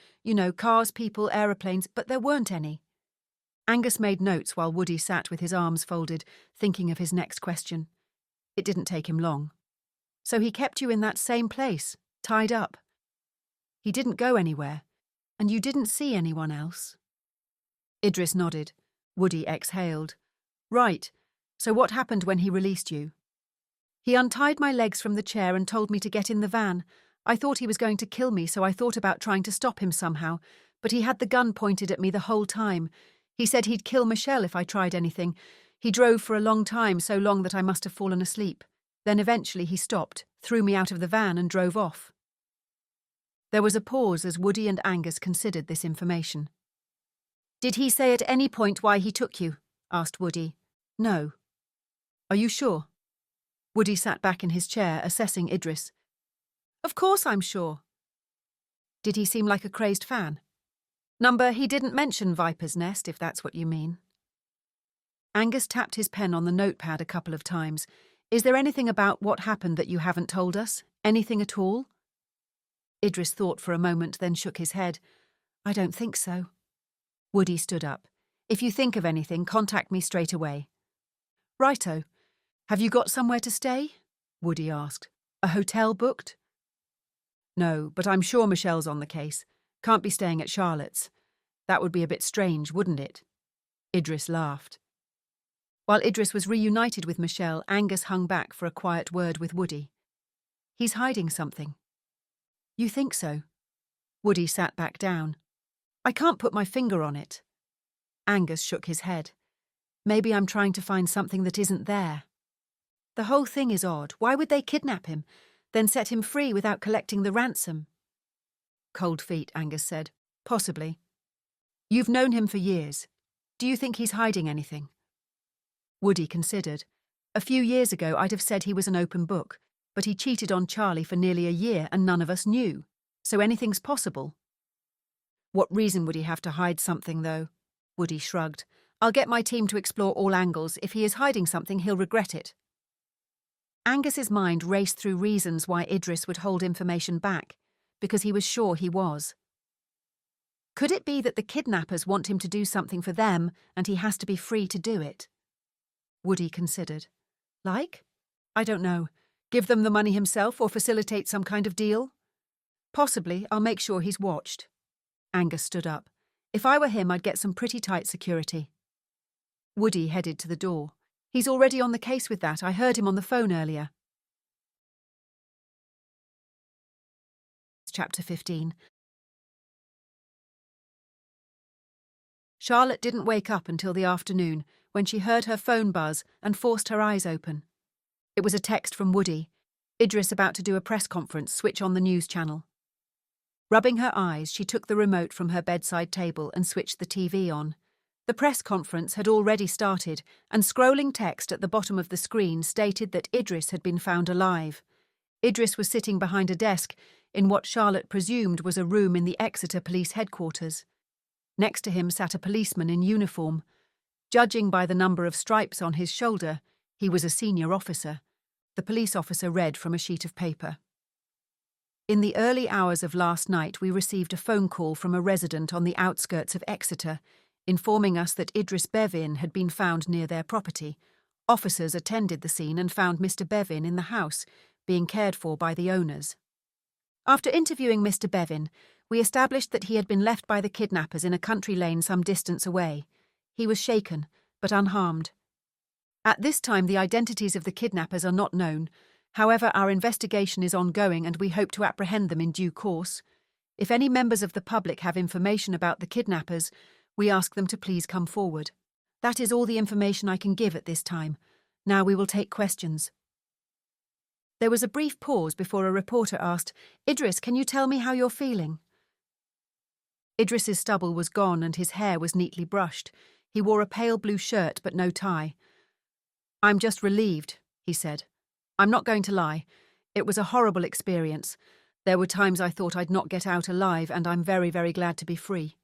cars, people, aeroplanes, but there weren't any. Angus made notes while Woody sat with his arms folded, thinking of his next question. It didn't take him long. So he kept you in that same place, tied up. He didn't go anywhere, and you didn't see anyone else. Idris nodded. Woody exhaled. Right, so what happened when he released you? He untied my legs from the chair and told me to get in the van. I thought he was going to kill me, so I thought about trying to stop him somehow, but he had the gun pointed at me the whole time. He said he'd kill Michelle if I tried anything. He drove for a long time, so long that I must have fallen asleep. Then eventually he stopped, threw me out of the van and drove off. There was a pause as Woody and Angus considered this information. Did he say at any point why he took you? Asked Woody. No. Are you sure? Woody sat back in his chair, assessing Idris. Of course I'm sure. Did he seem like a crazed fan? He didn't mention Viper's Nest, if that's what you mean. Angus tapped his pen on the notepad a couple of times. Is there anything about what happened that you haven't told us? Anything at all? Idris thought for a moment, then shook his head. I don't think so. Woody stood up. If you think of anything, contact me straight away. Righto. Have you got somewhere to stay? Woody asked. A hotel booked? No, but I'm sure Michelle's on the case. Can't be staying at Charlotte's. That would be a bit strange, wouldn't it? Idris laughed. While Idris was reunited with Michelle, Angus hung back for a quiet word with Woody. He's hiding something. You think so? Woody sat back down. I can't put my finger on it. Angus shook his head. Maybe I'm trying to find something that isn't there. The whole thing is odd. Why would they kidnap him, then set him free without collecting the ransom? Cold feet, Angus said. Possibly. You've known him for years. Do you think he's hiding anything? Woody considered. A few years ago I'd have said he was an open book, but he cheated on Charlie for nearly a year and none of us knew, so anything's possible. What reason would he have to hide something, though? Woody shrugged. I'll get my team to explore all angles. If he is hiding something, he'll regret it. Angus's mind raced through reasons why Idris would hold information back, because he was sure he was. Could it be that the kidnappers want him to do something for them and he has to be free to do it? Woody considered. Like? I don't know. Give them the money himself or facilitate some kind of deal? Possibly. I'll make sure he's watched. Angus stood up. If I were him, I'd get some pretty tight security. Woody headed to the door. He's already on the case with that. I heard him on the phone earlier. Chapter 15. Charlotte didn't wake up until the afternoon, when she heard her phone buzz and forced her eyes open. It was a text from Woody. Idris about to do a press conference. Switch on the news channel. Rubbing her eyes, she took the remote from her bedside table and switched the TV on. The press conference had already started, and scrolling text at the bottom of the screen stated that Idris had been found alive. Idris was sitting behind a desk in what Charlotte presumed was a room in the Exeter police headquarters. Next to him sat a policeman in uniform. Judging by the number of stripes on his shoulder, he was a senior officer. The police officer read from a sheet of paper. In the early hours of last night, we received a phone call from a resident on the outskirts of Exeter, informing us that Idris Bevin had been found near their property. Officers attended the scene and found Mr. Bevin in the house, being cared for by the owners. After interviewing Mr. Bevin, we established that he had been left by the kidnappers in a country lane some distance away. He was shaken, but unharmed. At this time, the identities of the kidnappers are not known. However, our investigation is ongoing and we hope to apprehend them in due course. If any members of the public have information about the kidnappers, we ask them to please come forward. That is all the information I can give at this time. Now we will take questions. There was a brief pause before a reporter asked, Idris, can you tell me how you're feeling? Idris's stubble was gone and his hair was neatly brushed. He wore a pale blue shirt but no tie. I'm just relieved, he said. I'm not going to lie. It was a horrible experience. There were times I thought I'd not get out alive, and I'm very, very glad to be free.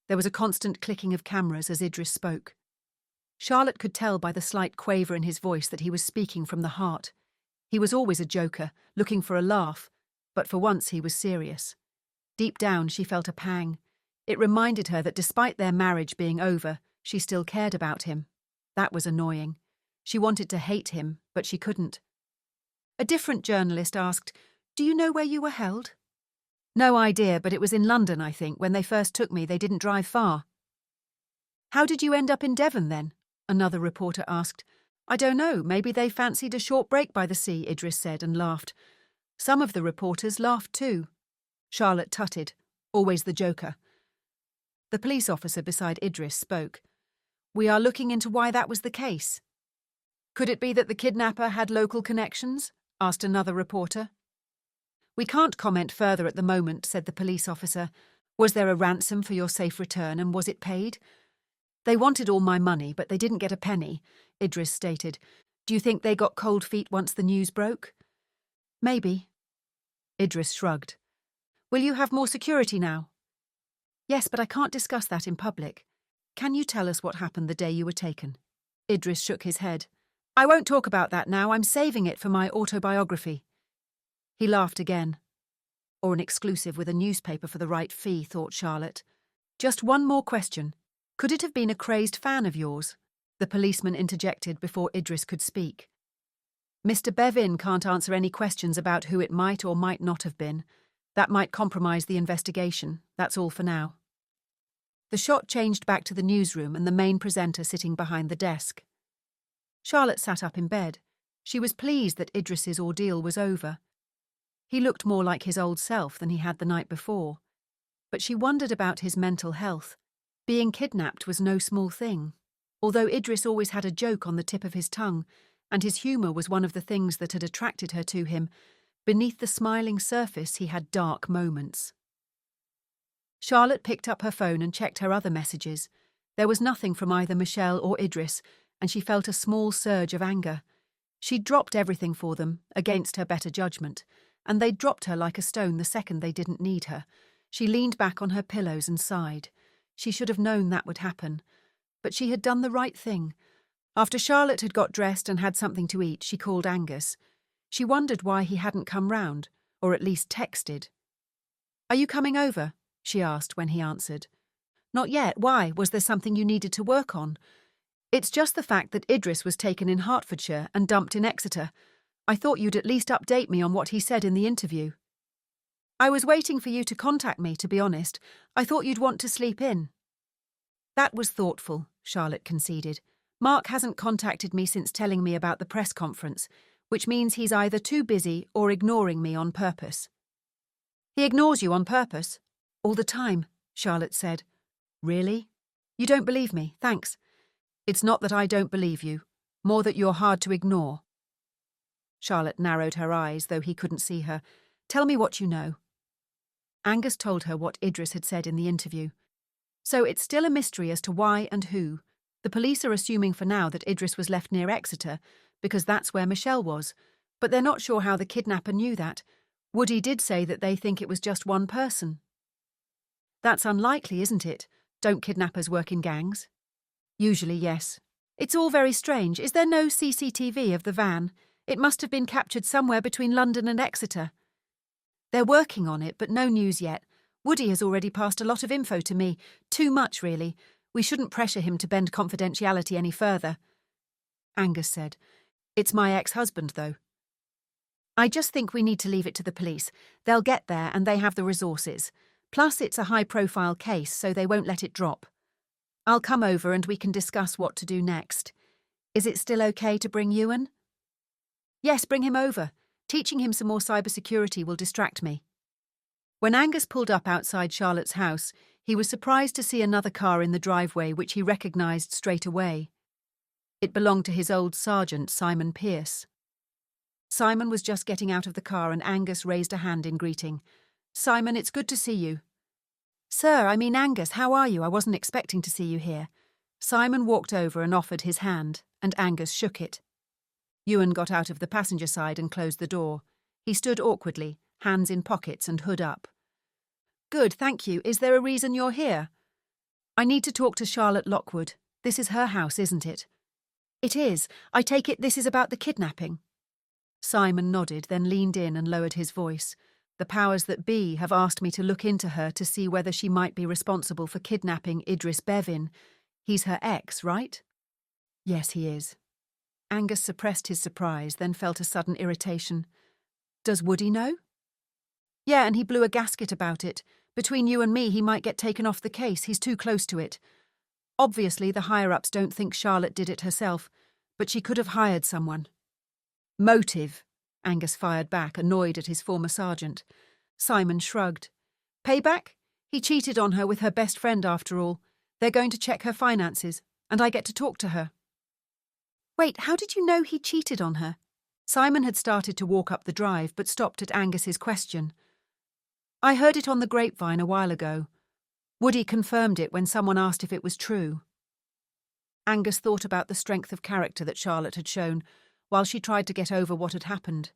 There was a constant clicking of cameras as Idris spoke. Charlotte could tell by the slight quaver in his voice that he was speaking from the heart. He was always a joker, looking for a laugh, but for once he was serious. Deep down she felt a pang. It reminded her that despite their marriage being over, she still cared about him. That was annoying. She wanted to hate him, but she couldn't. A different journalist asked, Do you know where you were held? No idea, but it was in London, I think. When they first took me, they didn't drive far. How did you end up in Devon, then? Another reporter asked. I don't know. Maybe they fancied a short break by the sea, Idris said and laughed. Some of the reporters laughed too. Charlotte tutted, always the joker. The police officer beside Idris spoke. We are looking into why that was the case. Could it be that the kidnapper had local connections? Asked another reporter. We can't comment further at the moment, said the police officer. Was there a ransom for your safe return and was it paid? They wanted all my money, but they didn't get a penny, Idris stated. Do you think they got cold feet once the news broke? Maybe. Idris shrugged. Will you have more security now? Yes, but I can't discuss that in public. Can you tell us what happened the day you were taken? Idris shook his head. I won't talk about that now. I'm saving it for my autobiography. He laughed again. Or an exclusive with a newspaper for the right fee, thought Charlotte. Just one more question. Could it have been a crazed fan of yours? The policeman interjected before Idris could speak. Mr. Bevin can't answer any questions about who it might or might not have been. That might compromise the investigation. That's all for now. The shot changed back to the newsroom and the main presenter sitting behind the desk. Charlotte sat up in bed. She was pleased that Idris's ordeal was over. He looked more like his old self than he had the night before. But she wondered about his mental health. Being kidnapped was no small thing. Although Idris always had a joke on the tip of his tongue, and his humour was one of the things that had attracted her to him, beneath the smiling surface he had dark moments. Charlotte picked up her phone and checked her other messages. There was nothing from either Michelle or Idris, and she felt a small surge of anger. She'd dropped everything for them, against her better judgment, and they'd dropped her like a stone the second they didn't need her. She leaned back on her pillows and sighed. She should have known that would happen. but she had done the right thing. After Charlotte had got dressed and had something to eat, she called Angus. She wondered why he hadn't come round, or at least texted. "Are you coming over?" she asked when he answered. "Not yet. Why? Was there something you needed to work on?" "It's just the fact that Idris was taken in Hertfordshire and dumped in Exeter. I thought you'd at least update me on what he said in the interview." "I was waiting for you to contact me, to be honest. I thought you'd want to sleep in." "That was thoughtful," Charlotte conceded. "Mark hasn't contacted me since telling me about the press conference, which means he's either too busy or ignoring me on purpose." "He ignores you on purpose?" "All the time," Charlotte said. "Really? You don't believe me, thanks." "It's not that I don't believe you, more that you're hard to ignore." Charlotte narrowed her eyes, though he couldn't see her. "Tell me what you know." Angus told her what Idris had said in the interview. "So it's still a mystery as to why and who. The police are assuming for now that Idris was left near Exeter, because that's where Michelle was, but they're not sure how the kidnapper knew that. Woody did say that they think it was just one person." "That's unlikely, isn't it? Don't kidnappers work in gangs?" "Usually, yes. It's all very strange. Is there no CCTV of the van? It must have been captured somewhere between London and Exeter." "They're working on it, but no news yet. Woody has already passed a lot of info to me. Too much, really. We shouldn't pressure him to bend confidentiality any further." Angus said, "It's my ex-husband, though." "I just think we need to leave it to the police. They'll get there and they have the resources. Plus, it's a high-profile case, so they won't let it drop. I'll come over and we can discuss what to do next. Is it still okay to bring Ewan?" "Yes, bring him over. Teaching him some more cybersecurity will distract me." When Angus pulled up outside Charlotte's house, he was surprised to see another car in the driveway which he recognised straight away. It belonged to his old sergeant, Simon Pearce. Simon was just getting out of the car and Angus raised a hand in greeting. "Simon, it's good to see you." "Sir, I mean Angus, how are you? I wasn't expecting to see you here." Simon walked over and offered his hand, and Angus shook it. Ewan got out of the passenger side and closed the door. He stood awkwardly, hands in pockets and hood up. "Good, thank you. Is there a reason you're here?" "I need to talk to Charlotte Lockwood. This is her house, isn't it?" "It is. I take it this is about the kidnapping." Simon nodded, then leaned in and lowered his voice. "The powers that be have asked me to look into her to see whether she might be responsible for kidnapping Idris Bevin. He's her ex, right?" "Yes, he is." Angus suppressed his surprise, then felt a sudden irritation. "Does Woody know?" "Yeah, and he blew a gasket about it. Between you and me, he might get taken off the case. He's too close to it. Obviously, the higher-ups don't think Charlotte did it herself, but she could have hired someone." "Motive," Angus fired back, annoyed at his former sergeant. Simon shrugged. "Payback? He cheated on her with her best friend, after all. They're going to check her finances, and I get to talk to her." "Wait, how did you know he cheated on her?" Simon had started to walk up the drive, but stopped at Angus's question. "I heard it on the grapevine a while ago. Woody confirmed it when someone asked if it was true." Angus thought about the strength of character that Charlotte had shown, while she tried to get over what had happened.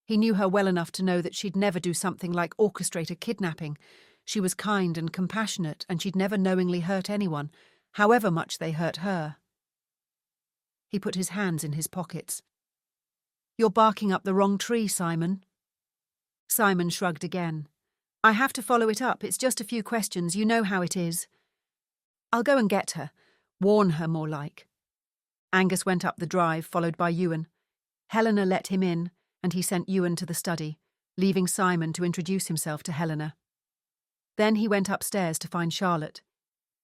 He knew her well enough to know that she'd never do something like orchestrate a kidnapping. She was kind and compassionate, and she'd never knowingly hurt anyone, however much they hurt her. He put his hands in his pockets. "You're barking up the wrong tree, Simon." Simon shrugged again. "I have to follow it up. It's just a few questions. You know how it is." "I'll go and get her. Warn her, more like." Angus went up the drive, followed by Ewan. Helena let him in, and he sent Ewan to the study, leaving Simon to introduce himself to Helena. Then he went upstairs to find Charlotte.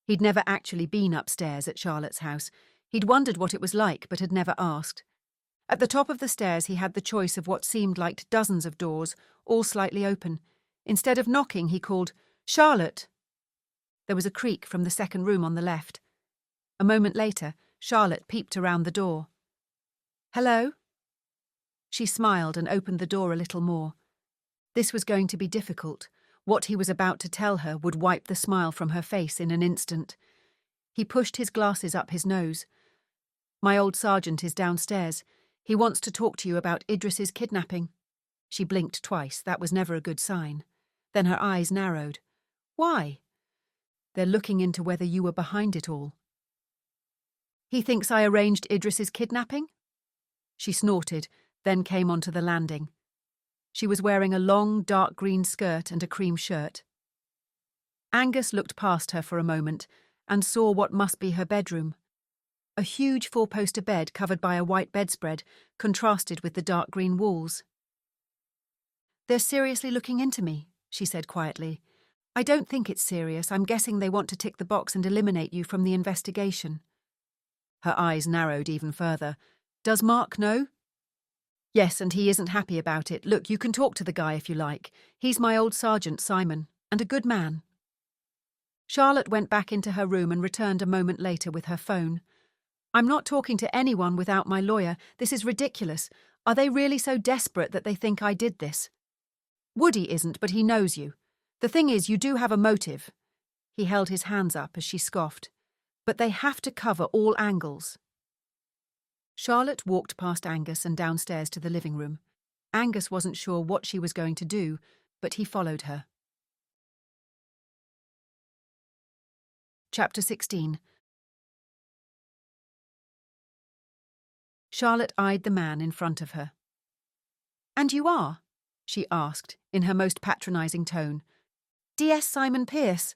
He'd never actually been upstairs at Charlotte's house. He'd wondered what it was like, but had never asked. At the top of the stairs he had the choice of what seemed like dozens of doors, all slightly open. Instead of knocking, he called, "Charlotte!" There was a creak from the second room on the left. A moment later, Charlotte peeped around the door. "Hello?" She smiled and opened the door a little more. This was going to be difficult. What he was about to tell her would wipe the smile from her face in an instant. He pushed his glasses up his nose. "My old sergeant is downstairs. He wants to talk to you about Idris's kidnapping." She blinked twice. That was never a good sign. Then her eyes narrowed. "Why?" "They're looking into whether you were behind it all." He thinks I arranged Idris's kidnapping? She snorted, then came onto the landing. She was wearing a long, dark green skirt and a cream shirt. Angus looked past her for a moment and saw what must be her bedroom. A huge four-poster bed covered by a white bedspread contrasted with the dark green walls. "They're seriously looking into me," she said quietly. "I don't think it's serious. I'm guessing they want to tick the box and eliminate you from the investigation." Her eyes narrowed even further. "Does Mark know?" "Yes, and he isn't happy about it. Look, you can talk to the guy if you like. He's my old sergeant, Simon, and a good man." Charlotte went back into her room and returned a moment later with her phone. "I'm not talking to anyone without my lawyer. This is ridiculous. Are they really so desperate that they think I did this?" "Woody isn't, but he knows you. The thing is, you do have a motive." He held his hands up as she scoffed. "But they have to cover all angles." Charlotte walked past Angus and downstairs to the living room. Angus wasn't sure what she was going to do, but he followed her. Chapter 16. Charlotte eyed the man in front of her. "And you are?" she asked, in her most patronising tone. "DS Simon Pearce."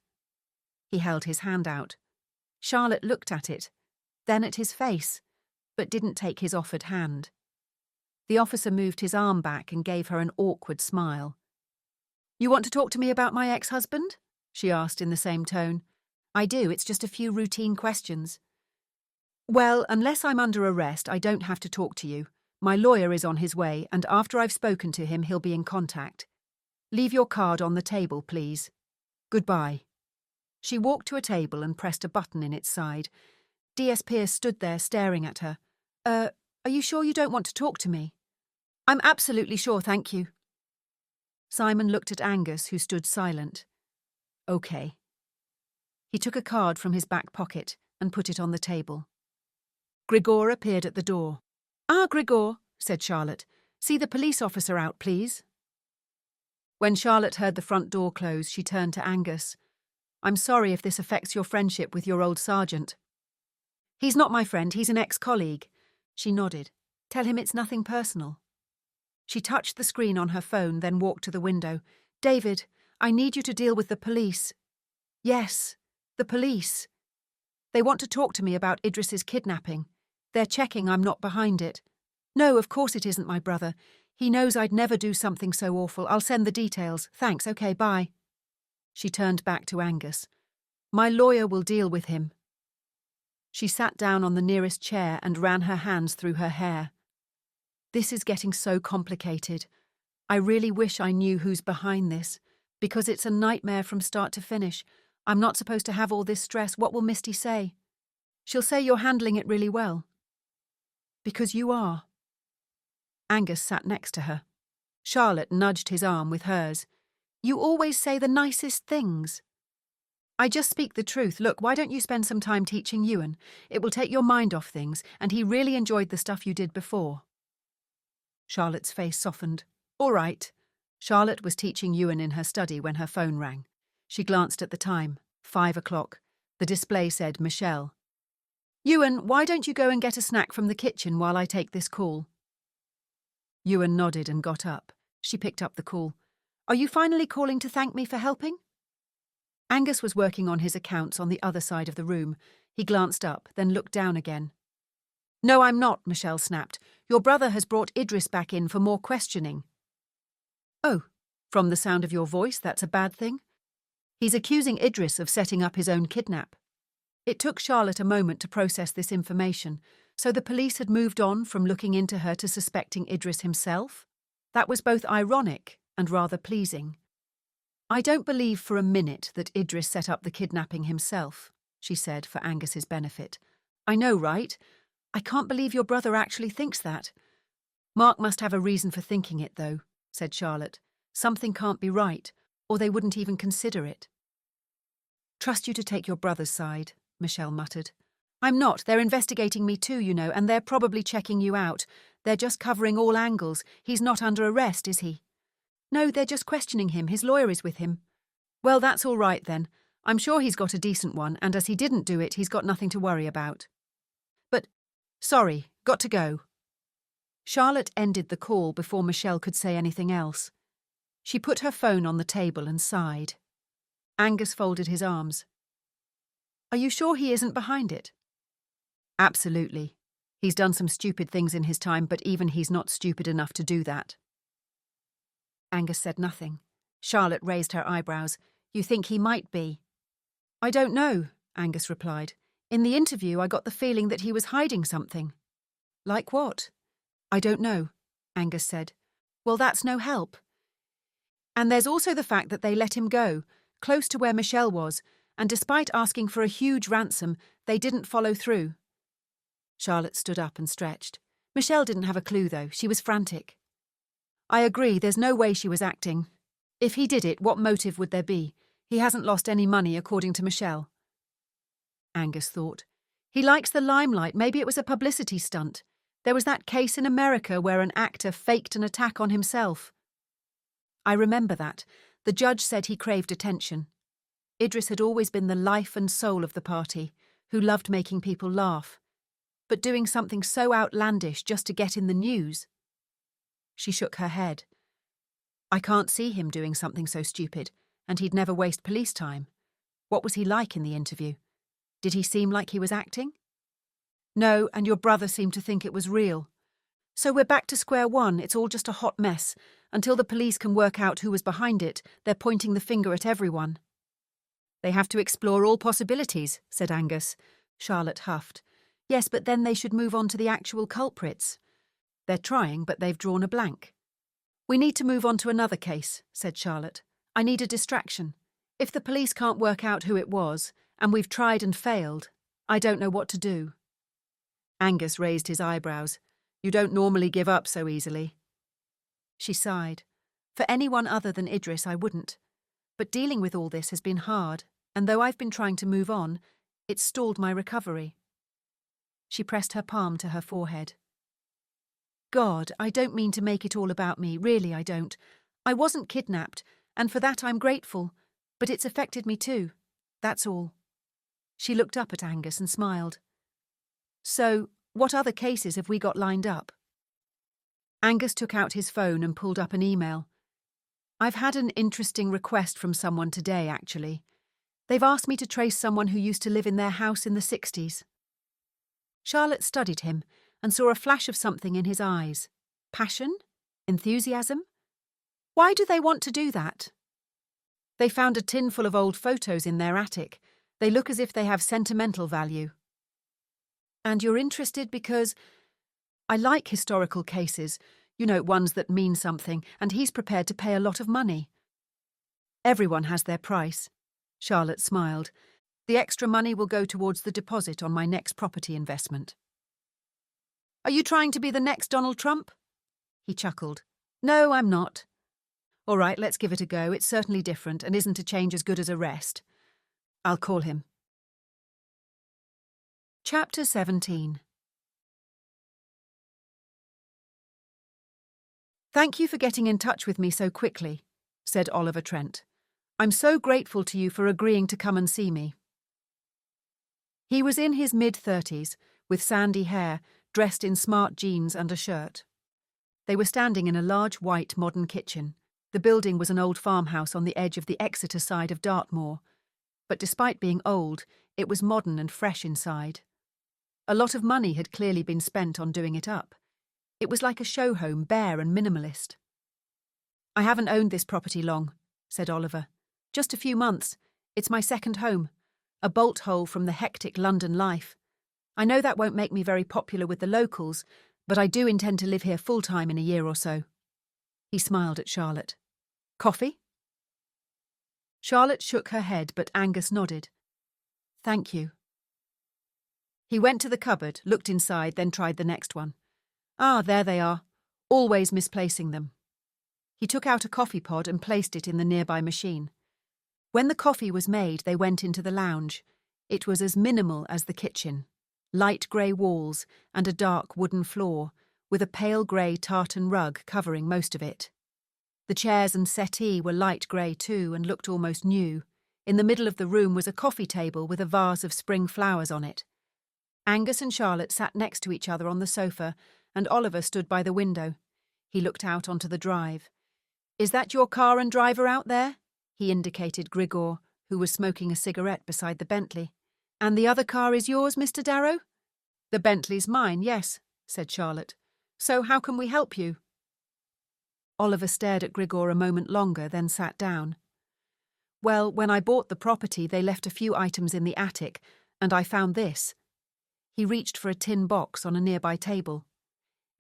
He held his hand out. Charlotte looked at it, then at his face, but didn't take his offered hand. The officer moved his arm back and gave her an awkward smile. "You want to talk to me about my ex-husband?" she asked in the same tone. "I do, it's just a few routine questions." "Well, unless I'm under arrest, I don't have to talk to you. My lawyer is on his way, and after I've spoken to him, he'll be in contact. Leave your card on the table, please. Goodbye." She walked to a table and pressed a button in its side. DS Pearce stood there staring at her. Are you sure you don't want to talk to me?" "I'm absolutely sure, thank you." Simon looked at Angus, who stood silent. "Okay." He took a card from his back pocket and put it on the table. Grigor appeared at the door. "Ah, Grigor," said Charlotte. "See the police officer out, please." When Charlotte heard the front door close, she turned to Angus. "I'm sorry if this affects your friendship with your old sergeant." "He's not my friend, he's an ex-colleague." She nodded. "Tell him it's nothing personal." She touched the screen on her phone, then walked to the window. "David, I need you to deal with the police." "Yes, the police. They want to talk to me about Idris's kidnapping. They're checking I'm not behind it." "No, of course it isn't my brother. He knows I'd never do something so awful. I'll send the details. Thanks, okay, bye." She turned back to Angus. "My lawyer will deal with him." She sat down on the nearest chair and ran her hands through her hair. "This is getting so complicated. I really wish I knew who's behind this, because it's a nightmare from start to finish. I'm not supposed to have all this stress. What will Misty say? She'll say you're handling it really well." "Because you are." Angus sat next to her. Charlotte nudged his arm with hers. "You always say the nicest things." "I just speak the truth. Look, why don't you spend some time teaching Ewan? It will take your mind off things, and he really enjoyed the stuff you did before." Charlotte's face softened. "All right." Charlotte was teaching Ewan in her study when her phone rang. She glanced at the time. 5 o'clock. The display said Michelle. "Ewan, why don't you go and get a snack from the kitchen while I take this call?" Ewan nodded and got up. She picked up the call. "Are you finally calling to thank me for helping?" Angus was working on his accounts on the other side of the room. He glanced up, then looked down again. "No, I'm not," Michelle snapped. "Your brother has brought Idris back in for more questioning." "Oh, from the sound of your voice, that's a bad thing?" "He's accusing Idris of setting up his own kidnap." It took Charlotte a moment to process this information. So the police had moved on from looking into her to suspecting Idris himself? That was both ironic and rather pleasing. "I don't believe for a minute that Idris set up the kidnapping himself," she said for Angus's benefit. "I know, right? I can't believe your brother actually thinks that." "Mark must have a reason for thinking it, though," said Charlotte. "Something can't be right, or they wouldn't even consider it." "Trust you to take your brother's side," Michelle muttered. "I'm not. They're investigating me too, you know, and they're probably checking you out. They're just covering all angles. He's not under arrest, is he?" "No, they're just questioning him. His lawyer is with him." "Well, that's all right then. I'm sure he's got a decent one, and as he didn't do it, he's got nothing to worry about." Sorry, got to go. Charlotte ended the call before Michelle could say anything else. She put her phone on the table and sighed. Angus folded his arms. Are you sure he isn't behind it? Absolutely. He's done some stupid things in his time, but even he's not stupid enough to do that. Angus said nothing. Charlotte raised her eyebrows. You think he might be? I don't know, Angus replied. In the interview, I got the feeling that he was hiding something. Like what? I don't know, Angus said. Well, that's no help. And there's also the fact that they let him go, close to where Michelle was, and despite asking for a huge ransom, they didn't follow through. Charlotte stood up and stretched. Michelle didn't have a clue, though. She was frantic. I agree, there's no way she was acting. If he did it, what motive would there be? He hasn't lost any money, according to Michelle. Angus thought. He likes the limelight. Maybe it was a publicity stunt. There was that case in America where an actor faked an attack on himself. I remember that. The judge said he craved attention. Idris had always been the life and soul of the party, who loved making people laugh. But doing something so outlandish just to get in the news? She shook her head. I can't see him doing something so stupid, and he'd never waste police time. What was he like in the interview? Did he seem like he was acting? No, and your brother seemed to think it was real. So we're back to square one. It's all just a hot mess. Until the police can work out who was behind it, they're pointing the finger at everyone. They have to explore all possibilities, said Angus. Charlotte huffed. Yes, but then they should move on to the actual culprits. They're trying, but they've drawn a blank. We need to move on to another case, said Charlotte. I need a distraction. If the police can't work out who it was, and we've tried and failed, I don't know what to do. Angus raised his eyebrows. You don't normally give up so easily. She sighed. For anyone other than Idris, I wouldn't. But dealing with all this has been hard, and though I've been trying to move on, it's stalled my recovery. She pressed her palm to her forehead. God, I don't mean to make it all about me, really I don't. I wasn't kidnapped, and for that I'm grateful, but it's affected me too. That's all. She looked up at Angus and smiled. So, what other cases have we got lined up? Angus took out his phone and pulled up an email. I've had an interesting request from someone today, actually. They've asked me to trace someone who used to live in their house in the 60s. Charlotte studied him and saw a flash of something in his eyes. Passion? Enthusiasm? Why do they want to do that? They found a tin full of old photos in their attic. They look as if they have sentimental value. And you're interested because I like historical cases, you know, ones that mean something, and he's prepared to pay a lot of money. Everyone has their price. Charlotte smiled. The extra money will go towards the deposit on my next property investment. Are you trying to be the next Donald Trump? He chuckled. No, I'm not. All right, let's give it a go. It's certainly different and isn't a change as good as a rest. I'll call him. Chapter 17. Thank you for getting in touch with me so quickly, said Oliver Trent. I'm so grateful to you for agreeing to come and see me. He was in his mid-30s, with sandy hair, dressed in smart jeans and a shirt. They were standing in a large white modern kitchen. The building was an old farmhouse on the edge of the Exeter side of Dartmoor, but despite being old, it was modern and fresh inside. A lot of money had clearly been spent on doing it up. It was like a show home, bare and minimalist. I haven't owned this property long, said Oliver. Just a few months. It's my second home, a bolt hole from the hectic London life. I know that won't make me very popular with the locals, but I do intend to live here full-time in a year or so. He smiled at Charlotte. Coffee? Charlotte shook her head, but Angus nodded. Thank you. He went to the cupboard, looked inside, then tried the next one. Ah, there they are, always misplacing them. He took out a coffee pod and placed it in the nearby machine. When the coffee was made, they went into the lounge. It was as minimal as the kitchen. Light grey walls and a dark wooden floor, with a pale grey tartan rug covering most of it. The chairs and settee were light grey too and looked almost new. In the middle of the room was a coffee table with a vase of spring flowers on it. Angus and Charlotte sat next to each other on the sofa, and Oliver stood by the window. He looked out onto the drive. "Is that your car and driver out there?" He indicated Grigor, who was smoking a cigarette beside the Bentley. "And the other car is yours, Mr. Darrow?" "The Bentley's mine, yes," said Charlotte. "So how can we help you?" Oliver stared at Grigor a moment longer, then sat down. "Well, when I bought the property, they left a few items in the attic, and I found this." He reached for a tin box on a nearby table.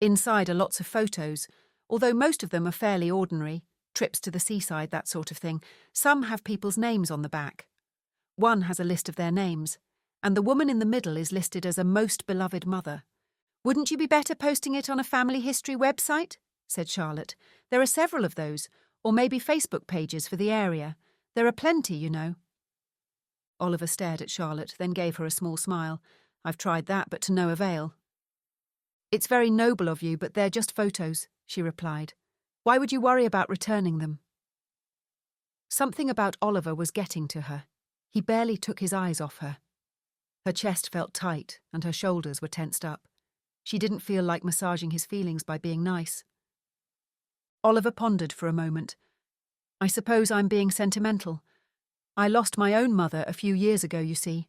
Inside are lots of photos, although most of them are fairly ordinary, trips to the seaside, that sort of thing. Some have people's names on the back. One has a list of their names, and the woman in the middle is listed as a most beloved mother. "Wouldn't you be better posting it on a family history website?" said Charlotte. "There are several of those, or maybe Facebook pages for the area. There are plenty, you know." Oliver stared at Charlotte, then gave her a small smile. "I've tried that, but to no avail." "It's very noble of you, but they're just photos," she replied. "Why would you worry about returning them?" Something about Oliver was getting to her. He barely took his eyes off her. Her chest felt tight, and her shoulders were tensed up. She didn't feel like massaging his feelings by being nice. Oliver pondered for a moment. "I suppose I'm being sentimental. I lost my own mother a few years ago, you see.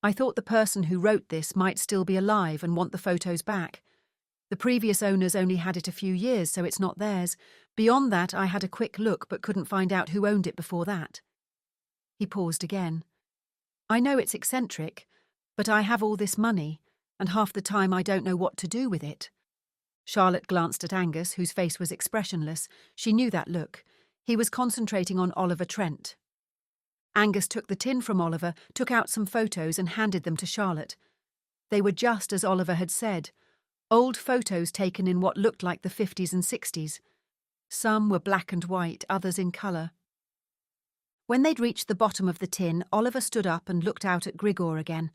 I thought the person who wrote this might still be alive and want the photos back. The previous owners only had it a few years, so it's not theirs. Beyond that, I had a quick look but couldn't find out who owned it before that." He paused again. "I know it's eccentric, but I have all this money, and half the time I don't know what to do with it." Charlotte glanced at Angus, whose face was expressionless. She knew that look. He was concentrating on Oliver Trent. Angus took the tin from Oliver, took out some photos and handed them to Charlotte. They were just as Oliver had said. Old photos taken in what looked like the 50s and 60s. Some were black and white, others in colour. When they'd reached the bottom of the tin, Oliver stood up and looked out at Grigor again.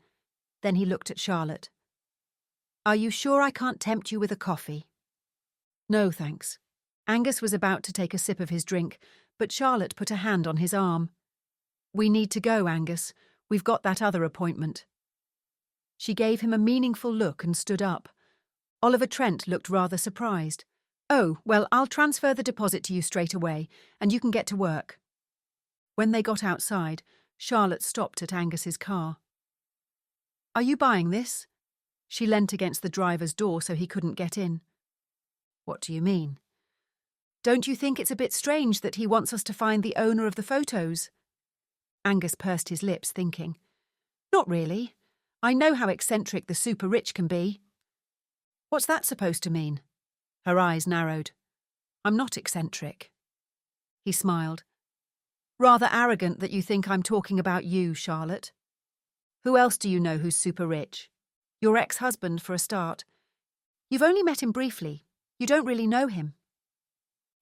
Then he looked at Charlotte. "Are you sure I can't tempt you with a coffee?" "No, thanks." Angus was about to take a sip of his drink, but Charlotte put a hand on his arm. "We need to go, Angus. We've got that other appointment." She gave him a meaningful look and stood up. Oliver Trent looked rather surprised. "Oh, well, I'll transfer the deposit to you straight away, and you can get to work." When they got outside, Charlotte stopped at Angus's car. "Are you buying this?" She leant against the driver's door so he couldn't get in. "What do you mean?" "Don't you think it's a bit strange that he wants us to find the owner of the photos?" Angus pursed his lips, thinking. "Not really. I know how eccentric the super-rich can be." "What's that supposed to mean?" Her eyes narrowed. "I'm not eccentric." He smiled. "Rather arrogant that you think I'm talking about you, Charlotte. Who else do you know who's super-rich? Your ex-husband, for a start. You've only met him briefly. You don't really know him."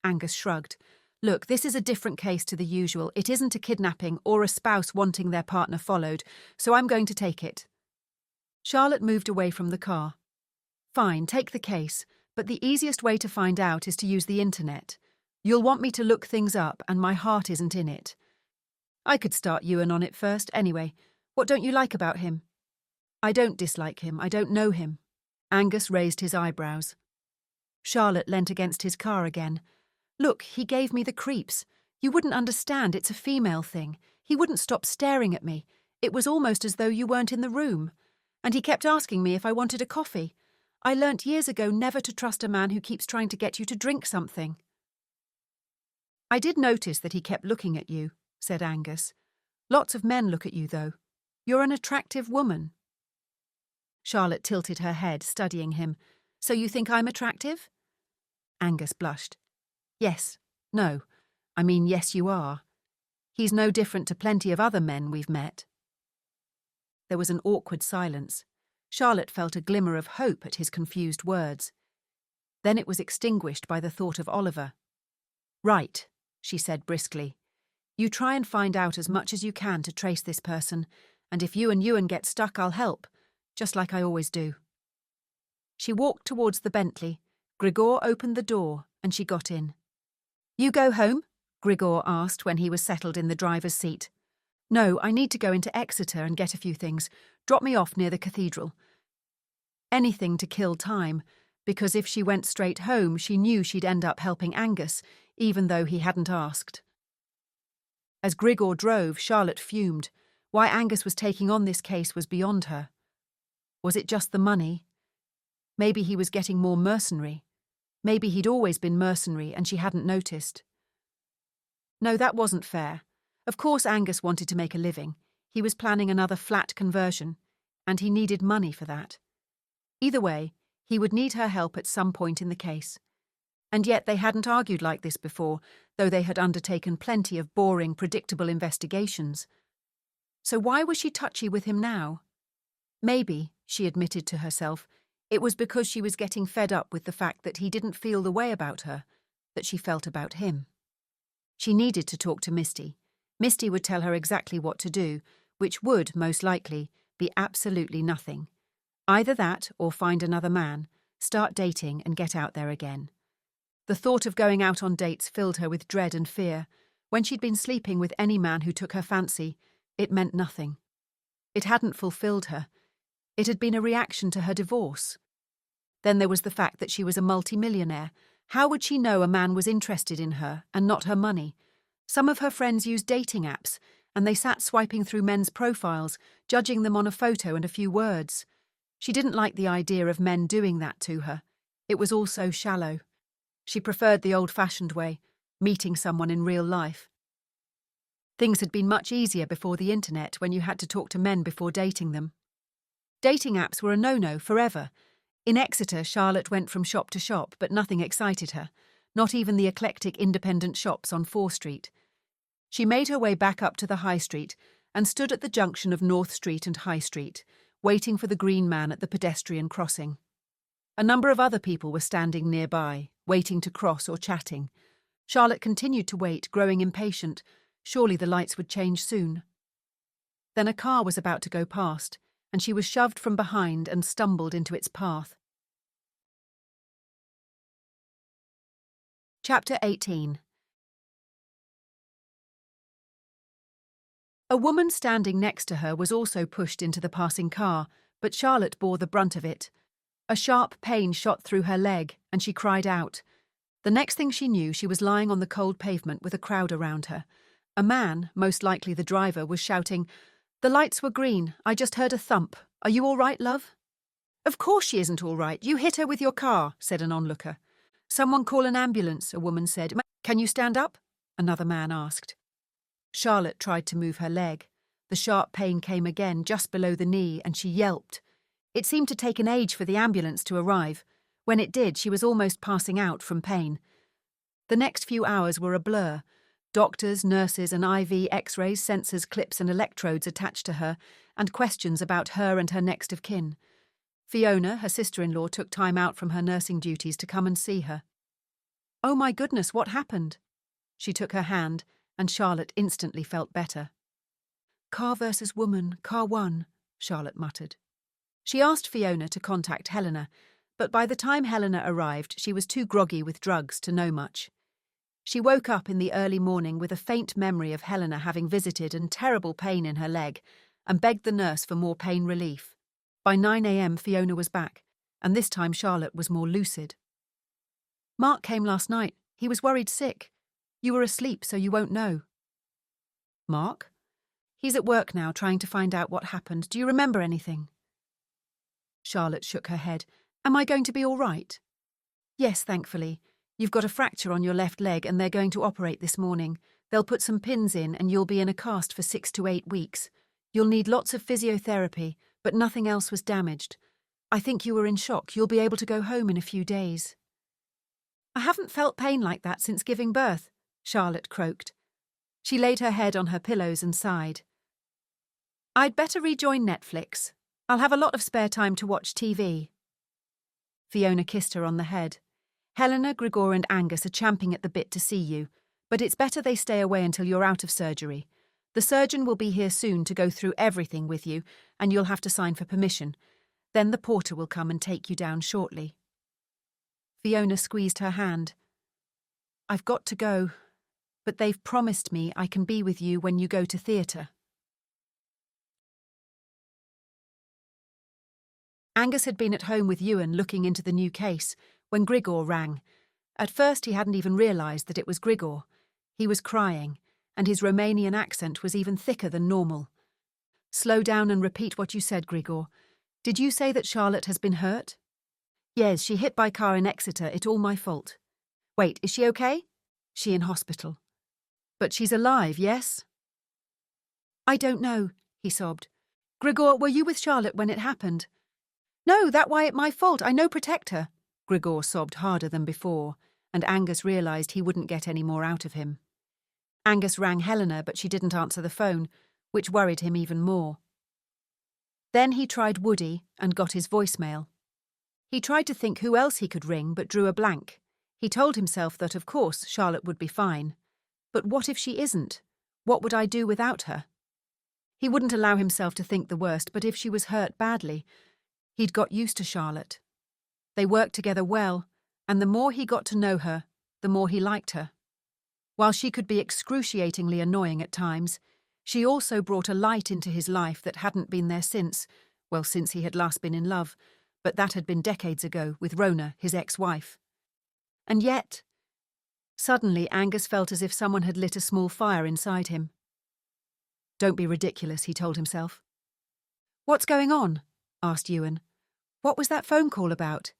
Angus shrugged. "Look, this is a different case to the usual. It isn't a kidnapping or a spouse wanting their partner followed, so I'm going to take it." Charlotte moved away from the car. "Fine, take the case, but the easiest way to find out is to use the internet. You'll want me to look things up, and my heart isn't in it. I could start Ewan on it first, anyway. What don't you like about him?" "I don't dislike him. I don't know him." Angus raised his eyebrows. Charlotte leant against his car again. "Look, he gave me the creeps. You wouldn't understand, it's a female thing. He wouldn't stop staring at me. It was almost as though you weren't in the room. And he kept asking me if I wanted a coffee. I learnt years ago never to trust a man who keeps trying to get you to drink something." "I did notice that he kept looking at you," said Angus. "Lots of men look at you, though. You're an attractive woman." Charlotte tilted her head, studying him. "So you think I'm attractive?" Angus blushed. "Yes. No. I mean, yes, you are. He's no different to plenty of other men we've met." There was an awkward silence. Charlotte felt a glimmer of hope at his confused words. Then it was extinguished by the thought of Oliver. "Right," she said briskly. "You try and find out as much as you can to trace this person, and if you and Ewan get stuck, I'll help, just like I always do." She walked towards the Bentley. Grigor opened the door, and she got in. "You go home?" Grigor asked when he was settled in the driver's seat. "No, I need to go into Exeter and get a few things. Drop me off near the cathedral. Anything to kill time, because if she went straight home, she knew she'd end up helping Angus, even though he hadn't asked. As Grigor drove, Charlotte fumed. Why Angus was taking on this case was beyond her. Was it just the money? Maybe he was getting more mercenary. Maybe he'd always been mercenary and she hadn't noticed. No, that wasn't fair. Of course Angus wanted to make a living. He was planning another flat conversion, and he needed money for that. Either way, he would need her help at some point in the case. And yet they hadn't argued like this before, though they had undertaken plenty of boring, predictable investigations. So why was she touchy with him now? Maybe, she admitted to herself, it was because she was getting fed up with the fact that he didn't feel the way about her that she felt about him. She needed to talk to Misty. Misty would tell her exactly what to do, which would, most likely, be absolutely nothing. Either that or find another man, start dating and get out there again. The thought of going out on dates filled her with dread and fear. When she'd been sleeping with any man who took her fancy, it meant nothing. It hadn't fulfilled her. It had been a reaction to her divorce. Then there was the fact that she was a multimillionaire. How would she know a man was interested in her and not her money? Some of her friends used dating apps, and they sat swiping through men's profiles, judging them on a photo and a few words. She didn't like the idea of men doing that to her. It was all so shallow. She preferred the old-fashioned way, meeting someone in real life. Things had been much easier before the internet, when you had to talk to men before dating them. Dating apps were a no-no forever. In Exeter, Charlotte went from shop to shop, but nothing excited her, not even the eclectic independent shops on 4 Street. She made her way back up to the High Street and stood at the junction of North Street and High Street, waiting for the green man at the pedestrian crossing. A number of other people were standing nearby, waiting to cross or chatting. Charlotte continued to wait, growing impatient. Surely the lights would change soon. Then a car was about to go past, and she was shoved from behind and stumbled into its path. Chapter 18. A woman standing next to her was also pushed into the passing car, but Charlotte bore the brunt of it. A sharp pain shot through her leg, and she cried out. The next thing she knew, she was lying on the cold pavement with a crowd around her. A man, most likely the driver, was shouting, "The lights were green. I just heard a thump. Are you all right, love?" "Of course she isn't all right. You hit her with your car," said an onlooker. "Someone call an ambulance," a woman said. "Can you stand up?" another man asked. Charlotte tried to move her leg. The sharp pain came again, just below the knee, and she yelped. It seemed to take an age for the ambulance to arrive. When it did, she was almost passing out from pain. The next few hours were a blur. Doctors, nurses, and IV X-rays, sensors, clips, and electrodes attached to her, and questions about her and her next of kin. Fiona, her sister-in-law, took time out from her nursing duties to come and see her. "Oh my goodness, what happened?" She took her hand, and Charlotte instantly felt better. "Car versus woman, car won," Charlotte muttered. She asked Fiona to contact Helena, but by the time Helena arrived, she was too groggy with drugs to know much. She woke up in the early morning with a faint memory of Helena having visited and terrible pain in her leg, and begged the nurse for more pain relief. By 9 a.m. Fiona was back, and this time Charlotte was more lucid. "Mark came last night. He was worried sick. You were asleep, so you won't know." "Mark?" "He's at work now, trying to find out what happened. Do you remember anything?" Charlotte shook her head. "Am I going to be all right?" "Yes, thankfully. You've got a fracture on your left leg and they're going to operate this morning. They'll put some pins in and you'll be in a cast for 6 to 8 weeks. You'll need lots of physiotherapy, but nothing else was damaged. I think you were in shock. You'll be able to go home in a few days." "I haven't felt pain like that since giving birth," Charlotte croaked. She laid her head on her pillows and sighed. "I'd better rejoin Netflix. I'll have a lot of spare time to watch TV." Fiona kissed her on the head. "Helena, Grigor and Angus are champing at the bit to see you, but it's better they stay away until you're out of surgery. The surgeon will be here soon to go through everything with you, and you'll have to sign for permission. Then the porter will come and take you down shortly." Fiona squeezed her hand. "I've got to go, but they've promised me I can be with you when you go to theatre." Angus had been at home with Ewan looking into the new case when Grigor rang. At first he hadn't even realised that it was Grigor. He was crying, and his Romanian accent was even thicker than normal. "Slow down and repeat what you said, Grigor. Did you say that Charlotte has been hurt?" "Yes, she hit by car in Exeter. It all my fault." "Wait, is she okay?" "She in hospital." "But she's alive, yes?" "I don't know," he sobbed. "Grigor, were you with Charlotte when it happened?" "No, that why it my fault. I no protect her." Grigor sobbed harder than before, and Angus realised he wouldn't get any more out of him. Angus rang Helena, but she didn't answer the phone, which worried him even more. Then he tried Woody and got his voicemail. He tried to think who else he could ring, but drew a blank. He told himself that, of course, Charlotte would be fine. But what if she isn't? What would I do without her? He wouldn't allow himself to think the worst, but if she was hurt badly, he'd got used to Charlotte. They worked together well, and the more he got to know her, the more he liked her. While she could be excruciatingly annoying at times, she also brought a light into his life that hadn't been there since he had last been in love, but that had been decades ago with Rona, his ex-wife. And yet, suddenly Angus felt as if someone had lit a small fire inside him. "Don't be ridiculous," he told himself. "What's going on?" asked Ewan. "What was that phone call about?"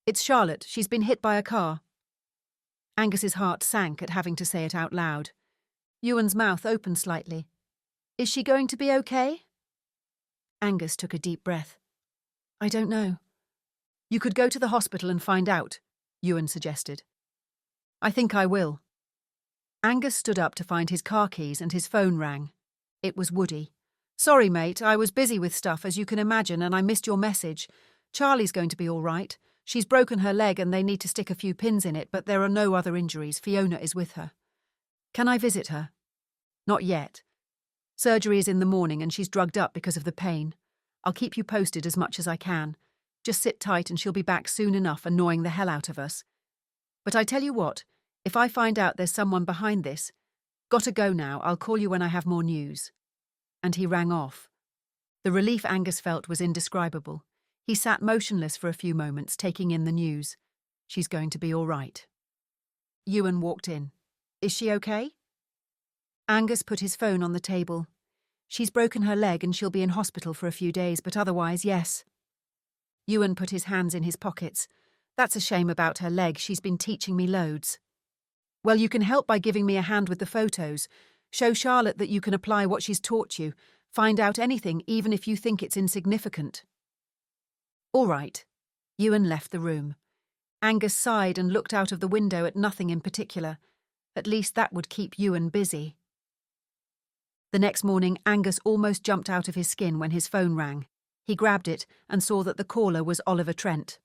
"It's Charlotte. She's been hit by a car." Angus's heart sank at having to say it out loud. Ewan's mouth opened slightly. "Is she going to be okay?" Angus took a deep breath. "I don't know." "You could go to the hospital and find out," Ewan suggested. "I think I will." Angus stood up to find his car keys and his phone rang. It was Woody. "Sorry, mate, I was busy with stuff, as you can imagine, and I missed your message. Charlie's going to be all right. She's broken her leg and they need to stick a few pins in it, but there are no other injuries. Fiona is with her." "Can I visit her?" "Not yet. Surgery is in the morning and she's drugged up because of the pain. I'll keep you posted as much as I can. Just sit tight and she'll be back soon enough, annoying the hell out of us. But I tell you what, if I find out there's someone behind this, gotta go now, I'll call you when I have more news." And he rang off. The relief Angus felt was indescribable. He sat motionless for a few moments, taking in the news. She's going to be all right. Ewan walked in. "Is she okay?" Angus put his phone on the table. "She's broken her leg and she'll be in hospital for a few days, but otherwise, yes." Ewan put his hands in his pockets. "That's a shame about her leg. She's been teaching me loads." "Well, you can help by giving me a hand with the photos. Show Charlotte that you can apply what she's taught you. Find out anything, even if you think it's insignificant." "All right." Ewan left the room. Angus sighed and looked out of the window at nothing in particular. At least that would keep Ewan busy. The next morning, Angus almost jumped out of his skin when his phone rang. He grabbed it and saw that the caller was Oliver Trent.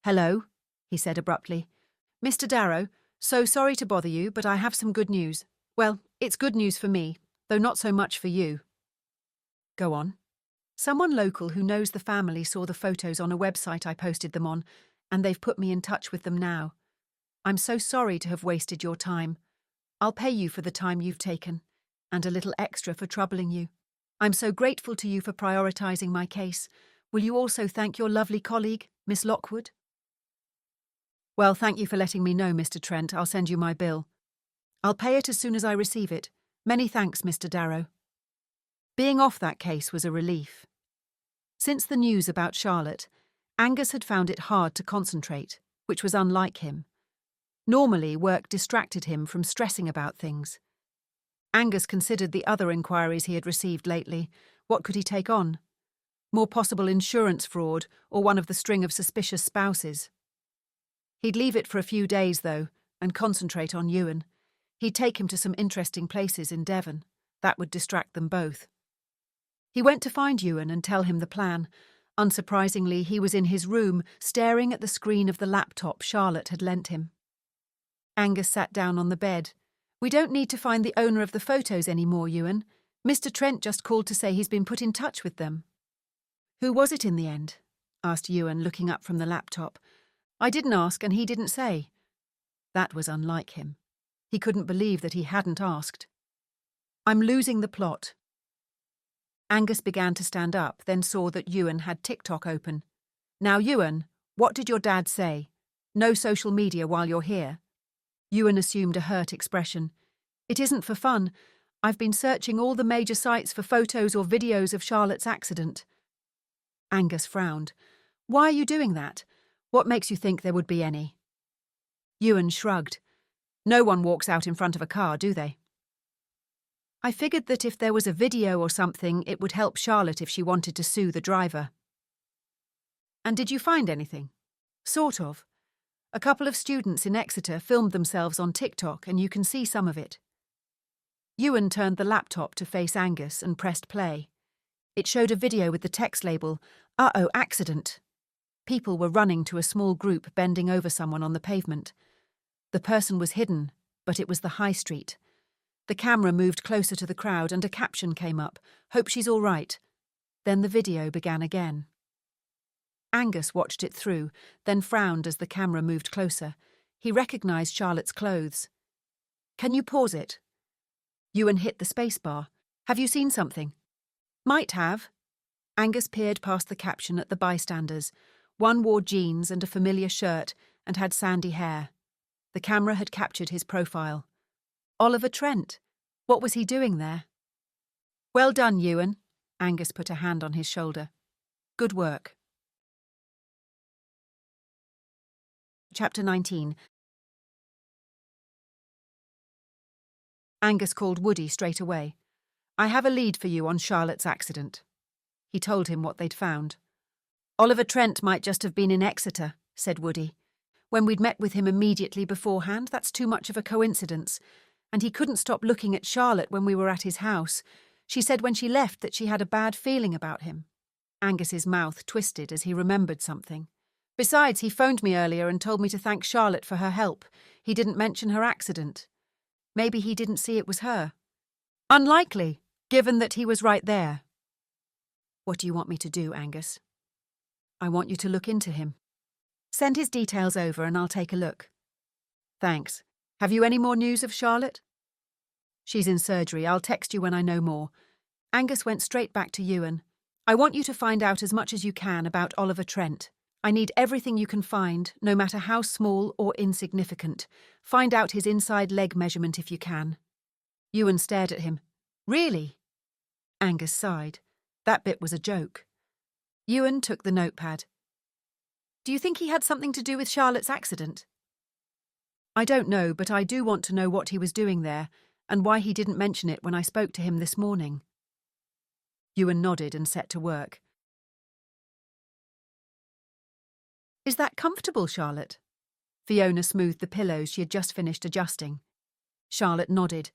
"Hello," he said abruptly. "Mr. Darrow, so sorry to bother you, but I have some good news. Well, it's good news for me, though not so much for you." "Go on." "Someone local who knows the family saw the photos on a website I posted them on, and they've put me in touch with them now. I'm so sorry to have wasted your time. I'll pay you for the time you've taken, and a little extra for troubling you. I'm so grateful to you for prioritising my case. Will you also thank your lovely colleague, Miss Lockwood?" "Well, thank you for letting me know, Mr. Trent. I'll send you my bill." "I'll pay it as soon as I receive it. Many thanks, Mr. Darrow." Being off that case was a relief. Since the news about Charlotte, Angus had found it hard to concentrate, which was unlike him. Normally, work distracted him from stressing about things. Angus considered the other inquiries he had received lately. What could he take on? More possible insurance fraud or one of the string of suspicious spouses. He'd leave it for a few days, though, and concentrate on Ewan. He'd take him to some interesting places in Devon. That would distract them both. He went to find Ewan and tell him the plan. Unsurprisingly, he was in his room, staring at the screen of the laptop Charlotte had lent him. Angus sat down on the bed. "We don't need to find the owner of the photos anymore, Ewan. Mr. Trent just called to say he's been put in touch with them." "Who was it in the end?" asked Ewan, looking up from the laptop. "I didn't ask, and he didn't say." That was unlike him. He couldn't believe that he hadn't asked. "I'm losing the plot." Angus began to stand up, then saw that Ewan had TikTok open. Now, Ewan, what did your dad say? No social media while you're here? Ewan assumed a hurt expression. It isn't for fun. I've been searching all the major sites for photos or videos of Charlotte's accident. Angus frowned. Why are you doing that? What makes you think there would be any? Ewan shrugged. No one walks out in front of a car, do they? I figured that if there was a video or something, it would help Charlotte if she wanted to sue the driver. And did you find anything? Sort of. A couple of students in Exeter filmed themselves on TikTok, and you can see some of it. Ewan turned the laptop to face Angus and pressed play. It showed a video with the text label, "Uh-oh, accident." People were running to a small group bending over someone on the pavement. The person was hidden, but it was the high street. The camera moved closer to the crowd and a caption came up, "Hope she's all right." Then the video began again. Angus watched it through, then frowned as the camera moved closer. He recognised Charlotte's clothes. "Can you pause it?" Ewan hit the spacebar. "Have you seen something?" "Might have." Angus peered past the caption at the bystanders. One wore jeans and a familiar shirt and had sandy hair. The camera had captured his profile. Oliver Trent. What was he doing there? "Well done, Ewan." Angus put a hand on his shoulder. "Good work." Chapter 19. Angus called Woody straight away. "I have a lead for you on Charlotte's accident." He told him what they'd found. "Oliver Trent might just have been in Exeter," said Woody. "When we'd met with him immediately beforehand, that's too much of a coincidence. And he couldn't stop looking at Charlotte when we were at his house. She said when she left that she had a bad feeling about him." Angus's mouth twisted as he remembered something. "Besides, he phoned me earlier and told me to thank Charlotte for her help. He didn't mention her accident. Maybe he didn't see it was her." "Unlikely, given that he was right there." "What do you want me to do, Angus?" "I want you to look into him. Send his details over and I'll take a look." "Thanks. Have you any more news of Charlotte?" "She's in surgery. I'll text you when I know more." Angus went straight back to Ewan. "I want you to find out as much as you can about Oliver Trent. I need everything you can find, no matter how small or insignificant. Find out his inside leg measurement if you can." Ewan stared at him. "Really?" Angus sighed. That bit was a joke. Ewan took the notepad. "Do you think he had something to do with Charlotte's accident?" "I don't know, but I do want to know what he was doing there, and why he didn't mention it when I spoke to him this morning." Ewan nodded and set to work. "Is that comfortable, Charlotte?" Fiona smoothed the pillows she had just finished adjusting. Charlotte nodded.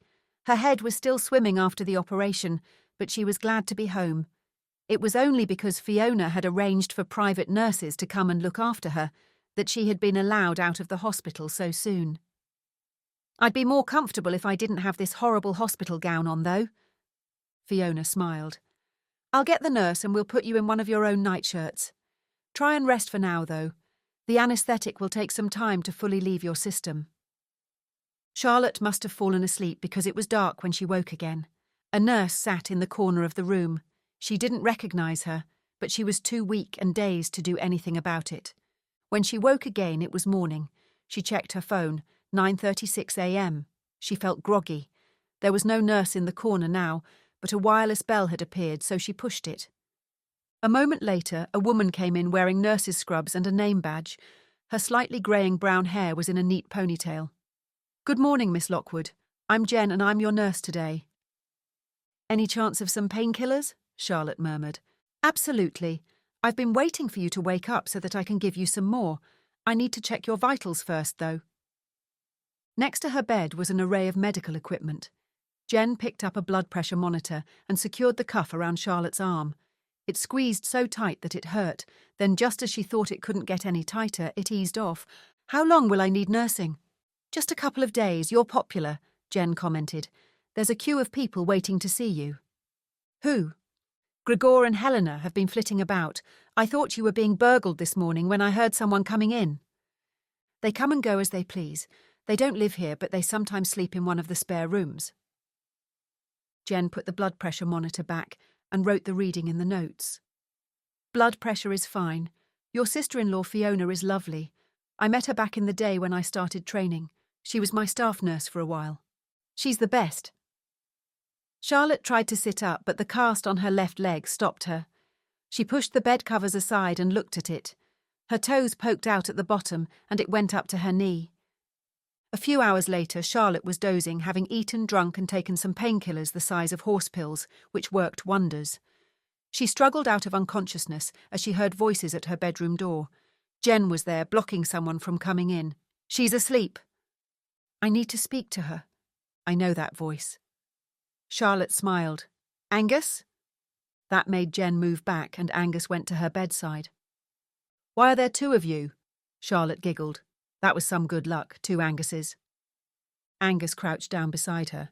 Her head was still swimming after the operation, but she was glad to be home. It was only because Fiona had arranged for private nurses to come and look after her that she had been allowed out of the hospital so soon. "I'd be more comfortable if I didn't have this horrible hospital gown on, though." Fiona smiled. "I'll get the nurse and we'll put you in one of your own nightshirts. Try and rest for now, though. The anaesthetic will take some time to fully leave your system." Charlotte must have fallen asleep because it was dark when she woke again. A nurse sat in the corner of the room. She didn't recognise her, but she was too weak and dazed to do anything about it. When she woke again, it was morning. She checked her phone, 9:36 a.m. She felt groggy. There was no nurse in the corner now, but a wireless bell had appeared, so she pushed it. A moment later, a woman came in wearing nurse's scrubs and a name badge. Her slightly greying brown hair was in a neat ponytail. "Good morning, Miss Lockwood. I'm Jen and I'm your nurse today." "Any chance of some painkillers?" Charlotte murmured. "Absolutely. I've been waiting for you to wake up so that I can give you some more. I need to check your vitals first, though." Next to her bed was an array of medical equipment. Jen picked up a blood pressure monitor and secured the cuff around Charlotte's arm. It squeezed so tight that it hurt, then just as she thought it couldn't get any tighter, it eased off. "How long will I need nursing?" "Just a couple of days. You're popular," Jen commented. "There's a queue of people waiting to see you." "Who?" "Gregor and Helena have been flitting about. I thought you were being burgled this morning when I heard someone coming in." "They come and go as they please. They don't live here, but they sometimes sleep in one of the spare rooms." Jen put the blood pressure monitor back and wrote the reading in the notes. "Blood pressure is fine. Your sister-in-law Fiona is lovely. I met her back in the day when I started training. She was my staff nurse for a while. She's the best. Charlotte tried to sit up, but the cast on her left leg stopped her. She pushed the bed covers aside and looked at it. Her toes poked out at the bottom, and it went up to her knee. A few hours later, Charlotte was dozing, having eaten, drunk, and taken some painkillers the size of horse pills, which worked wonders. She struggled out of unconsciousness as she heard voices at her bedroom door. Jen was there, blocking someone from coming in. She's asleep. I need to speak to her. I know that voice. Charlotte smiled. Angus? That made Jen move back, and Angus went to her bedside. Why are there two of you? Charlotte giggled. That was some good luck, 2 Anguses. Angus crouched down beside her.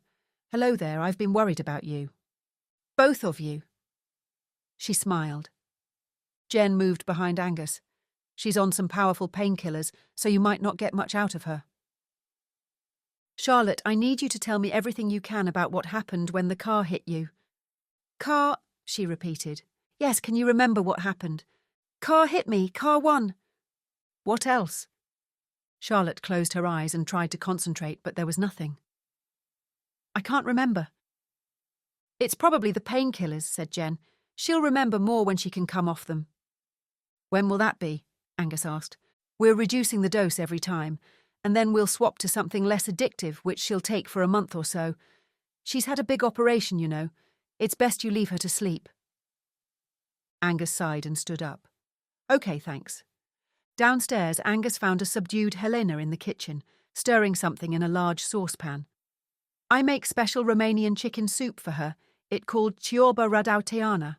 Hello there, I've been worried about you. Both of you. She smiled. Jen moved behind Angus. She's on some powerful painkillers, so you might not get much out of her. Charlotte, I need you to tell me everything you can about what happened when the car hit you. Car, she repeated. Yes, can you remember what happened? Car hit me, car won. What else? Charlotte closed her eyes and tried to concentrate, but there was nothing. I can't remember. It's probably the painkillers, said Jen. She'll remember more when she can come off them. When will that be? Angus asked. We're reducing the dose every time, and then we'll swap to something less addictive, which she'll take for a month or so. She's had a big operation, you know. It's best you leave her to sleep. Angus sighed and stood up. Okay, thanks. Downstairs, Angus found a subdued Helena in the kitchen, stirring something in a large saucepan. I make special Romanian chicken soup for her. It's called ciorba radauteana.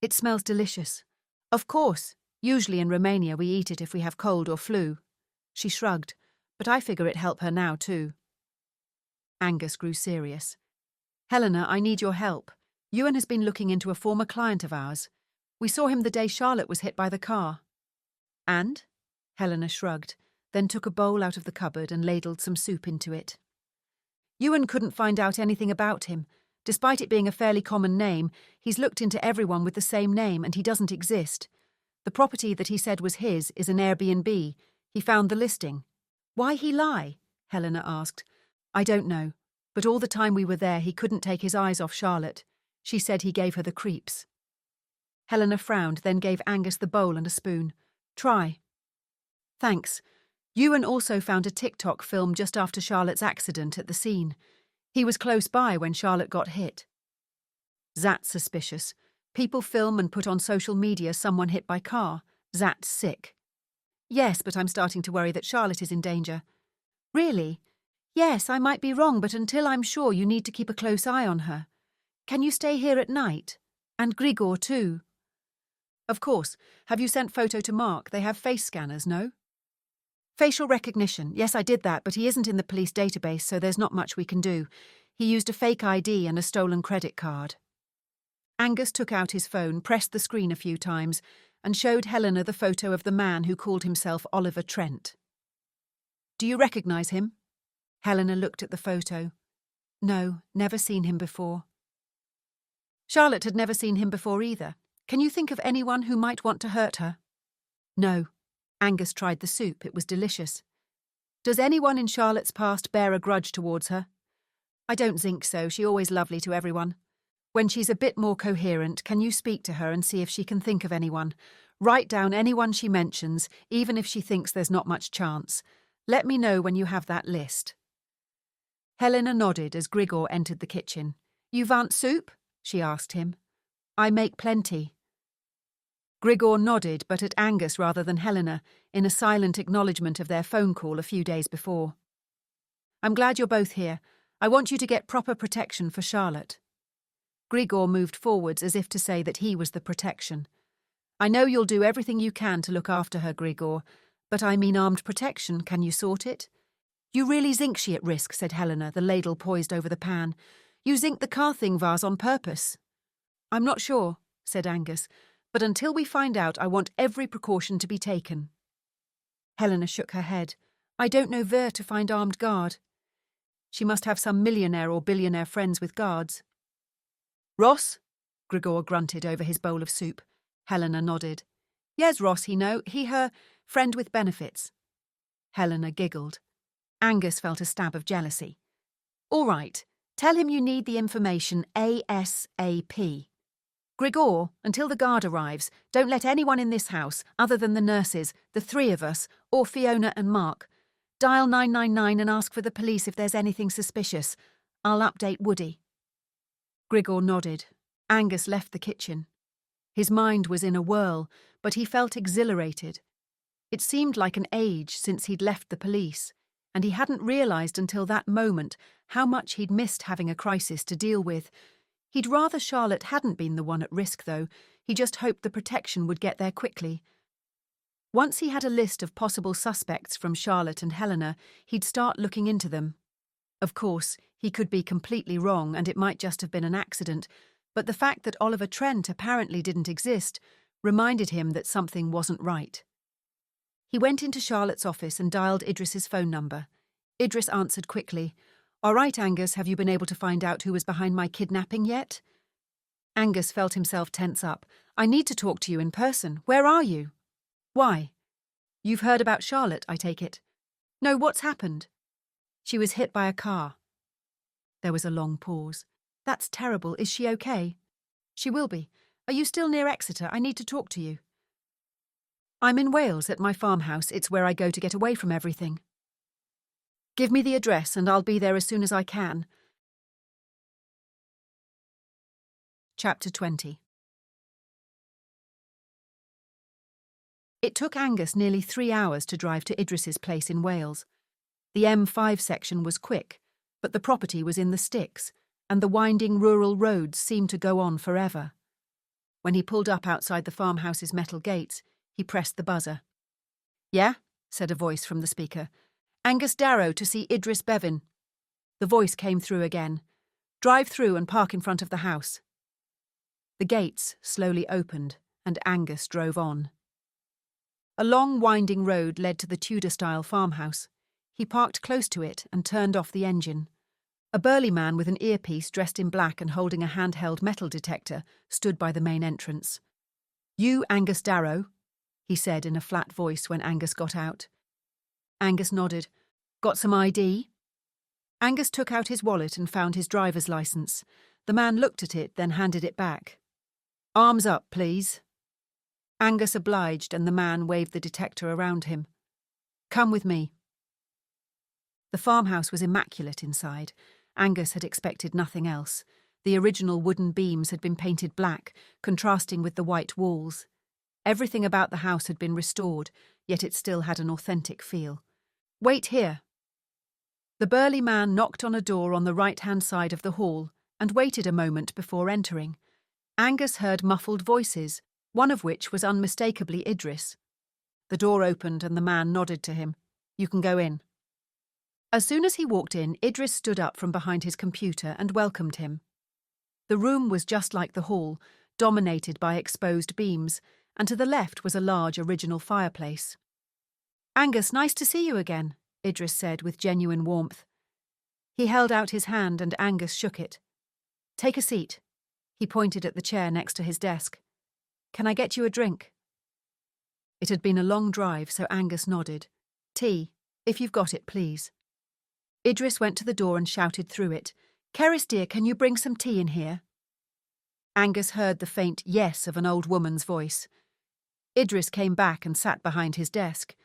It smells delicious. Of course. Usually in Romania we eat it if we have cold or flu. She shrugged, but I figure it help her now too. Angus grew serious. Helena, I need your help. Ewan has been looking into a former client of ours. We saw him the day Charlotte was hit by the car. And? Helena shrugged, then took a bowl out of the cupboard and ladled some soup into it. Ewan couldn't find out anything about him. Despite it being a fairly common name, he's looked into everyone with the same name and he doesn't exist. The property that he said was his is an Airbnb. He found the listing. Why he lie? Helena asked. I don't know, but all the time we were there he couldn't take his eyes off Charlotte. She said he gave her the creeps. Helena frowned, then gave Angus the bowl and a spoon. Try. Thanks. Ewan also found a TikTok film just after Charlotte's accident at the scene. He was close by when Charlotte got hit. That's suspicious. People film and put on social media someone hit by car. That's sick. Yes, but I'm starting to worry that Charlotte is in danger. Really? Yes, I might be wrong, but until I'm sure you need to keep a close eye on her. Can you stay here at night? And Grigor too. Of course. Have you sent photo to Mark? They have face scanners, no? Facial recognition. Yes, I did that, but he isn't in the police database, so there's not much we can do. He used a fake ID and a stolen credit card. Angus took out his phone, pressed the screen a few times, and showed Helena the photo of the man who called himself Oliver Trent. Do you recognise him? Helena looked at the photo. No, never seen him before. Charlotte had never seen him before either. Can you think of anyone who might want to hurt her? No. Angus tried the soup. It was delicious. Does anyone in Charlotte's past bear a grudge towards her? I don't think so. She's always lovely to everyone. When she's a bit more coherent, can you speak to her and see if she can think of anyone? Write down anyone she mentions, even if she thinks there's not much chance. Let me know when you have that list. Helena nodded as Grigor entered the kitchen. You want soup? She asked him. I make plenty. Grigor nodded, but at Angus rather than Helena, in a silent acknowledgement of their phone call a few days before. I'm glad you're both here. I want you to get proper protection for Charlotte. Grigor moved forwards as if to say that he was the protection. I know you'll do everything you can to look after her, Grigor, but I mean armed protection. Can you sort it? You really think she at risk, said Helena, the ladle poised over the pan. You think the car thing vase on purpose? I'm not sure, said Angus, but until we find out, I want every precaution to be taken. Helena shook her head. I don't know where to find armed guard. She must have some millionaire or billionaire friends with guards. Ross? Grigor grunted over his bowl of soup. Helena nodded. Yes, Ross, he her friend with benefits. Helena giggled. Angus felt a stab of jealousy. All right, tell him you need the information ASAP. Grigor, until the guard arrives, don't let anyone in this house, other than the nurses, the three of us, or Fiona and Mark. Dial 999 and ask for the police if there's anything suspicious. I'll update Woody. Grigor nodded. Angus left the kitchen. His mind was in a whirl, but he felt exhilarated. It seemed like an age since he'd left the police, and he hadn't realised until that moment how much he'd missed having a crisis to deal with. He'd rather Charlotte hadn't been the one at risk, though. He just hoped the protection would get there quickly. Once he had a list of possible suspects from Charlotte and Helena, he'd start looking into them. Of course, he could be completely wrong and it might just have been an accident, but the fact that Oliver Trent apparently didn't exist reminded him that something wasn't right. He went into Charlotte's office and dialed Idris's phone number. Idris answered quickly. All right, Angus, have you been able to find out who was behind my kidnapping yet? Angus felt himself tense up. I need to talk to you in person. Where are you? Why? You've heard about Charlotte, I take it. No, what's happened? She was hit by a car. There was a long pause. That's terrible. Is she okay? She will be. Are you still near Exeter? I need to talk to you. I'm in Wales at my farmhouse. It's where I go to get away from everything. Give me the address and I'll be there as soon as I can. Chapter 20. It took Angus nearly 3 hours to drive to Idris's place in Wales. The M5 section was quick, but the property was in the sticks, and the winding rural roads seemed to go on forever. When he pulled up outside the farmhouse's metal gates, he pressed the buzzer. Yeah, said a voice from the speaker. Angus Darrow to see Idris Bevan. The voice came through again. Drive through and park in front of the house. The gates slowly opened, and Angus drove on. A long winding road led to the Tudor-style farmhouse. He parked close to it and turned off the engine. A burly man with an earpiece dressed in black and holding a handheld metal detector stood by the main entrance. You, Angus Darrow? He said in a flat voice when Angus got out. Angus nodded. Got some ID? Angus took out his wallet and found his driver's licence. The man looked at it, then handed it back. Arms up, please. Angus obliged and the man waved the detector around him. Come with me. The farmhouse was immaculate inside. Angus had expected nothing else. The original wooden beams had been painted black, contrasting with the white walls. Everything about the house had been restored, yet it still had an authentic feel. Wait here. The burly man knocked on a door on the right-hand side of the hall and waited a moment before entering. Angus heard muffled voices, one of which was unmistakably Idris. The door opened and the man nodded to him. You can go in. As soon as he walked in, Idris stood up from behind his computer and welcomed him. The room was just like the hall, dominated by exposed beams, and to the left was a large original fireplace. Angus, nice to see you again, Idris said with genuine warmth. He held out his hand and Angus shook it. Take a seat. He pointed at the chair next to his desk. Can I get you a drink? It had been a long drive, so Angus nodded. Tea, if you've got it, please. Idris went to the door and shouted through it. Keris, dear, can you bring some tea in here? Angus heard the faint yes of an old woman's voice. Idris came back and sat behind his desk.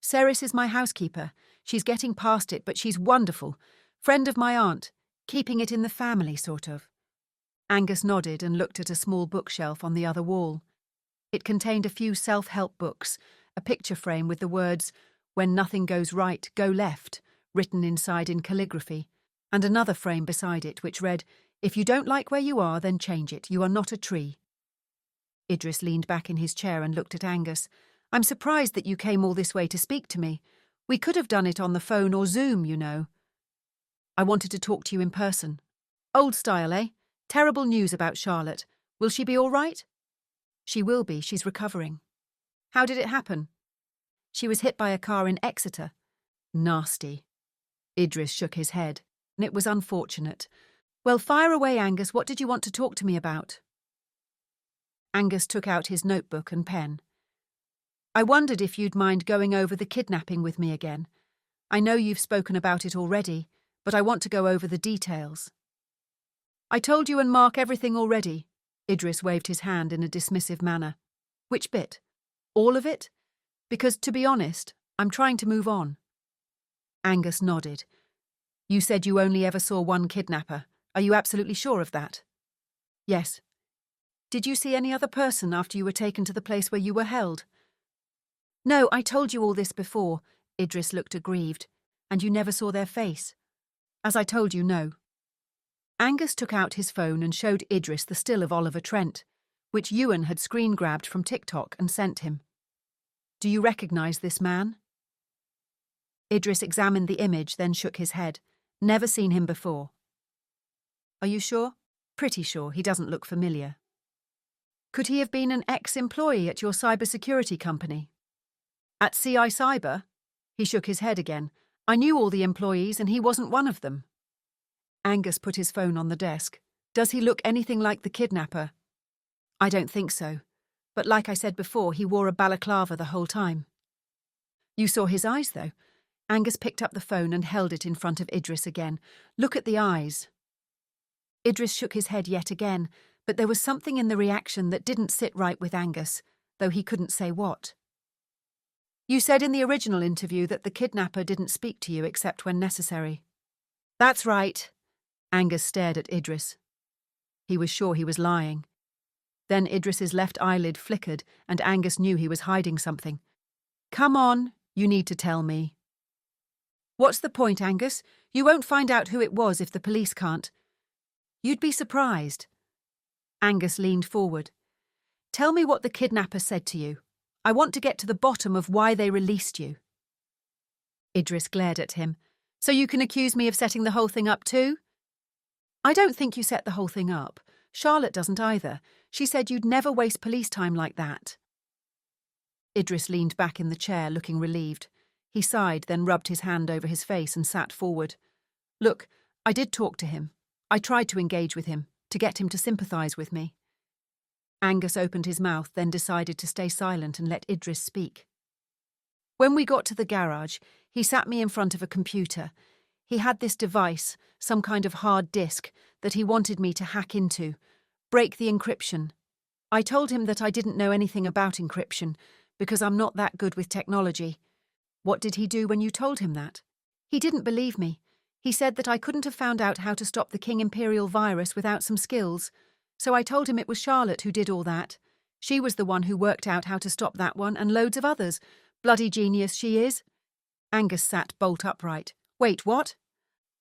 Ceres is my housekeeper. She's getting past it, but she's wonderful. Friend of my aunt. Keeping it in the family, sort of. Angus nodded and looked at a small bookshelf on the other wall. It contained a few self-help books, a picture frame with the words, When nothing goes right, go left, written inside in calligraphy, and another frame beside it which read, If you don't like where you are, then change it. You are not a tree. Idris leaned back in his chair and looked at Angus. I'm surprised that you came all this way to speak to me. We could have done it on the phone or Zoom, you know. I wanted to talk to you in person. Old style, eh? Terrible news about Charlotte. Will she be all right? She will be. She's recovering. How did it happen? She was hit by a car in Exeter. Nasty. Idris shook his head. It was unfortunate. Well, fire away, Angus. What did you want to talk to me about? Angus took out his notebook and pen. I wondered if you'd mind going over the kidnapping with me again. I know you've spoken about it already, but I want to go over the details. I told you and Mark everything already. Idris waved his hand in a dismissive manner. Which bit? All of it? Because, to be honest, I'm trying to move on. Angus nodded. You said you only ever saw one kidnapper. Are you absolutely sure of that? Yes. Did you see any other person after you were taken to the place where you were held? No, I told you all this before. Idris looked aggrieved. And you never saw their face? As I told you, no. Angus took out his phone and showed Idris the still of Oliver Trent, which Ewan had screen-grabbed from TikTok and sent him. Do you recognise this man? Idris examined the image, then shook his head. Never seen him before. Are you sure? Pretty sure. He doesn't look familiar. Could he have been an ex-employee at your cybersecurity company? At CI Cyber? He shook his head again. I knew all the employees and he wasn't one of them. Angus put his phone on the desk. Does he look anything like the kidnapper? I don't think so. But like I said before, he wore a balaclava the whole time. You saw his eyes, though. Angus picked up the phone and held it in front of Idris again. Look at the eyes. Idris shook his head yet again, but there was something in the reaction that didn't sit right with Angus, though he couldn't say what. You said in the original interview that the kidnapper didn't speak to you except when necessary. That's right. Angus stared at Idris. He was sure he was lying. Then Idris's left eyelid flickered and Angus knew he was hiding something. Come on, you need to tell me. What's the point, Angus? You won't find out who it was if the police can't. You'd be surprised. Angus leaned forward. Tell me what the kidnapper said to you. I want to get to the bottom of why they released you. Idris glared at him. So you can accuse me of setting the whole thing up too? I don't think you set the whole thing up. Charlotte doesn't either. She said you'd never waste police time like that. Idris leaned back in the chair, looking relieved. He sighed, then rubbed his hand over his face and sat forward. Look, I did talk to him. I tried to engage with him, to get him to sympathise with me. Angus opened his mouth, then decided to stay silent and let Idris speak. When we got to the garage, he sat me in front of a computer. He had this device, some kind of hard disk, that he wanted me to hack into, break the encryption. I told him that I didn't know anything about encryption, because I'm not that good with technology. What did he do when you told him that? He didn't believe me. He said that I couldn't have found out how to stop the King Imperial virus without some skills. So I told him it was Charlotte who did all that. She was the one who worked out how to stop that one and loads of others. Bloody genius she is. Angus sat bolt upright. Wait, what?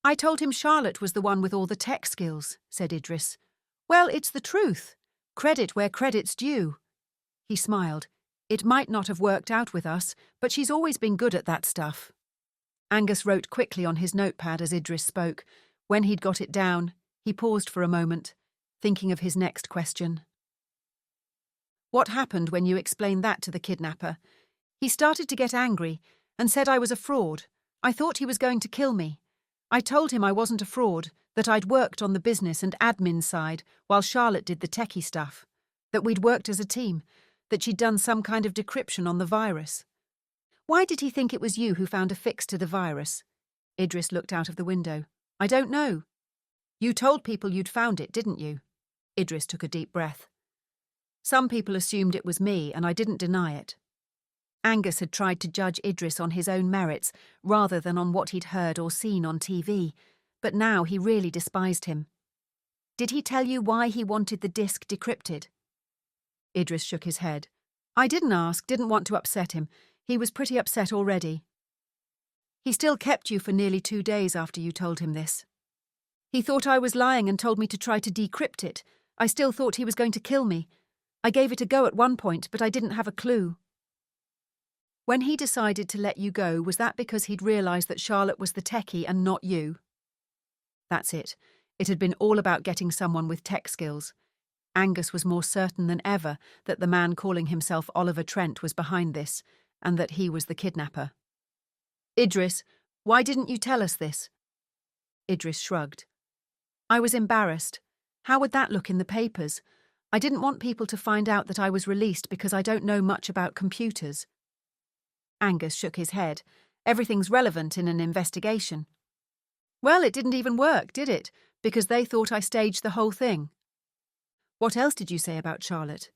I told him Charlotte was the one with all the tech skills, said Idris. Well, it's the truth. Credit where credit's due. He smiled. It might not have worked out with us, but she's always been good at that stuff. Angus wrote quickly on his notepad as Idris spoke. When he'd got it down, he paused for a moment, thinking of his next question. What happened when you explained that to the kidnapper? He started to get angry and said I was a fraud. I thought he was going to kill me. I told him I wasn't a fraud, that I'd worked on the business and admin side while Charlotte did the techie stuff, that we'd worked as a team, that she'd done some kind of decryption on the virus. Why did he think it was you who found a fix to the virus? Idris looked out of the window. I don't know. You told people you'd found it, didn't you? Idris took a deep breath. Some people assumed it was me, and I didn't deny it. Angus had tried to judge Idris on his own merits, rather than on what he'd heard or seen on TV, but now he really despised him. Did he tell you why he wanted the disk decrypted? Idris shook his head. I didn't ask, didn't want to upset him. He was pretty upset already. He still kept you for nearly 2 days after you told him this. He thought I was lying and told me to try to decrypt it. I still thought he was going to kill me. I gave it a go at one point, but I didn't have a clue. When he decided to let you go, was that because he'd realised that Charlotte was the techie and not you? That's it. It had been all about getting someone with tech skills. Angus was more certain than ever that the man calling himself Oliver Trent was behind this, and that he was the kidnapper. Idris, why didn't you tell us this? Idris shrugged. I was embarrassed. How would that look in the papers? I didn't want people to find out that I was released because I don't know much about computers. Angus shook his head. Everything's relevant in an investigation. Well, it didn't even work, did it? Because they thought I staged the whole thing. What else did you say about Charlotte?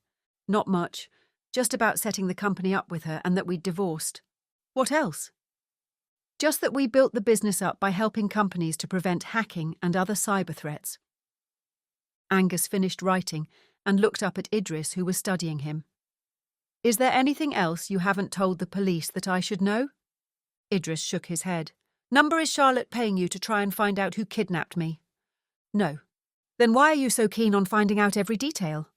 Not much. Just about setting the company up with her and that we'd divorced. What else? Just that we built the business up by helping companies to prevent hacking and other cyber threats. Angus finished writing and looked up at Idris, who was studying him. Is there anything else you haven't told the police that I should know? Idris shook his head. Number is Charlotte paying you to try and find out who kidnapped me? No. Then why are you so keen on finding out every detail?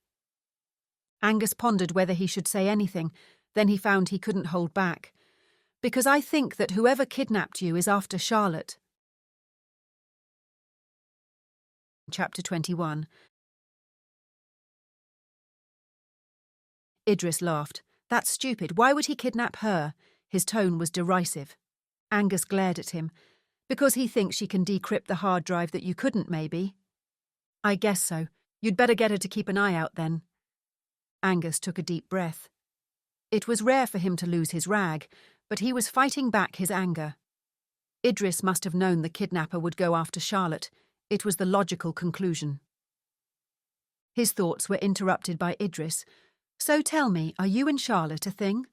Angus pondered whether he should say anything, then he found he couldn't hold back. Because I think that whoever kidnapped you is after Charlotte. Chapter 21. Idris laughed. That's stupid. Why would he kidnap her? His tone was derisive. Angus glared at him. Because he thinks she can decrypt the hard drive that you couldn't, maybe. I guess so. You'd better get her to keep an eye out then. Angus took a deep breath. It was rare for him to lose his rag, but he was fighting back his anger. Idris must have known the kidnapper would go after Charlotte. It was the logical conclusion. His thoughts were interrupted by Idris. So tell me, are you and Charlotte a thing?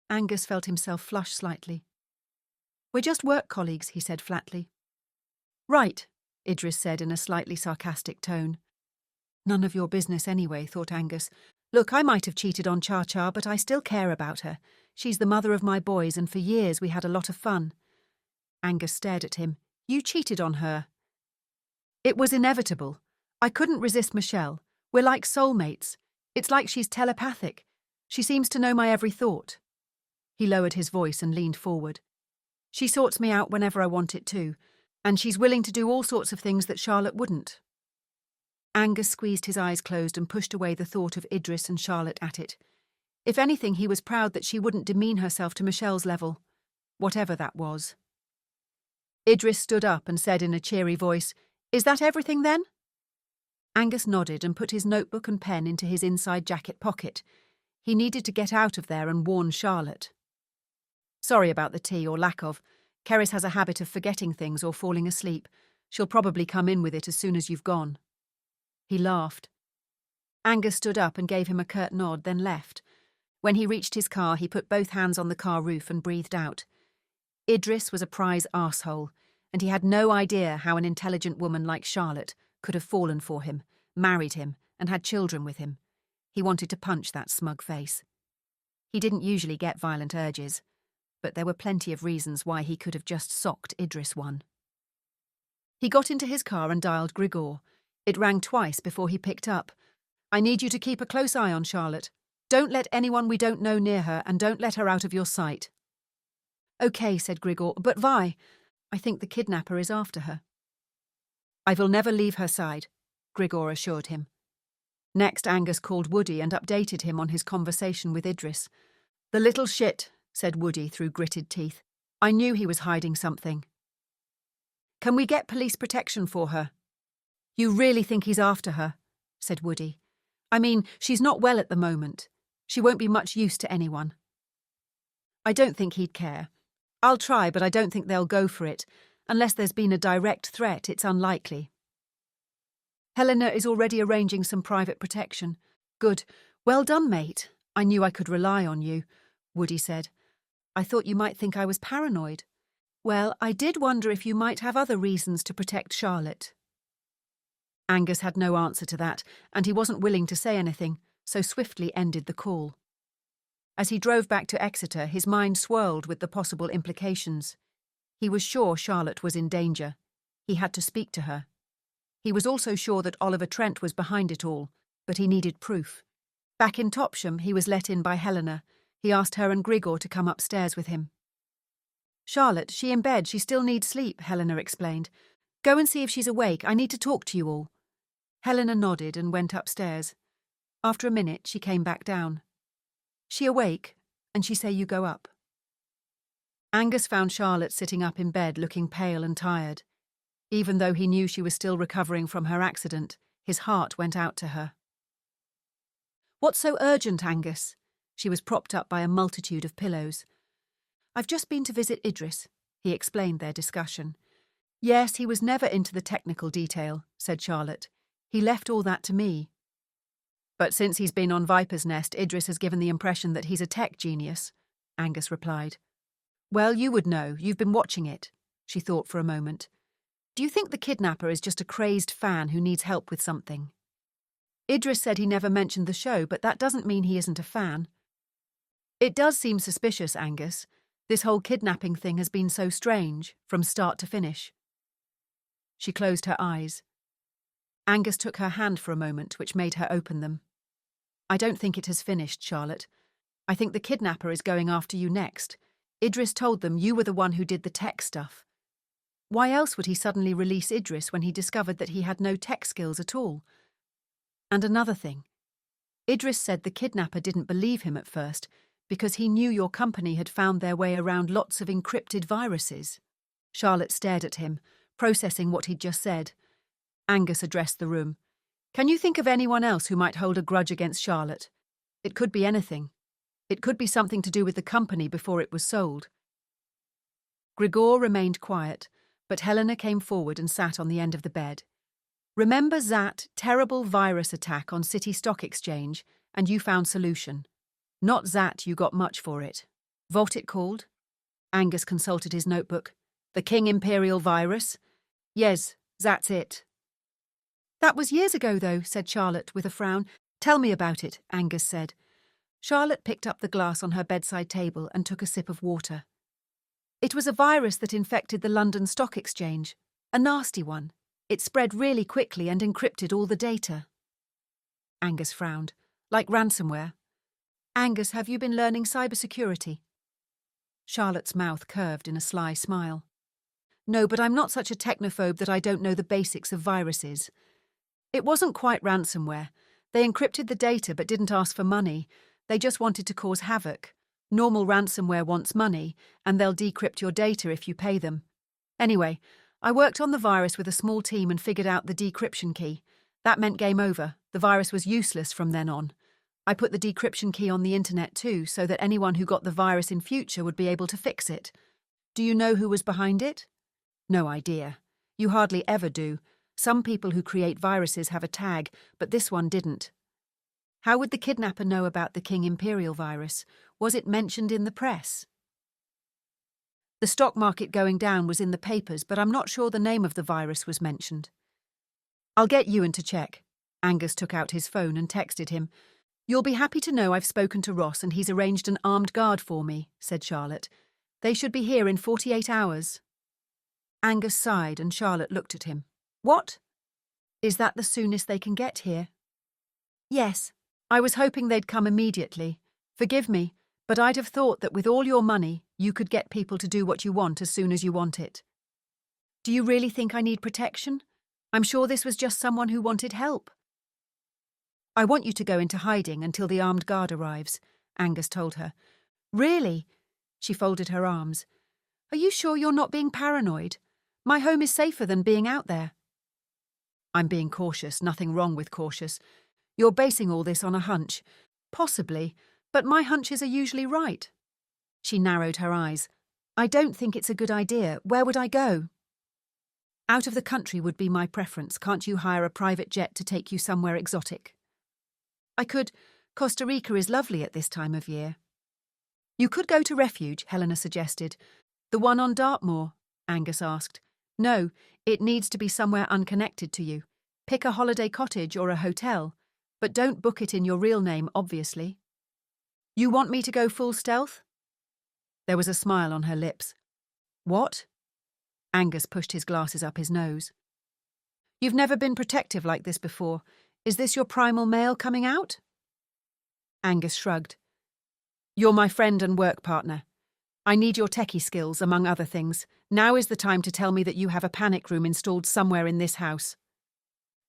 Angus felt himself flush slightly. We're just work colleagues, he said flatly. Right, Idris said in a slightly sarcastic tone. None of your business anyway, thought Angus. Look, I might have cheated on Cha-Cha, but I still care about her. She's the mother of my boys, and for years we had a lot of fun. Angus stared at him. You cheated on her. It was inevitable. I couldn't resist Michelle. We're like soulmates. It's like she's telepathic. She seems to know my every thought. He lowered his voice and leaned forward. She sorts me out whenever I want it to, and she's willing to do all sorts of things that Charlotte wouldn't. Angus squeezed his eyes closed and pushed away the thought of Idris and Charlotte at it. If anything, he was proud that she wouldn't demean herself to Michelle's level, whatever that was. Idris stood up and said in a cheery voice, Is that everything then? Angus nodded and put his notebook and pen into his inside jacket pocket. He needed to get out of there and warn Charlotte. Sorry about the tea, or lack of. Keris has a habit of forgetting things or falling asleep. She'll probably come in with it as soon as you've gone. He laughed. Angus stood up and gave him a curt nod, then left. When he reached his car, he put both hands on the car roof and breathed out. Idris was a prize arsehole, and he had no idea how an intelligent woman like Charlotte could have fallen for him, married him, and had children with him. He wanted to punch that smug face. He didn't usually get violent urges, but there were plenty of reasons why he could have just socked Idris one. He got into his car and dialed Grigor. It rang twice before he picked up. I need you to keep a close eye on Charlotte. Don't let anyone we don't know near her, and don't let her out of your sight. Okay, said Grigor, but why? I think the kidnapper is after her. I will never leave her side, Grigor assured him. Next, Angus called Woody and updated him on his conversation with Idris. The little shit, said Woody through gritted teeth. I knew he was hiding something. Can we get police protection for her? You really think he's after her? Said Woody. I mean, she's not well at the moment. She won't be much use to anyone. I don't think he'd care. I'll try, but I don't think they'll go for it. Unless there's been a direct threat, it's unlikely. Helena is already arranging some private protection. Good. Well done, mate. I knew I could rely on you, Woody said. I thought you might think I was paranoid. Well, I did wonder if you might have other reasons to protect Charlotte. Angus had no answer to that, and he wasn't willing to say anything, so swiftly ended the call. As he drove back to Exeter, his mind swirled with the possible implications. He was sure Charlotte was in danger. He had to speak to her. He was also sure that Oliver Trent was behind it all, but he needed proof. Back in Topsham, he was let in by Helena. He asked her and Grigor to come upstairs with him. Charlotte, she in bed, she still needs sleep, Helena explained. Go and see if she's awake, I need to talk to you all. Helena nodded and went upstairs. After a minute, she came back down. She awake, and she say you go up. Angus found Charlotte sitting up in bed looking pale and tired. Even though he knew she was still recovering from her accident, his heart went out to her. What's so urgent, Angus? She was propped up by a multitude of pillows. "I've just been to visit Idris," he explained their discussion. "Yes, he was never into the technical detail," said Charlotte. "He left all that to me." "But since he's been on Viper's Nest, Idris has given the impression that he's a tech genius," Angus replied. "Well, you would know. You've been watching it." She thought for a moment. "Do you think the kidnapper is just a crazed fan who needs help with something?" Idris said he never mentioned the show, but that doesn't mean he isn't a fan. "It does seem suspicious, Angus. This whole kidnapping thing has been so strange, from start to finish." She closed her eyes. Angus took her hand for a moment, which made her open them. "I don't think it has finished, Charlotte. I think the kidnapper is going after you next. Idris told them you were the one who did the tech stuff. Why else would he suddenly release Idris when he discovered that he had no tech skills at all? And another thing. Idris said the kidnapper didn't believe him at first because he knew your company had found their way around lots of encrypted viruses." Charlotte stared at him, processing what he'd just said. Angus addressed the room. "Can you think of anyone else who might hold a grudge against Charlotte? It could be anything. It could be something to do with the company before it was sold." Grigor remained quiet, but Helena came forward and sat on the end of the bed. "Remember that terrible virus attack on City Stock Exchange, and you found solution. Not that you got much for it. What it called?" Angus consulted his notebook. "The King Imperial virus? Yes, that's it." "That was years ago, though," said Charlotte with a frown. "Tell me about it," Angus said. Charlotte picked up the glass on her bedside table and took a sip of water. "It was a virus that infected the London Stock Exchange. A nasty one. It spread really quickly and encrypted all the data." Angus frowned. "Like ransomware?" "Angus, have you been learning cybersecurity?" Charlotte's mouth curved in a sly smile. "No, but I'm not such a technophobe that I don't know the basics of viruses. It wasn't quite ransomware. They encrypted the data but didn't ask for money. They just wanted to cause havoc. Normal ransomware wants money, and they'll decrypt your data if you pay them. Anyway, I worked on the virus with a small team and figured out the decryption key. That meant game over. The virus was useless from then on. I put the decryption key on the internet too, so that anyone who got the virus in future would be able to fix it. Do you know who was behind it?" "No idea. You hardly ever do. Some people who create viruses have a tag, but this one didn't." "How would the kidnapper know about the King Imperial virus? Was it mentioned in the press?" "The stock market going down was in the papers, but I'm not sure the name of the virus was mentioned." "I'll get Ewan to check." Angus took out his phone and texted him. "You'll be happy to know I've spoken to Ross and he's arranged an armed guard for me," said Charlotte. "They should be here in 48 hours. Angus sighed and Charlotte looked at him. "What? Is that the soonest they can get here?" "Yes. I was hoping they'd come immediately. Forgive me, but I'd have thought that with all your money, you could get people to do what you want as soon as you want it. Do you really think I need protection? I'm sure this was just someone who wanted help." "I want you to go into hiding until the armed guard arrives," Angus told her. "Really?" She folded her arms. "Are you sure you're not being paranoid? My home is safer than being out there." "I'm being cautious, nothing wrong with cautious. You're basing all this on a hunch. Possibly, but my hunches are usually right." She narrowed her eyes. "I don't think it's a good idea. Where would I go?" "Out of the country would be my preference. Can't you hire a private jet to take you somewhere exotic?" "I could. Costa Rica is lovely at this time of year." "You could go to Refuge," Helena suggested. "The one on Dartmoor?" Angus asked. "No, it needs to be somewhere unconnected to you. Pick a holiday cottage or a hotel, but don't book it in your real name, obviously." "You want me to go full stealth?" There was a smile on her lips. "What?" Angus pushed his glasses up his nose. "You've never been protective like this before. Is this your primal male coming out?" Angus shrugged. "You're my friend and work partner. I need your techie skills, among other things. Now is the time to tell me that you have a panic room installed somewhere in this house."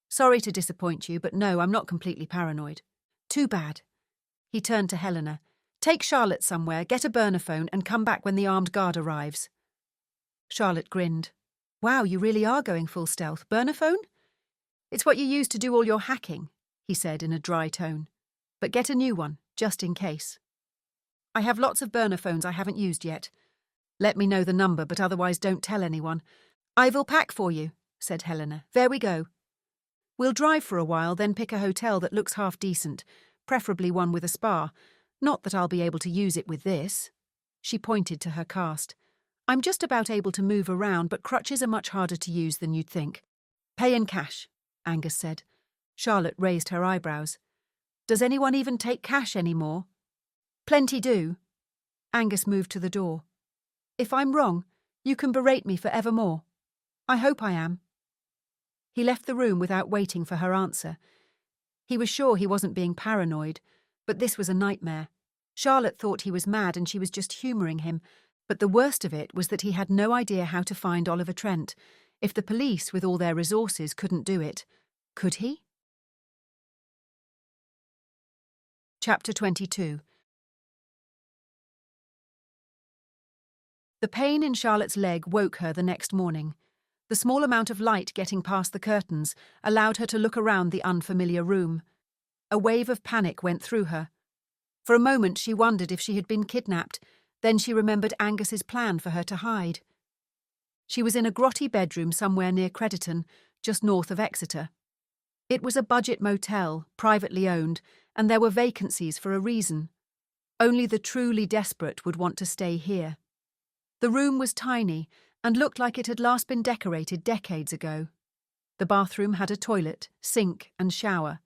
"Sorry to disappoint you, but no, I'm not completely paranoid." "Too bad." He turned to Helena. "Take Charlotte somewhere, get a burner phone, and come back when the armed guard arrives." Charlotte grinned. "Wow, you really are going full stealth. Burner phone?" "It's what you use to do all your hacking," he said in a dry tone. "But get a new one, just in case." I have lots of burner phones I haven't used yet. Let me know the number, but otherwise don't tell anyone. I will pack for you, said Helena. There we go. We'll drive for a while, then pick a hotel that looks half decent, preferably one with a spa. Not that I'll be able to use it with this. She pointed to her cast. I'm just about able to move around, but crutches are much harder to use than you'd think. Pay in cash, Angus said. Charlotte raised her eyebrows. Does anyone even take cash anymore? Plenty do. Angus moved to the door. If I'm wrong, you can berate me for evermore. I hope I am. He left the room without waiting for her answer. He was sure he wasn't being paranoid, but this was a nightmare. Charlotte thought he was mad and she was just humouring him, but the worst of it was that he had no idea how to find Oliver Trent. If the police, with all their resources, couldn't do it, could he? Chapter 22. The pain in Charlotte's leg woke her the next morning. The small amount of light getting past the curtains allowed her to look around the unfamiliar room. A wave of panic went through her. For a moment she wondered if she had been kidnapped, then she remembered Angus's plan for her to hide. She was in a grotty bedroom somewhere near Crediton, just north of Exeter. It was a budget motel, privately owned, and there were vacancies for a reason. Only the truly desperate would want to stay here. The room was tiny and looked like it had last been decorated decades ago. The bathroom had a toilet, sink, and shower,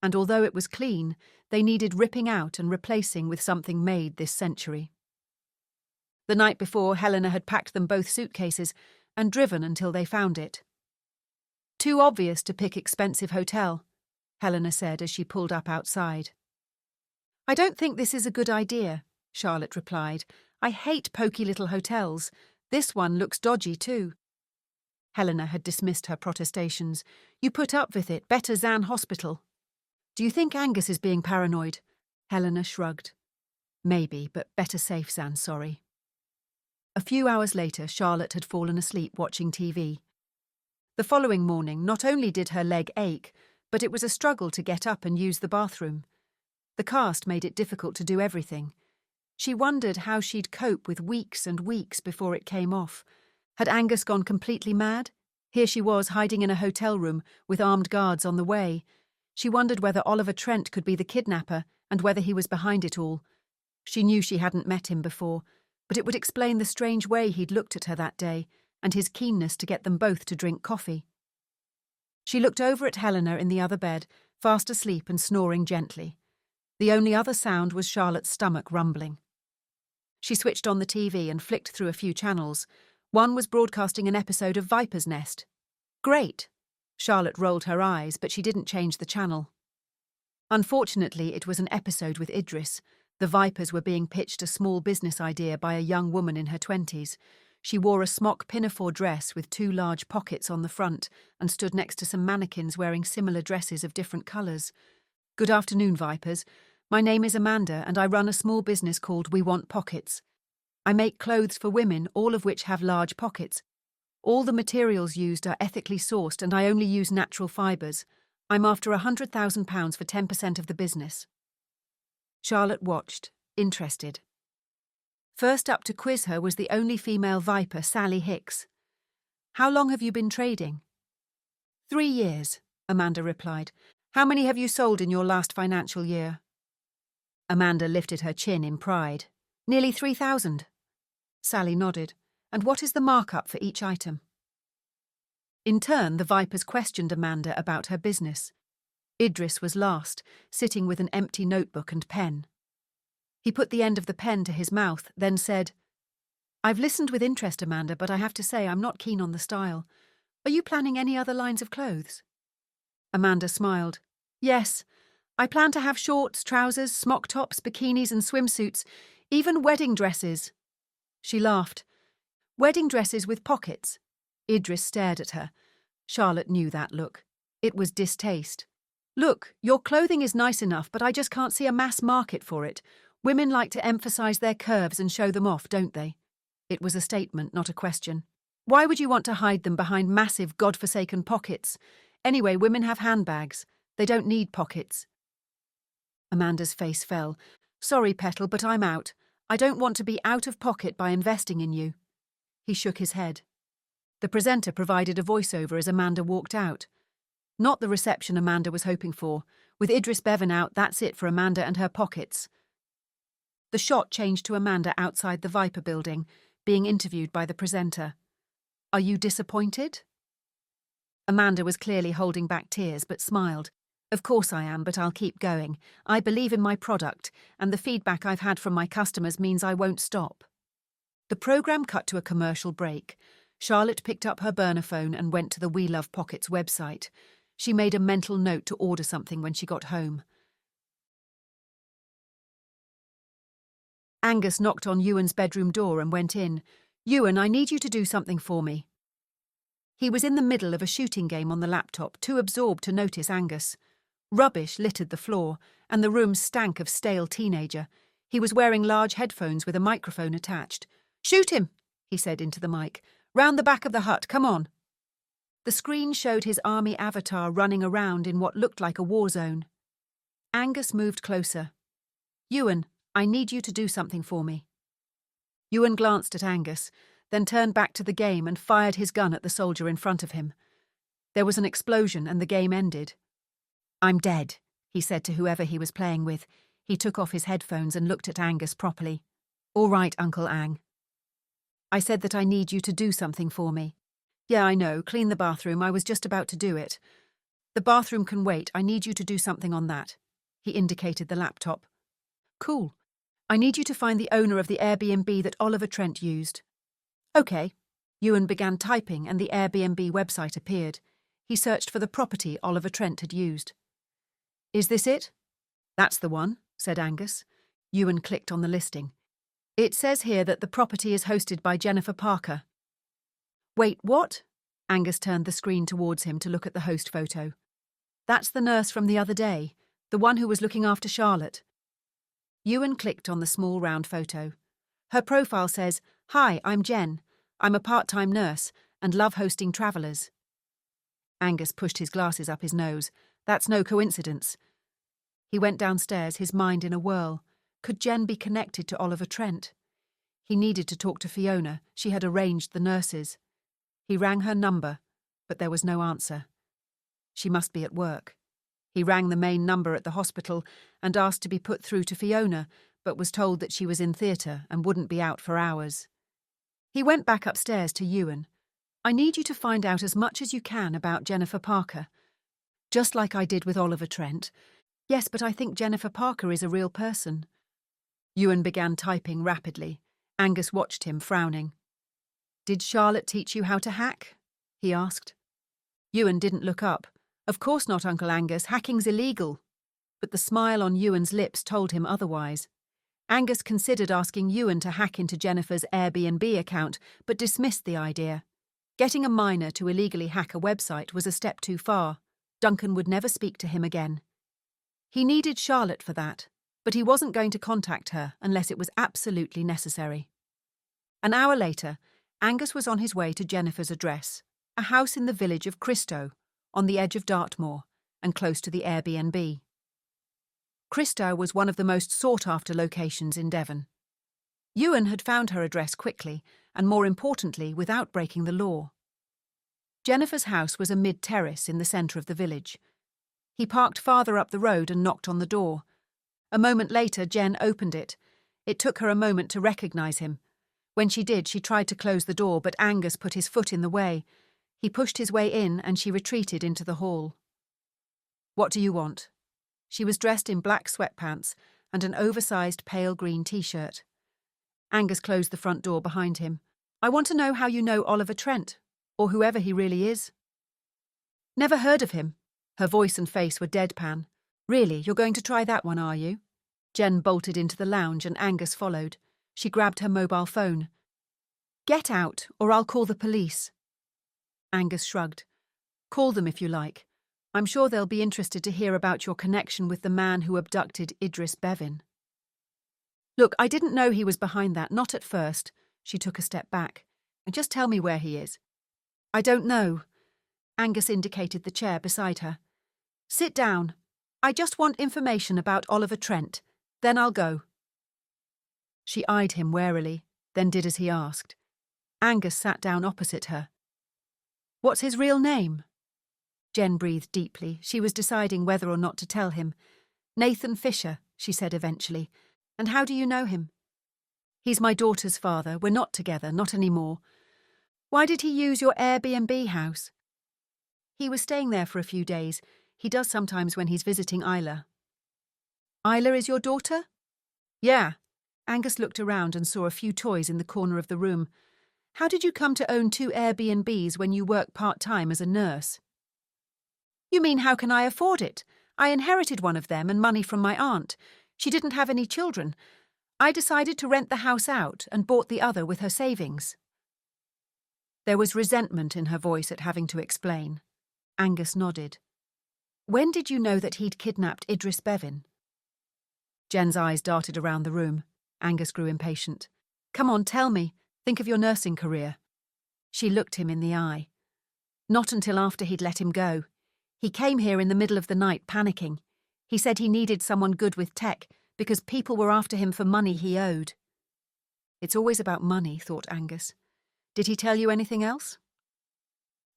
and although it was clean, they needed ripping out and replacing with something made this century. The night before, Helena had packed them both suitcases and driven until they found it. Too obvious to pick expensive hotel, Helena said as she pulled up outside. I don't think this is a good idea, Charlotte replied. I hate poky little hotels. This one looks dodgy too. Helena had dismissed her protestations. You put up with it, better Zan Hospital. Do you think Angus is being paranoid? Helena shrugged. Maybe, but better safe, Zan, sorry. A few hours later, Charlotte had fallen asleep watching TV. The following morning, not only did her leg ache, but it was a struggle to get up and use the bathroom. The cast made it difficult to do everything. She wondered how she'd cope with weeks and weeks before it came off. Had Angus gone completely mad? Here she was hiding in a hotel room with armed guards on the way. She wondered whether Oliver Trent could be the kidnapper and whether he was behind it all. She knew she hadn't met him before, but it would explain the strange way he'd looked at her that day and his keenness to get them both to drink coffee. She looked over at Helena in the other bed, fast asleep and snoring gently. The only other sound was Charlotte's stomach rumbling. She switched on the TV and flicked through a few channels. One was broadcasting an episode of Viper's Nest. Great! Charlotte rolled her eyes, but she didn't change the channel. Unfortunately, it was an episode with Idris. The Vipers were being pitched a small business idea by a young woman in her 20s. She wore a smock pinafore dress with 2 large pockets on the front and stood next to some mannequins wearing similar dresses of different colours. Good afternoon, Vipers. My name is Amanda and I run a small business called We Want Pockets. I make clothes for women, all of which have large pockets. All the materials used are ethically sourced and I only use natural fibres. I'm after £100,000 for 10% of the business. Charlotte watched, interested. First up to quiz her was the only female Viper, Sally Hicks. How long have you been trading? 3 years, Amanda replied. How many have you sold in your last financial year? Amanda lifted her chin in pride. Nearly 3,000. Sally nodded. And what is the markup for each item? In turn, the Vipers questioned Amanda about her business. Idris was last, sitting with an empty notebook and pen. He put the end of the pen to his mouth, then said, I've listened with interest, Amanda, but I have to say I'm not keen on the style. Are you planning any other lines of clothes? Amanda smiled. Yes. I plan to have shorts, trousers, smock tops, bikinis and swimsuits, even wedding dresses. She laughed. Wedding dresses with pockets. Idris stared at her. Charlotte knew that look. It was distaste. Look, your clothing is nice enough, but I just can't see a mass market for it. Women like to emphasize their curves and show them off, don't they? It was a statement, not a question. Why would you want to hide them behind massive, godforsaken pockets? Anyway, women have handbags. They don't need pockets. Amanda's face fell. Sorry, Petal, but I'm out. I don't want to be out of pocket by investing in you." He shook his head. The presenter provided a voiceover as Amanda walked out. Not the reception Amanda was hoping for. With Idris Bevan out, that's it for Amanda and her pockets. The shot changed to Amanda outside the Viper building, being interviewed by the presenter. "Are you disappointed?" Amanda was clearly holding back tears, but smiled. "Of course I am, but I'll keep going. I believe in my product, and the feedback I've had from my customers means I won't stop." The programme cut to a commercial break. Charlotte picked up her burner phone and went to the We Love Pockets website. She made a mental note to order something when she got home. Angus knocked on Ewan's bedroom door and went in. "Ewan, I need you to do something for me." He was in the middle of a shooting game on the laptop, too absorbed to notice Angus. Rubbish littered the floor, and the room stank of stale teenager. He was wearing large headphones with a microphone attached. "Shoot him," he said into the mic. "Round the back of the hut, come on." The screen showed his army avatar running around in what looked like a war zone. Angus moved closer. "Ewan, I need you to do something for me." Ewan glanced at Angus, then turned back to the game and fired his gun at the soldier in front of him. There was an explosion and the game ended. "I'm dead," he said to whoever he was playing with. He took off his headphones and looked at Angus properly. "All right, Uncle Ang. I said that I need you to do something for me." "Yeah, I know. Clean the bathroom. I was just about to do it." "The bathroom can wait. I need you to do something on that." He indicated the laptop. "Cool. I need you to find the owner of the Airbnb that Oliver Trent used." "Okay." Ewan began typing and the Airbnb website appeared. He searched for the property Oliver Trent had used. "Is this it?" "That's the one," said Angus. Ewan clicked on the listing. "It says here that the property is hosted by Jennifer Parker." "Wait, what?" Angus turned the screen towards him to look at the host photo. "That's the nurse from the other day, the one who was looking after Charlotte." Ewan clicked on the small round photo. Her profile says, "Hi, I'm Jen. I'm a part-time nurse and love hosting travellers." Angus pushed his glasses up his nose. That's no coincidence. He went downstairs, his mind in a whirl. Could Jen be connected to Oliver Trent? He needed to talk to Fiona. She had arranged the nurses. He rang her number, but there was no answer. She must be at work. He rang the main number at the hospital and asked to be put through to Fiona, but was told that she was in theatre and wouldn't be out for hours. He went back upstairs to Ewan. "I need you to find out as much as you can about Jennifer Parker. Just like I did with Oliver Trent." "Yes, but I think Jennifer Parker is a real person." Ewan began typing rapidly. Angus watched him, frowning. "Did Charlotte teach you how to hack?" he asked. Ewan didn't look up. "Of course not, Uncle Angus. Hacking's illegal." But the smile on Ewan's lips told him otherwise. Angus considered asking Ewan to hack into Jennifer's Airbnb account, but dismissed the idea. Getting a minor to illegally hack a website was a step too far. Duncan would never speak to him again. He needed Charlotte for that, but he wasn't going to contact her unless it was absolutely necessary. An hour later, Angus was on his way to Jennifer's address, a house in the village of Cristo, on the edge of Dartmoor, and close to the Airbnb. Cristo was one of the most sought-after locations in Devon. Ewan had found her address quickly, and more importantly, without breaking the law. Jennifer's house was a mid-terrace in the centre of the village. He parked farther up the road and knocked on the door. A moment later, Jen opened it. It took her a moment to recognise him. When she did, she tried to close the door, but Angus put his foot in the way. He pushed his way in, and she retreated into the hall. "What do you want?" She was dressed in black sweatpants and an oversized pale green t-shirt. Angus closed the front door behind him. "I want to know how you know Oliver Trent, or whoever he really is." "Never heard of him." Her voice and face were deadpan. "Really, you're going to try that one, are you?" Jen bolted into the lounge and Angus followed. She grabbed her mobile phone. "Get out, or I'll call the police." Angus shrugged. "Call them if you like. I'm sure they'll be interested to hear about your connection with the man who abducted Idris Bevan." "Look, I didn't know he was behind that, not at first." She took a step back. "And just tell me where he is." "I don't know." Angus indicated the chair beside her. "Sit down. I just want information about Oliver Trent. Then I'll go." She eyed him warily, then did as he asked. Angus sat down opposite her. What's his real name? Jen breathed deeply. She was deciding whether or not to tell him. Nathan Fisher, she said eventually. And how do you know him? He's my daughter's father. We're not together, not anymore. Why did he use your Airbnb house? He was staying there for a few days. He does sometimes when he's visiting Isla. Isla is your daughter? Yeah. Angus looked around and saw a few toys in the corner of the room. How did you come to own 2 Airbnbs when you work part-time as a nurse? You mean how can I afford it? I inherited one of them and money from my aunt. She didn't have any children. I decided to rent the house out and bought the other with her savings. There was resentment in her voice at having to explain. Angus nodded. When did you know that he'd kidnapped Idris Bevin? Jen's eyes darted around the room. Angus grew impatient. Come on, tell me. Think of your nursing career. She looked him in the eye. Not until after he'd let him go. He came here in the middle of the night, panicking. He said he needed someone good with tech, because people were after him for money he owed. It's always about money, thought Angus. Did he tell you anything else?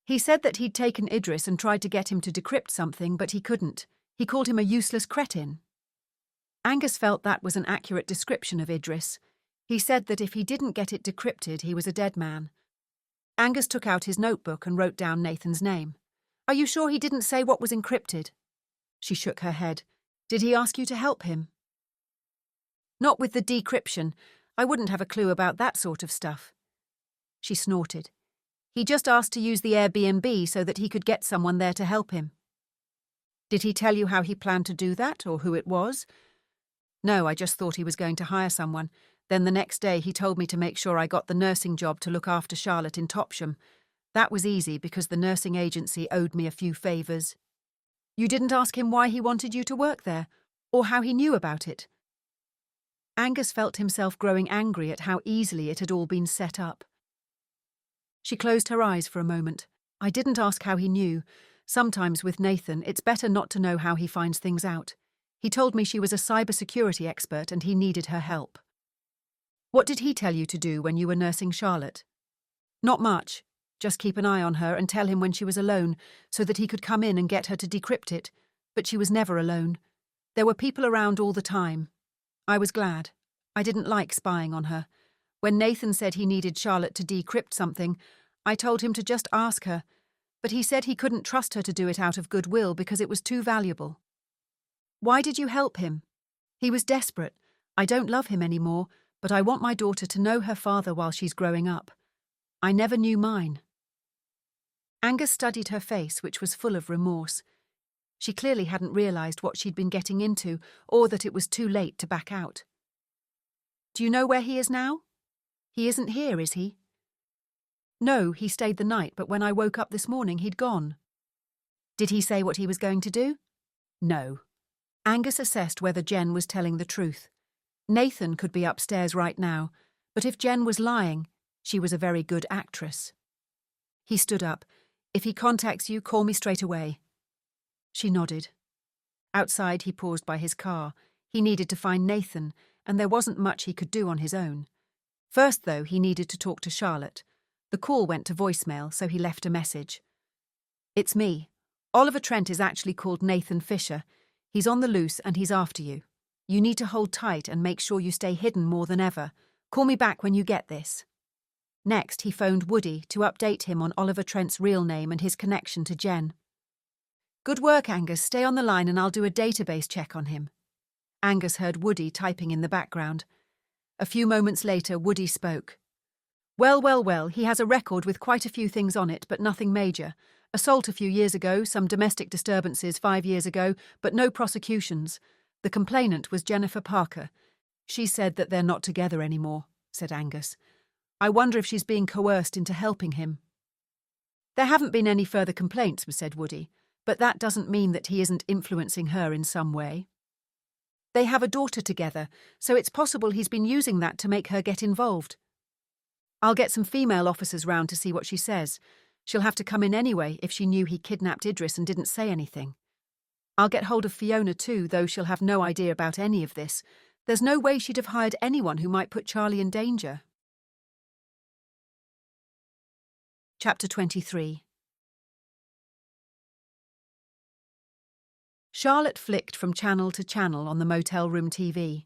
He said that he'd taken Idris and tried to get him to decrypt something, but he couldn't. He called him a useless cretin. Angus felt that was an accurate description of Idris. He said that if he didn't get it decrypted, he was a dead man. Angus took out his notebook and wrote down Nathan's name. Are you sure he didn't say what was encrypted? She shook her head. Did he ask you to help him? Not with the decryption. I wouldn't have a clue about that sort of stuff. She snorted. He just asked to use the Airbnb so that he could get someone there to help him. Did he tell you how he planned to do that, or who it was? No, I just thought he was going to hire someone. Then the next day he told me to make sure I got the nursing job to look after Charlotte in Topsham. That was easy because the nursing agency owed me a few favours. You didn't ask him why he wanted you to work there, or how he knew about it? Angus felt himself growing angry at how easily it had all been set up. She closed her eyes for a moment. I didn't ask how he knew. Sometimes with Nathan, it's better not to know how he finds things out. He told me she was a cybersecurity expert and he needed her help. What did he tell you to do when you were nursing Charlotte? Not much. Just keep an eye on her and tell him when she was alone, so that he could come in and get her to decrypt it. But she was never alone. There were people around all the time. I was glad. I didn't like spying on her. When Nathan said he needed Charlotte to decrypt something, I told him to just ask her, but he said he couldn't trust her to do it out of goodwill because it was too valuable. Why did you help him? He was desperate. I don't love him anymore, but I want my daughter to know her father while she's growing up. I never knew mine. Angus studied her face, which was full of remorse. She clearly hadn't realised what she'd been getting into, or that it was too late to back out. Do you know where he is now? He isn't here, is he? No, he stayed the night, but when I woke up this morning, he'd gone. Did he say what he was going to do? No. Angus assessed whether Jen was telling the truth. Nathan could be upstairs right now, but if Jen was lying, she was a very good actress. He stood up. If he contacts you, call me straight away. She nodded. Outside, he paused by his car. He needed to find Nathan, and there wasn't much he could do on his own. First, though, he needed to talk to Charlotte. The call went to voicemail, so he left a message. It's me. Oliver Trent is actually called Nathan Fisher. He's on the loose and he's after you. You need to hold tight and make sure you stay hidden more than ever. Call me back when you get this. Next, he phoned Woody to update him on Oliver Trent's real name and his connection to Jen. Good work, Angus. Stay on the line and I'll do a database check on him. Angus heard Woody typing in the background. A few moments later, Woody spoke. Well, he has a record with quite a few things on it, but nothing major. Assault a few years ago, some domestic disturbances 5 years ago, but no prosecutions. The complainant was Jennifer Parker. She said that they're not together anymore, said Angus. I wonder if she's being coerced into helping him. There haven't been any further complaints, said Woody, but that doesn't mean that he isn't influencing her in some way. They have a daughter together, so it's possible he's been using that to make her get involved. I'll get some female officers round to see what she says. She'll have to come in anyway if she knew he kidnapped Idris and didn't say anything. I'll get hold of Fiona too, though she'll have no idea about any of this. There's no way she'd have hired anyone who might put Charlie in danger. Chapter 23. Charlotte flicked from channel to channel on the motel room TV.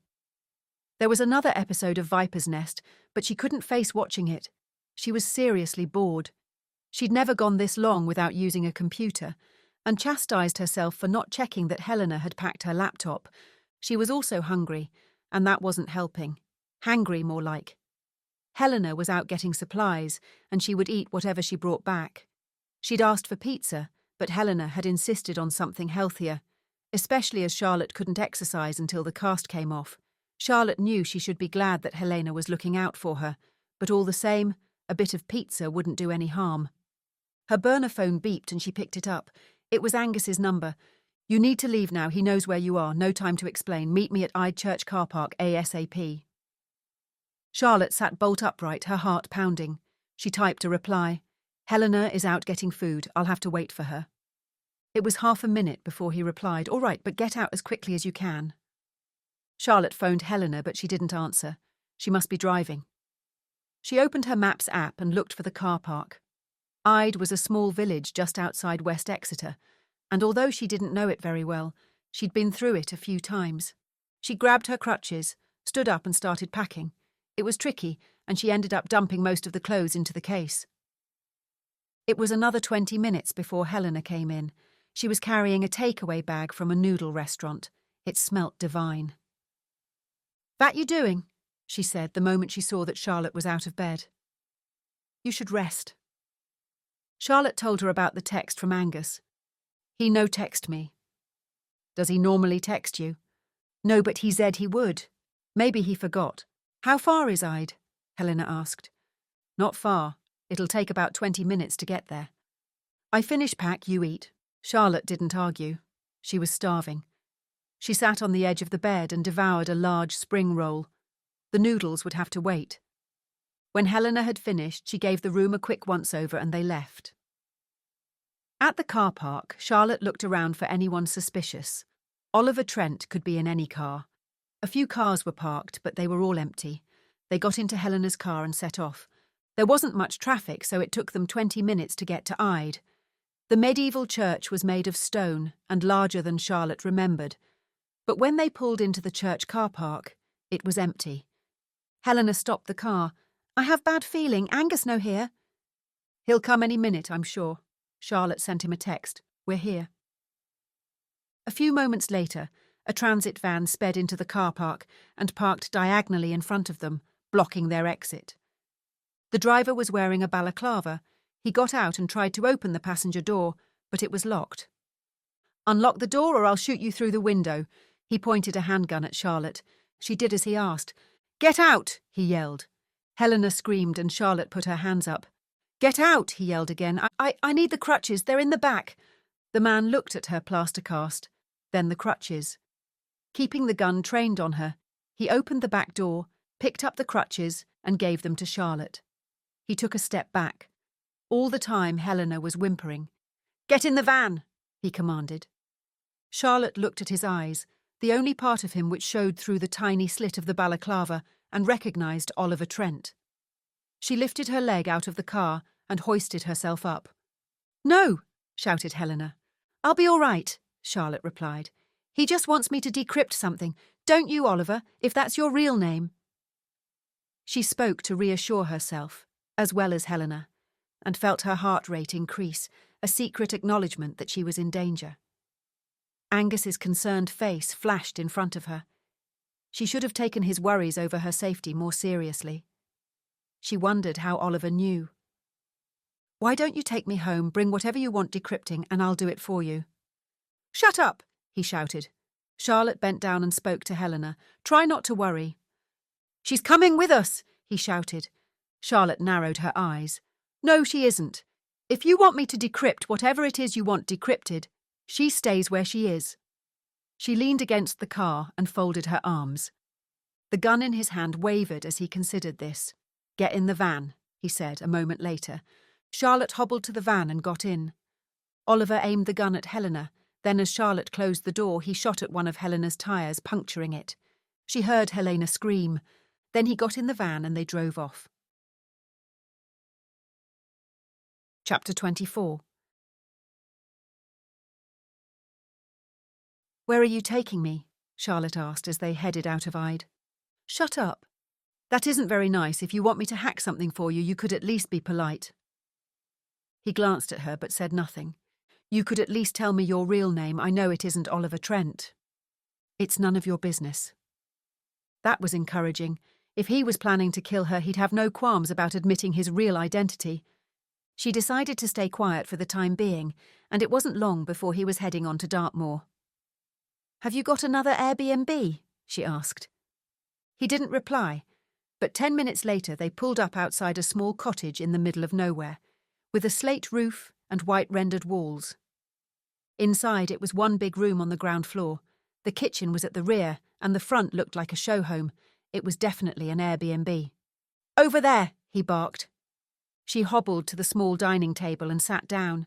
There was another episode of Viper's Nest, but she couldn't face watching it. She was seriously bored. She'd never gone this long without using a computer, and chastised herself for not checking that Helena had packed her laptop. She was also hungry, and that wasn't helping. Hangry, more like. Helena was out getting supplies, and she would eat whatever she brought back. She'd asked for pizza, but Helena had insisted on something healthier, especially as Charlotte couldn't exercise until the cast came off. Charlotte knew she should be glad that Helena was looking out for her, but all the same, a bit of pizza wouldn't do any harm. Her burner phone beeped and she picked it up. It was Angus's number. "You need to leave now, he knows where you are, no time to explain. Meet me at Idris Church car park ASAP. Charlotte sat bolt upright, her heart pounding. She typed a reply. "Helena is out getting food, I'll have to wait for her." It was half a minute before he replied, "All right, but get out as quickly as you can." Charlotte phoned Helena, but she didn't answer. She must be driving. She opened her Maps app and looked for the car park. Ide was a small village just outside West Exeter, and although she didn't know it very well, she'd been through it a few times. She grabbed her crutches, stood up and started packing. It was tricky, and she ended up dumping most of the clothes into the case. It was another 20 minutes before Helena came in. She was carrying a takeaway bag from a noodle restaurant. It smelt divine. "That you doing?" she said the moment she saw that Charlotte was out of bed. "You should rest." Charlotte told her about the text from Angus. "He no text me." "Does he normally text you?" "No, but he said he would. Maybe he forgot." "How far is Ide?" Helena asked. "Not far. It'll take about 20 minutes to get there." "I finish pack, you eat." Charlotte didn't argue. She was starving. She sat on the edge of the bed and devoured a large spring roll. The noodles would have to wait. When Helena had finished, she gave the room a quick once-over and they left. At the car park, Charlotte looked around for anyone suspicious. Oliver Trent could be in any car. A few cars were parked, but they were all empty. They got into Helena's car and set off. There wasn't much traffic, so it took them 20 minutes to get to Ide. The medieval church was made of stone and larger than Charlotte remembered. But when they pulled into the church car park, it was empty. Helena stopped the car. "I have bad feeling. Angus no here." "He'll come any minute, I'm sure." Charlotte sent him a text. "We're here." A few moments later, a transit van sped into the car park and parked diagonally in front of them, blocking their exit. The driver was wearing a balaclava. He got out and tried to open the passenger door, but it was locked. "Unlock the door or I'll shoot you through the window." He pointed a handgun at Charlotte. She did as he asked. "Get out!" he yelled. Helena screamed and Charlotte put her hands up. "Get out!" he yelled again. I need the crutches. They're in the back." The man looked at her plaster cast, then the crutches. Keeping the gun trained on her, he opened the back door, picked up the crutches, and gave them to Charlotte. He took a step back. All the time Helena was whimpering. "Get in the van!" he commanded. Charlotte looked at his eyes, the only part of him which showed through the tiny slit of the balaclava, and recognised Oliver Trent. She lifted her leg out of the car and hoisted herself up. "No!" shouted Helena. "I'll be all right," Charlotte replied. "He just wants me to decrypt something. Don't you, Oliver, if that's your real name." She spoke to reassure herself, as well as Helena, and felt her heart rate increase, a secret acknowledgement that she was in danger. Angus's concerned face flashed in front of her. She should have taken his worries over her safety more seriously. She wondered how Oliver knew. "Why don't you take me home, bring whatever you want decrypting, and I'll do it for you." "Shut up!" he shouted. Charlotte bent down and spoke to Helena. "Try not to worry." "She's coming with us!" he shouted. Charlotte narrowed her eyes. "No, she isn't. If you want me to decrypt whatever it is you want decrypted, she stays where she is." She leaned against the car and folded her arms. The gun in his hand wavered as he considered this. "Get in the van," he said a moment later. Charlotte hobbled to the van and got in. Oliver aimed the gun at Helena. Then as Charlotte closed the door, he shot at one of Helena's tyres, puncturing it. She heard Helena scream. Then he got in the van and they drove off. Chapter 24. "Where are you taking me?" Charlotte asked as they headed out of Ide. "Shut up. That isn't very nice. If you want me to hack something for you, you could at least be polite." He glanced at her but said nothing. "You could at least tell me your real name. I know it isn't Oliver Trent." "It's none of your business." That was encouraging. If he was planning to kill her, he'd have no qualms about admitting his real identity. She decided to stay quiet for the time being, and it wasn't long before he was heading on to Dartmoor. "Have you got another Airbnb?" she asked. He didn't reply, but 10 minutes later they pulled up outside a small cottage in the middle of nowhere, with a slate roof and white rendered walls. Inside it was one big room on the ground floor. The kitchen was at the rear, and the front looked like a show home. It was definitely an Airbnb. "Over there," he barked. She hobbled to the small dining table and sat down.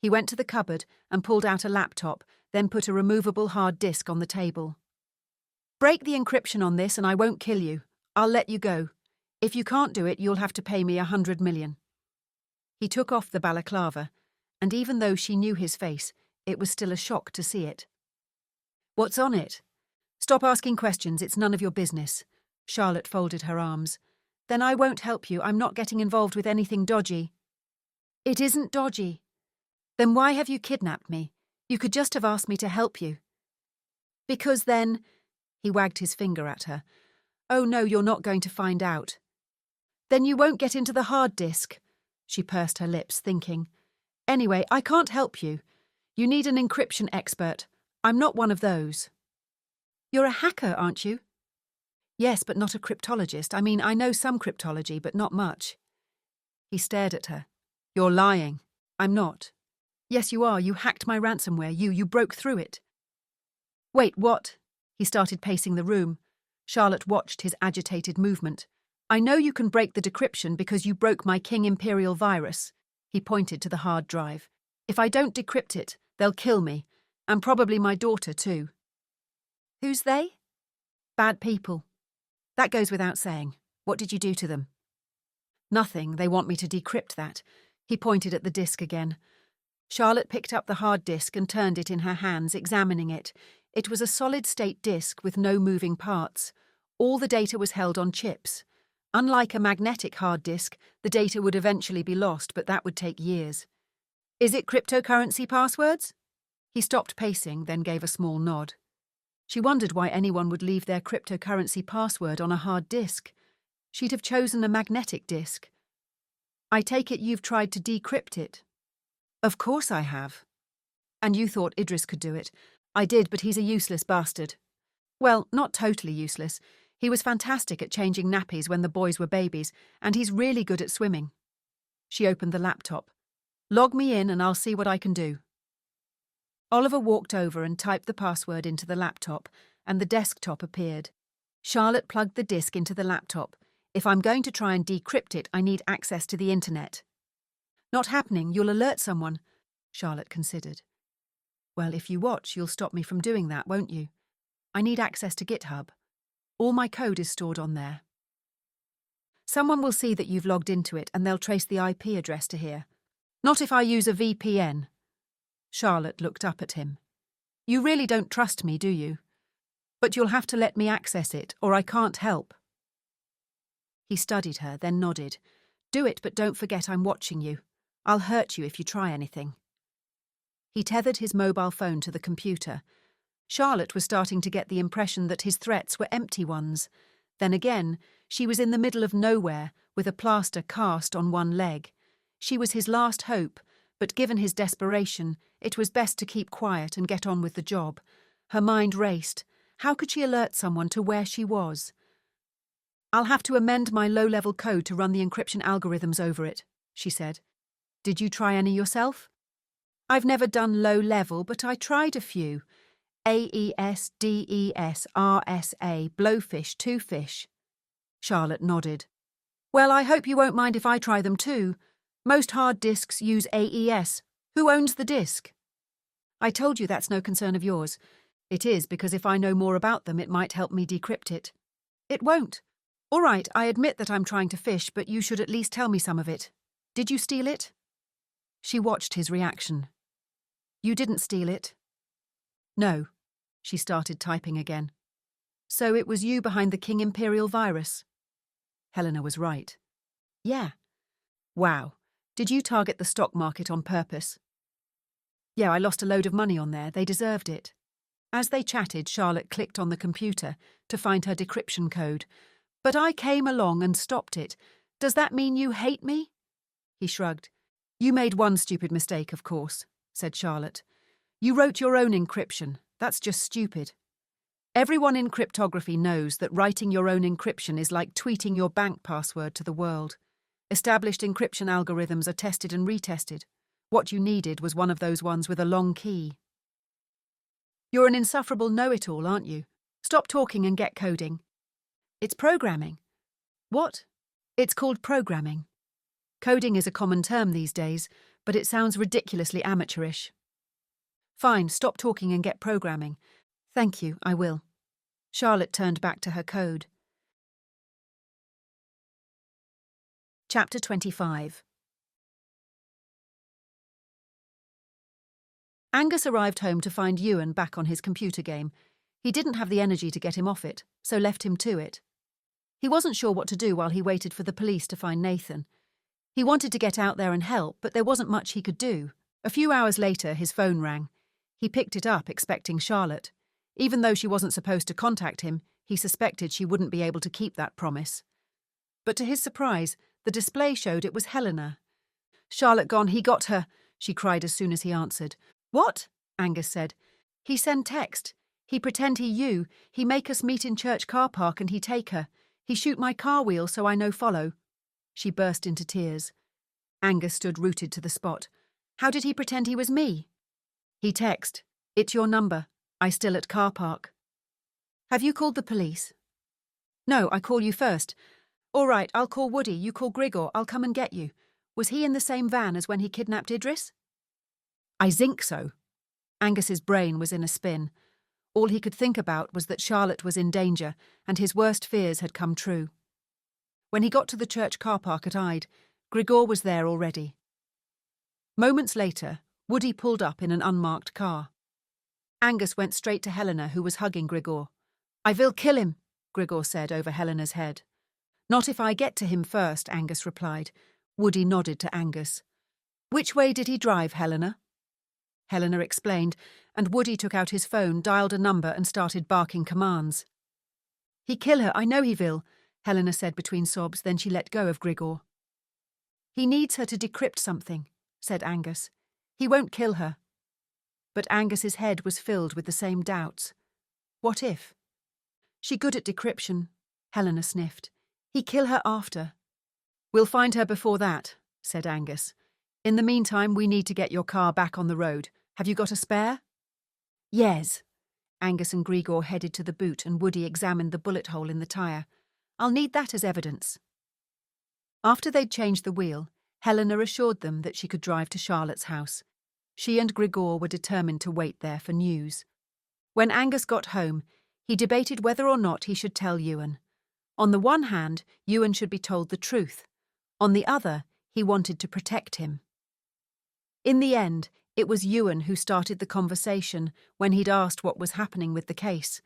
He went to the cupboard and pulled out a laptop, then put a removable hard disk on the table. "Break the encryption on this and I won't kill you. I'll let you go. If you can't do it, you'll have to pay me 100 million. He took off the balaclava, and even though she knew his face, it was still a shock to see it. "What's on it?" "Stop asking questions, it's none of your business." Charlotte folded her arms. "Then I won't help you. I'm not getting involved with anything dodgy." "It isn't dodgy." "Then why have you kidnapped me? You could just have asked me to help you." "Because then—" He wagged his finger at her. "Oh no, you're not going to find out." "Then you won't get into the hard disk." She pursed her lips, thinking. "Anyway, I can't help you. You need an encryption expert. I'm not one of those." "You're a hacker, aren't you?" "Yes, but not a cryptologist. I mean, I know some cryptology, but not much." He stared at her. "You're lying." "I'm not." "Yes, you are. You hacked my ransomware. You broke through it." "Wait, what?" He started pacing the room. Charlotte watched his agitated movement. "I know you can break the decryption because you broke my King Imperial virus." He pointed to the hard drive. "If I don't decrypt it, they'll kill me. And probably my daughter, too." "Who's they?" "Bad people." "That goes without saying. What did you do to them?" "Nothing. They want me to decrypt that." He pointed at the disk again. Charlotte picked up the hard disk and turned it in her hands, examining it. It was a solid-state disk with no moving parts. All the data was held on chips. Unlike a magnetic hard disk, the data would eventually be lost, but that would take years. "Is it cryptocurrency passwords?" He stopped pacing, then gave a small nod. She wondered why anyone would leave their cryptocurrency password on a hard disk. She'd have chosen a magnetic disk. "I take it you've tried to decrypt it." "Of course I have." "And you thought Idris could do it." "I did, but he's a useless bastard." "Well, not totally useless. He was fantastic at changing nappies when the boys were babies, and he's really good at swimming." She opened the laptop. "Log me in and I'll see what I can do." Oliver walked over and typed the password into the laptop, and the desktop appeared. Charlotte plugged the disk into the laptop. "If I'm going to try and decrypt it, I need access to the internet." "Not happening. You'll alert someone." Charlotte considered. "Well, if you watch, you'll stop me from doing that, won't you? I need access to GitHub. All my code is stored on there. Someone will see that you've logged into it and they'll trace the IP address to here." "Not if I use a VPN." Charlotte looked up at him. "You really don't trust me, do you? But you'll have to let me access it, or I can't help." He studied her, then nodded. "Do it, but don't forget I'm watching you. I'll hurt you if you try anything." He tethered his mobile phone to the computer. Charlotte was starting to get the impression that his threats were empty ones. Then again, she was in the middle of nowhere, with a plaster cast on one leg. She was his last hope, but given his desperation, it was best to keep quiet and get on with the job. Her mind raced. How could she alert someone to where she was? "I'll have to amend my low-level code to run the encryption algorithms over it," she said. "Did you try any yourself?" "I've never done low-level, but I tried a few. AES, DES, RSA, Blowfish, Twofish." Charlotte nodded. "Well, I hope you won't mind if I try them too. Most hard disks use AES. Who owns the disk?" "I told you that's no concern of yours. It is, because if I know more about them, it might help me decrypt it. It won't. All right, I admit that I'm trying to fish, but you should at least tell me some of it. Did you steal it? She watched his reaction. You didn't steal it? No. She started typing again. So it was you behind the King Imperial virus? Helena was right. Yeah. Wow. Did you target the stock market on purpose? Yeah, I lost a load of money on there. They deserved it. As they chatted, Charlotte clicked on the computer to find her decryption code. But I came along and stopped it. Does that mean you hate me? He shrugged. You made one stupid mistake, of course, said Charlotte. You wrote your own encryption. That's just stupid. Everyone in cryptography knows that writing your own encryption is like tweeting your bank password to the world. Established encryption algorithms are tested and retested. What you needed was one of those ones with a long key. You're an insufferable know-it-all, aren't you? Stop talking and get coding. It's programming. What? It's called programming. Coding is a common term these days, but it sounds ridiculously amateurish. Fine, stop talking and get programming. Thank you, I will. Charlotte turned back to her code. Chapter 25. Angus arrived home to find Ewan back on his computer game. He didn't have the energy to get him off it, so left him to it. He wasn't sure what to do while he waited for the police to find Nathan. He wanted to get out there and help, but there wasn't much he could do. A few hours later, his phone rang. He picked it up, expecting Charlotte. Even though she wasn't supposed to contact him, he suspected she wouldn't be able to keep that promise. But to his surprise, the display showed it was Helena. Charlotte gone, he got her, she cried as soon as he answered. What? Angus said. He send text. He pretend he you. He make us meet in church car park and he take her. He shoot my car wheel so I no follow. She burst into tears. Angus stood rooted to the spot. How did he pretend he was me? He text. It's your number. I still at car park. Have you called the police? No, I call you first. All right, I'll call Woody. You call Grigor. I'll come and get you. Was he in the same van as when he kidnapped Idris? I think so. Angus's brain was in a spin. All he could think about was that Charlotte was in danger, and his worst fears had come true. When he got to the church car park at Ide, Grigor was there already. Moments later, Woody pulled up in an unmarked car. Angus went straight to Helena, who was hugging Grigor. I will kill him, Grigor said over Helena's head. Not if I get to him first, Angus replied. Woody nodded to Angus. Which way did he drive, Helena? Helena explained, and Woody took out his phone, dialed a number and started barking commands. He kill her, I know he will, Helena said between sobs, then she let go of Grigor. He needs her to decrypt something, said Angus. He won't kill her. But Angus's head was filled with the same doubts. What if? She good at decryption, Helena sniffed. He kill her after. We'll find her before that, said Angus. In the meantime, we need to get your car back on the road. Have you got a spare? Yes. Angus and Grigor headed to the boot and Woody examined the bullet hole in the tyre. I'll need that as evidence. After they'd changed the wheel, Helena assured them that she could drive to Charlotte's house. She and Grigor were determined to wait there for news. When Angus got home, he debated whether or not he should tell Ewan. On the one hand, Ewan should be told the truth. On the other, he wanted to protect him. In the end, it was Ewan who started the conversation when he'd asked what was happening with the case.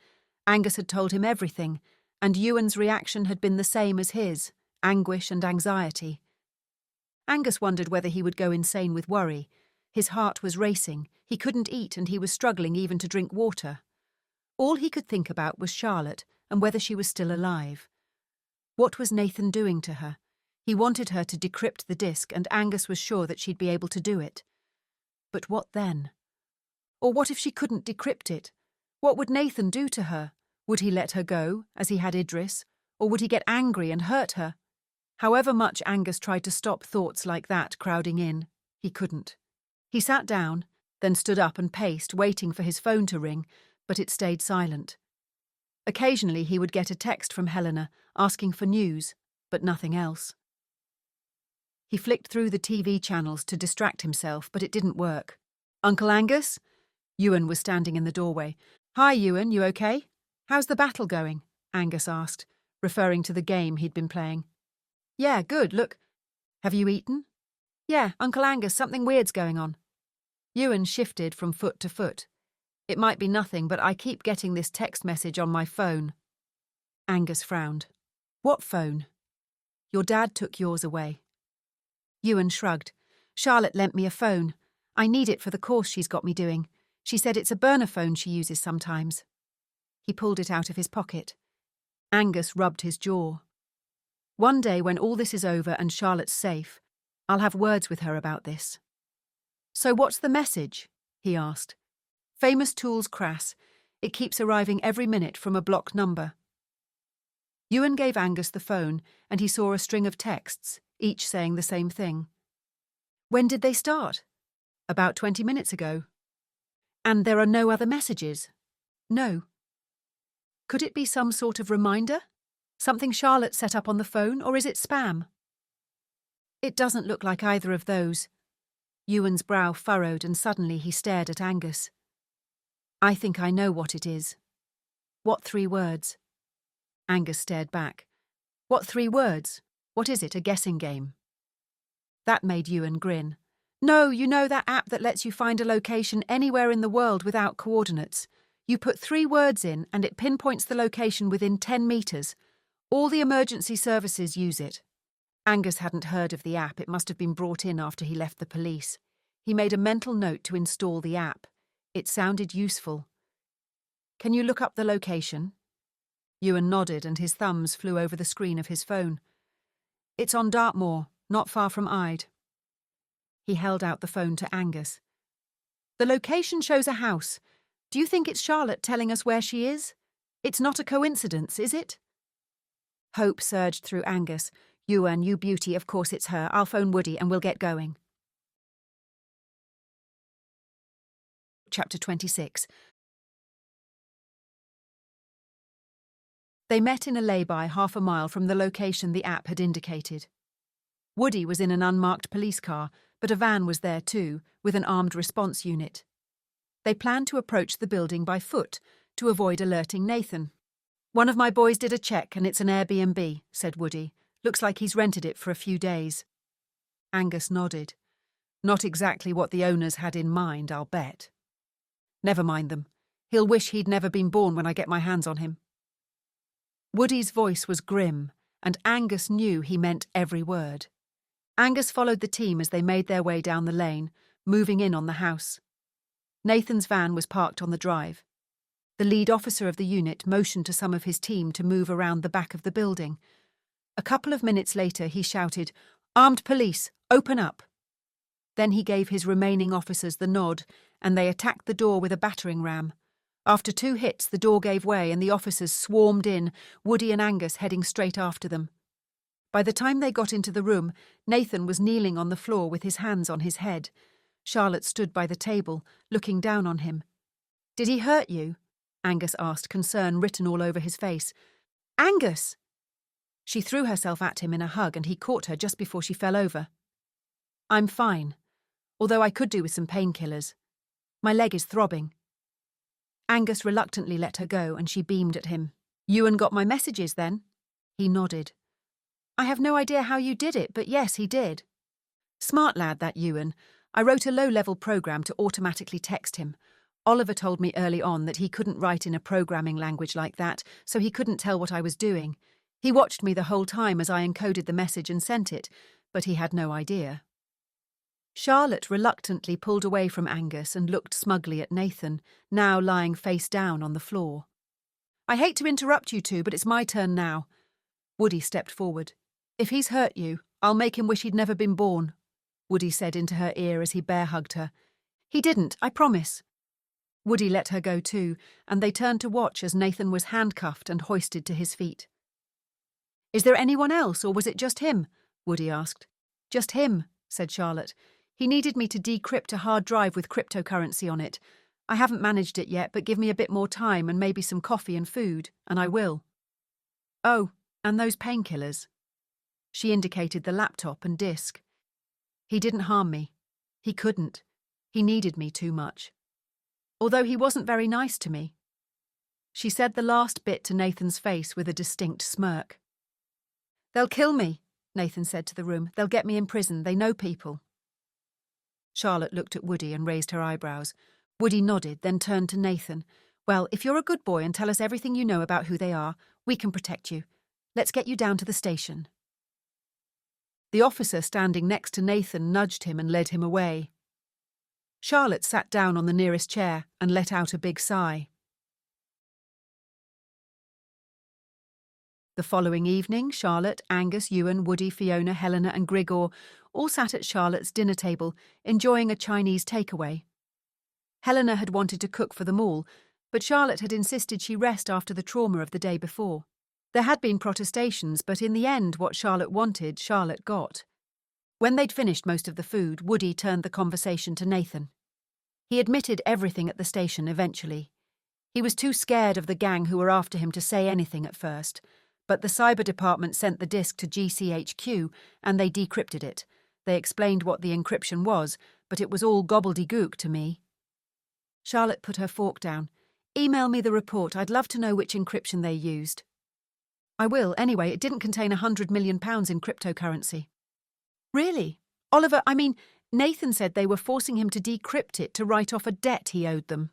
Angus had told him everything, and Ewan's reaction had been the same as his, anguish and anxiety. Angus wondered whether he would go insane with worry. His heart was racing, he couldn't eat and he was struggling even to drink water. All he could think about was Charlotte and whether she was still alive. What was Nathan doing to her? He wanted her to decrypt the disk and Angus was sure that she'd be able to do it. But what then? Or what if she couldn't decrypt it? What would Nathan do to her? Would he let her go, as he had Idris? Or would he get angry and hurt her? However much Angus tried to stop thoughts like that crowding in, he couldn't. He sat down, then stood up and paced, waiting for his phone to ring, but it stayed silent. Occasionally he would get a text from Helena, asking for news, but nothing else. He flicked through the TV channels to distract himself, but it didn't work. Uncle Angus? Ewan was standing in the doorway. Hi, Ewan, you okay? How's the battle going? Angus asked, referring to the game he'd been playing. Yeah, good, look. Have you eaten? Yeah, Uncle Angus, something weird's going on. Ewan shifted from foot to foot. It might be nothing, but I keep getting this text message on my phone. Angus frowned. What phone? Your dad took yours away. Ewan shrugged. Charlotte lent me a phone. I need it for the course she's got me doing. She said it's a burner phone she uses sometimes. He pulled it out of his pocket. Angus rubbed his jaw. One day when all this is over and Charlotte's safe, I'll have words with her about this. So what's the message? He asked. Famous tools crass. It keeps arriving every minute from a block number. Ewan gave Angus the phone and he saw a string of texts, each saying the same thing. When did they start? About 20 minutes ago. And there are no other messages? No. Could it be some sort of reminder? Something Charlotte set up on the phone, or is it spam? It doesn't look like either of those. Ewan's brow furrowed and suddenly he stared at Angus. I think I know what it is. What 3 words? Angus stared back. What 3 words? What is it, a guessing game? That made Ewan grin. No, you know that app that lets you find a location anywhere in the world without coordinates. You put 3 words in and it pinpoints the location within 10 metres. All the emergency services use it. Angus hadn't heard of the app. It must have been brought in after he left the police. He made a mental note to install the app. It sounded useful. Can you look up the location? Ewan nodded and his thumbs flew over the screen of his phone. It's on Dartmoor, not far from Ide. He held out the phone to Angus. The location shows a house. Do you think it's Charlotte telling us where she is? It's not a coincidence, is it? Hope surged through Angus. Ewan, you beauty, of course it's her. I'll phone Woody and we'll get going. Chapter 26. They met in a lay-by half a mile from the location the app had indicated. Woody was in an unmarked police car, but a van was there too, with an armed response unit. They planned to approach the building by foot to avoid alerting Nathan. One of my boys did a check and it's an Airbnb, said Woody. Looks like he's rented it for a few days. Angus nodded. Not exactly what the owners had in mind, I'll bet. Never mind them. He'll wish he'd never been born when I get my hands on him. Woody's voice was grim, and Angus knew he meant every word. Angus followed the team as they made their way down the lane, moving in on the house. Nathan's van was parked on the drive. The lead officer of the unit motioned to some of his team to move around the back of the building. A couple of minutes later he shouted, "Armed police, open up!" Then he gave his remaining officers the nod, and they attacked the door with a battering ram. After 2 hits, the door gave way and the officers swarmed in, Woody and Angus heading straight after them. By the time they got into the room, Nathan was kneeling on the floor with his hands on his head. Charlotte stood by the table, looking down on him. "Did he hurt you?" Angus asked, concern written all over his face. "Angus!" She threw herself at him in a hug and he caught her just before she fell over. "I'm fine, although I could do with some painkillers. My leg is throbbing." Angus reluctantly let her go and she beamed at him. "Ewan got my messages then?" He nodded. "I have no idea how you did it, but yes, he did." "Smart lad, that Ewan. I wrote a low-level program to automatically text him. Oliver told me early on that he couldn't write in a programming language like that, so he couldn't tell what I was doing. He watched me the whole time as I encoded the message and sent it, but he had no idea." Charlotte reluctantly pulled away from Angus and looked smugly at Nathan, now lying face down on the floor. "I hate to interrupt you two, but it's my turn now." Woody stepped forward. "If he's hurt you, I'll make him wish he'd never been born," Woody said into her ear as he bear-hugged her. "He didn't, I promise." Woody let her go too, and they turned to watch as Nathan was handcuffed and hoisted to his feet. "Is there anyone else, or was it just him?" Woody asked. "Just him," said Charlotte. "He needed me to decrypt a hard drive with cryptocurrency on it. I haven't managed it yet, but give me a bit more time and maybe some coffee and food, and I will." "Oh, and those painkillers." She indicated the laptop and disk. "He didn't harm me. He couldn't. He needed me too much. Although he wasn't very nice to me." She said the last bit to Nathan's face with a distinct smirk. "They'll kill me," Nathan said to the room. "They'll get me in prison. They know people." Charlotte looked at Woody and raised her eyebrows. Woody nodded, then turned to Nathan. "Well, if you're a good boy and tell us everything you know about who they are, we can protect you. Let's get you down to the station." The officer standing next to Nathan nudged him and led him away. Charlotte sat down on the nearest chair and let out a big sigh. The following evening, Charlotte, Angus, Ewan, Woody, Fiona, Helena and Grigor all sat at Charlotte's dinner table, enjoying a Chinese takeaway. Helena had wanted to cook for them all, but Charlotte had insisted she rest after the trauma of the day before. There had been protestations, but in the end what Charlotte wanted, Charlotte got. When they'd finished most of the food, Woody turned the conversation to Nathan. He admitted everything at the station eventually. He was too scared of the gang who were after him to say anything at first, but the cyber department sent the disk to GCHQ and they decrypted it. They explained what the encryption was, but it was all gobbledygook to me. Charlotte put her fork down. "Email me the report. I'd love to know which encryption they used." "I will. Anyway, it didn't contain £100 million in cryptocurrency." "Really? Nathan said they were forcing him to decrypt it to write off a debt he owed them."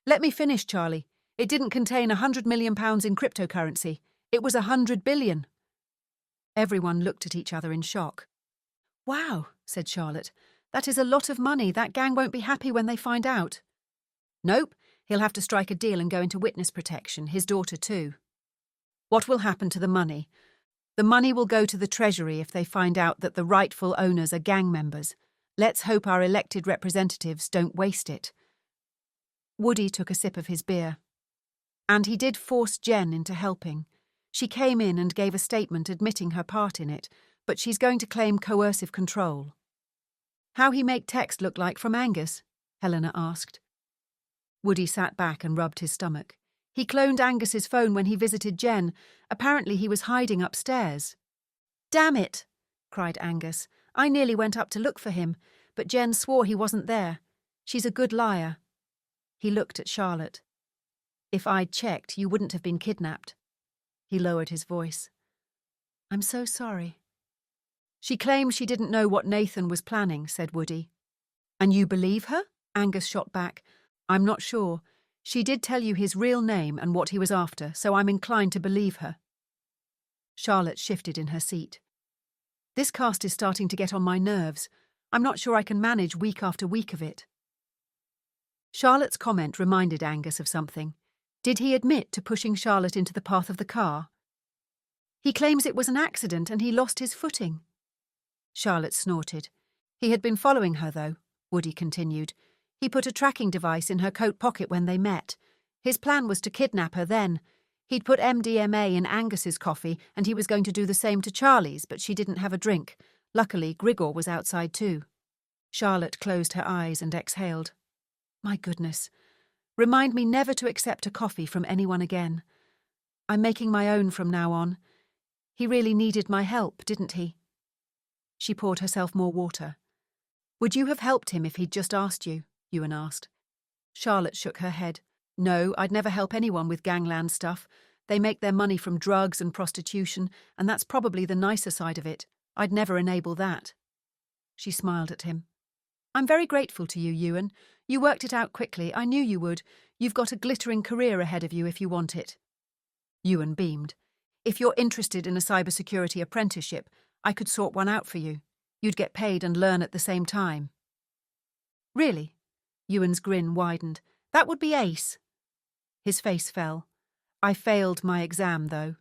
"Let me finish, Charlie. It didn't contain £100 million in cryptocurrency. It was 100 billion. Everyone looked at each other in shock. "Wow," said Charlotte. "That is a lot of money. That gang won't be happy when they find out." "Nope. He'll have to strike a deal and go into witness protection, his daughter too." "What will happen to the money?" "The money will go to the Treasury if they find out that the rightful owners are gang members. Let's hope our elected representatives don't waste it." Woody took a sip of his beer. "And he did force Jen into helping. She came in and gave a statement admitting her part in it, but she's going to claim coercive control." "How he make text look like from Angus?" Helena asked. Woody sat back and rubbed his stomach. "He cloned Angus's phone when he visited Jen. Apparently he was hiding upstairs." "Damn it!" cried Angus. "I nearly went up to look for him, but Jen swore he wasn't there. She's a good liar." He looked at Charlotte. "If I'd checked, you wouldn't have been kidnapped." He lowered his voice. "I'm so sorry." "She claims she didn't know what Nathan was planning," said Woody. "And you believe her?" Angus shot back. "I'm not sure. She did tell you his real name and what he was after, so I'm inclined to believe her." Charlotte shifted in her seat. "This cast is starting to get on my nerves. I'm not sure I can manage week after week of it." Charlotte's comment reminded Angus of something. Did he admit to pushing Charlotte into the path of the car? "He claims it was an accident and he lost his footing." Charlotte snorted. "He had been following her, though," Woody continued. "He put a tracking device in her coat pocket when they met. His plan was to kidnap her then. He'd put MDMA in Angus's coffee and he was going to do the same to Charlie's, but she didn't have a drink. Luckily, Grigor was outside too." Charlotte closed her eyes and exhaled. "My goodness. Remind me never to accept a coffee from anyone again. I'm making my own from now on. He really needed my help, didn't he?" She poured herself more water. "Would you have helped him if he'd just asked you?" Ewan asked. Charlotte shook her head. "No, I'd never help anyone with gangland stuff. They make their money from drugs and prostitution, and that's probably the nicer side of it. I'd never enable that." She smiled at him. "I'm very grateful to you, Ewan. You worked it out quickly. I knew you would. You've got a glittering career ahead of you if you want it." Ewan beamed. "If you're interested in a cybersecurity apprenticeship, I could sort one out for you. You'd get paid and learn at the same time." "Really?" Ewan's grin widened. "That would be ace." His face fell. "I failed my exam, though."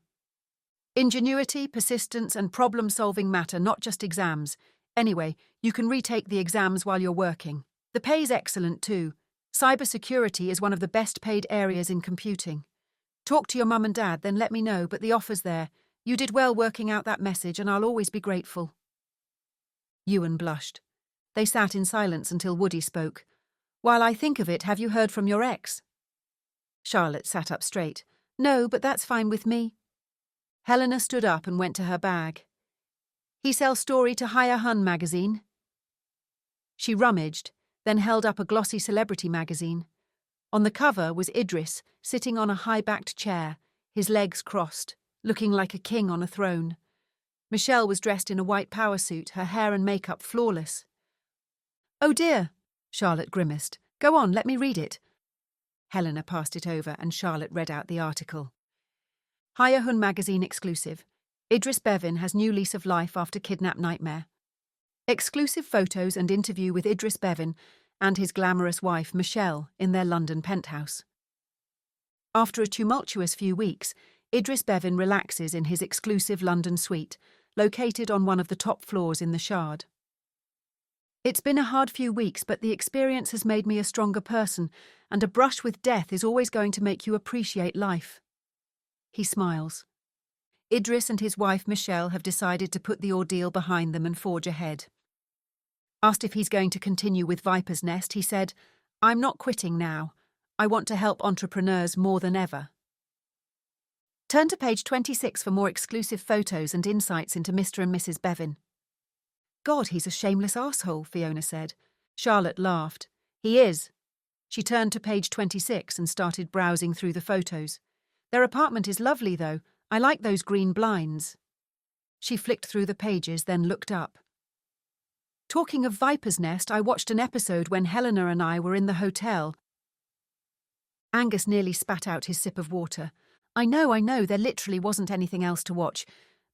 "Ingenuity, persistence, and problem-solving matter, not just exams. Anyway, you can retake the exams while you're working. The pay's excellent, too. Cybersecurity is one of the best-paid areas in computing. Talk to your mum and dad, then let me know, but the offer's there. You did well working out that message, and I'll always be grateful." Ewan blushed. They sat in silence until Woody spoke. "While I think of it, have you heard from your ex?" Charlotte sat up straight. "No, but that's fine with me." Helena stood up and went to her bag. "He sells story to Hire Hun magazine." She rummaged, then held up a glossy celebrity magazine. On the cover was Idris, sitting on a high-backed chair, his legs crossed, looking like a king on a throne. Michelle was dressed in a white power suit, her hair and makeup flawless. "Oh dear," Charlotte grimaced. "Go on, let me read it." Helena passed it over and Charlotte read out the article. Hire Hun magazine exclusive. Idris Bevin has new lease of life after kidnap nightmare. Exclusive photos and interview with Idris Bevin and his glamorous wife Michelle in their London penthouse. After a tumultuous few weeks, Idris Bevin relaxes in his exclusive London suite, located on one of the top floors in the Shard. "It's been a hard few weeks, but the experience has made me a stronger person, and a brush with death is always going to make you appreciate life." He smiles. Idris and his wife Michelle have decided to put the ordeal behind them and forge ahead. Asked if he's going to continue with Viper's Nest, he said, "I'm not quitting now. I want to help entrepreneurs more than ever." Turn to page 26 for more exclusive photos and insights into Mr. and Mrs. Bevin. "God, he's a shameless arsehole," Fiona said. Charlotte laughed. "He is." She turned to page 26 and started browsing through the photos. "Their apartment is lovely, though. I like those green blinds." She flicked through the pages, then looked up. "Talking of Viper's Nest, I watched an episode when Helena and I were in the hotel." Angus nearly spat out his sip of water. I know, there literally wasn't anything else to watch.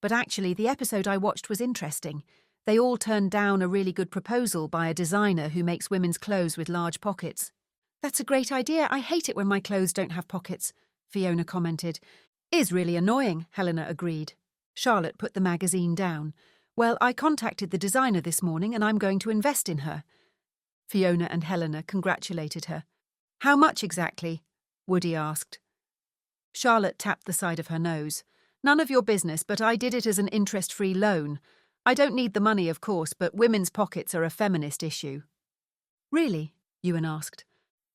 But actually, the episode I watched was interesting. They all turned down a really good proposal by a designer who makes women's clothes with large pockets. "That's a great idea. I hate it when my clothes don't have pockets," Fiona commented. "Is really annoying," Helena agreed. Charlotte put the magazine down. "Well, I contacted the designer this morning and I'm going to invest in her." Fiona and Helena congratulated her. "How much exactly?" Woody asked. Charlotte tapped the side of her nose. "None of your business, but I did it as an interest-free loan. I don't need the money, of course, but women's pockets are a feminist issue." "Really?" Ewan asked.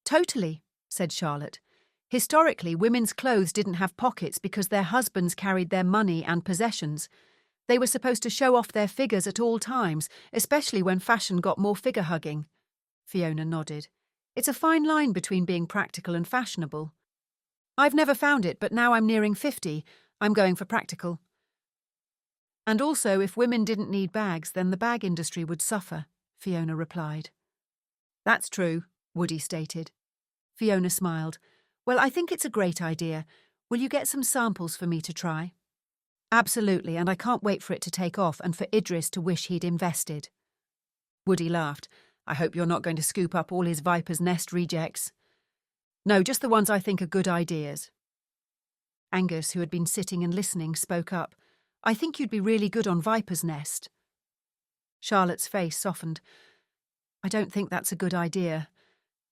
"Totally," said Charlotte. "Historically, women's clothes didn't have pockets because their husbands carried their money and possessions. They were supposed to show off their figures at all times, especially when fashion got more figure-hugging." Fiona nodded. "It's a fine line between being practical and fashionable. I've never found it, but now I'm nearing 50. I'm going for practical." "And also, if women didn't need bags, then the bag industry would suffer," Fiona replied. "That's true," Woody stated. Fiona smiled. "Well, I think it's a great idea. Will you get some samples for me to try?" "Absolutely, and I can't wait for it to take off and for Idris to wish he'd invested." Woody laughed. "I hope you're not going to scoop up all his Viper's Nest rejects." "No, just the ones I think are good ideas." Angus, who had been sitting and listening, spoke up. "I think you'd be really good on Viper's Nest." Charlotte's face softened. "I don't think that's a good idea,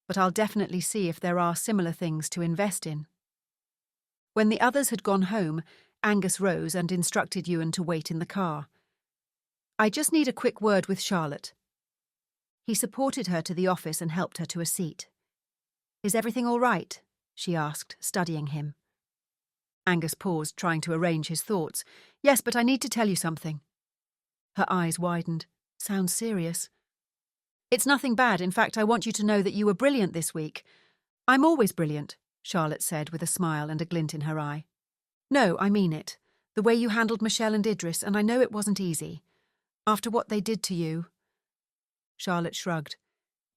but I'll definitely see if there are similar things to invest in." When the others had gone home, Angus rose and instructed Ewan to wait in the car. "I just need a quick word with Charlotte." He supported her to the office and helped her to a seat. "Is everything all right?" she asked, studying him. Angus paused, trying to arrange his thoughts. "Yes, but I need to tell you something." Her eyes widened. "Sounds serious." "It's nothing bad. In fact, I want you to know that you were brilliant this week." "I'm always brilliant," Charlotte said with a smile and a glint in her eye. "No, I mean it. The way you handled Michelle and Idris, and I know it wasn't easy. After what they did to you." Charlotte shrugged.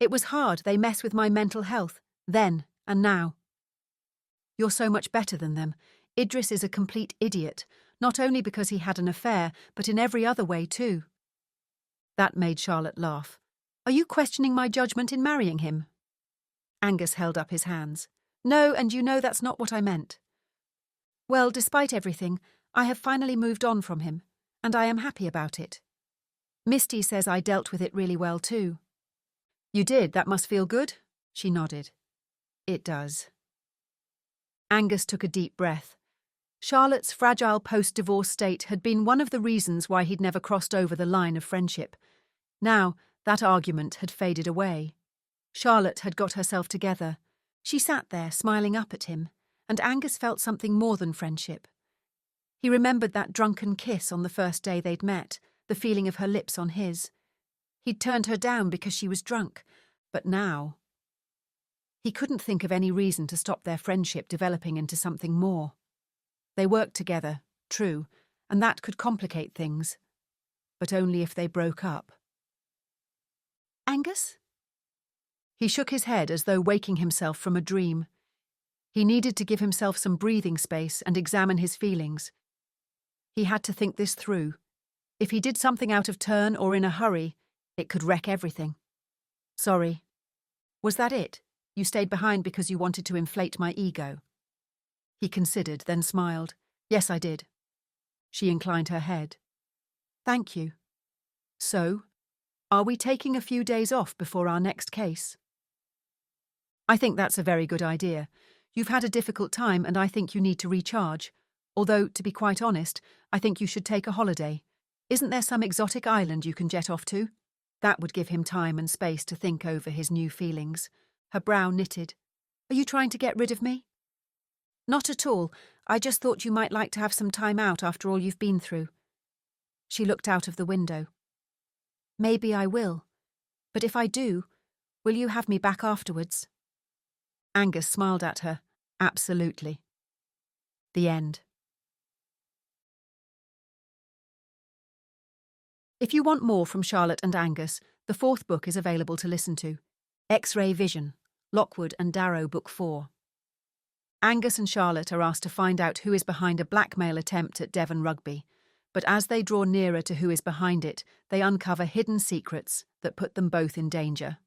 "It was hard. They mess with my mental health. Then and now." "You're so much better than them. Idris is a complete idiot, not only because he had an affair, but in every other way too." That made Charlotte laugh. "Are you questioning my judgment in marrying him?" Angus held up his hands. "No, and you know that's not what I meant." "Well, despite everything, I have finally moved on from him, and I am happy about it. Misty says I dealt with it really well too." "You did? That must feel good?" She nodded. "It does." Angus took a deep breath. Charlotte's fragile post-divorce state had been one of the reasons why he'd never crossed over the line of friendship. Now, that argument had faded away. Charlotte had got herself together. She sat there, smiling up at him, and Angus felt something more than friendship. He remembered that drunken kiss on the first day they'd met, the feeling of her lips on his. He'd turned her down because she was drunk, but now... He couldn't think of any reason to stop their friendship developing into something more. They worked together, true, and that could complicate things, but only if they broke up. Angus? He shook his head as though waking himself from a dream. He needed to give himself some breathing space and examine his feelings. He had to think this through. If he did something out of turn or in a hurry, it could wreck everything. Sorry. Was that it? You stayed behind because you wanted to inflate my ego? He considered, then smiled. Yes, I did. She inclined her head. Thank you. So, are we taking a few days off before our next case? I think that's a very good idea. You've had a difficult time and I think you need to recharge. Although, to be quite honest, I think you should take a holiday. Isn't there some exotic island you can jet off to? That would give him time and space to think over his new feelings. Her brow knitted. Are you trying to get rid of me? Not at all. I just thought you might like to have some time out after all you've been through. She looked out of the window. Maybe I will. But if I do, will you have me back afterwards? Angus smiled at her. Absolutely. The end. If you want more from Charlotte and Angus, the fourth book is available to listen to. X-Ray Vision, Lockwood and Darrow Book 4. Angus and Charlotte are asked to find out who is behind a blackmail attempt at Devon Rugby, but as they draw nearer to who is behind it, they uncover hidden secrets that put them both in danger.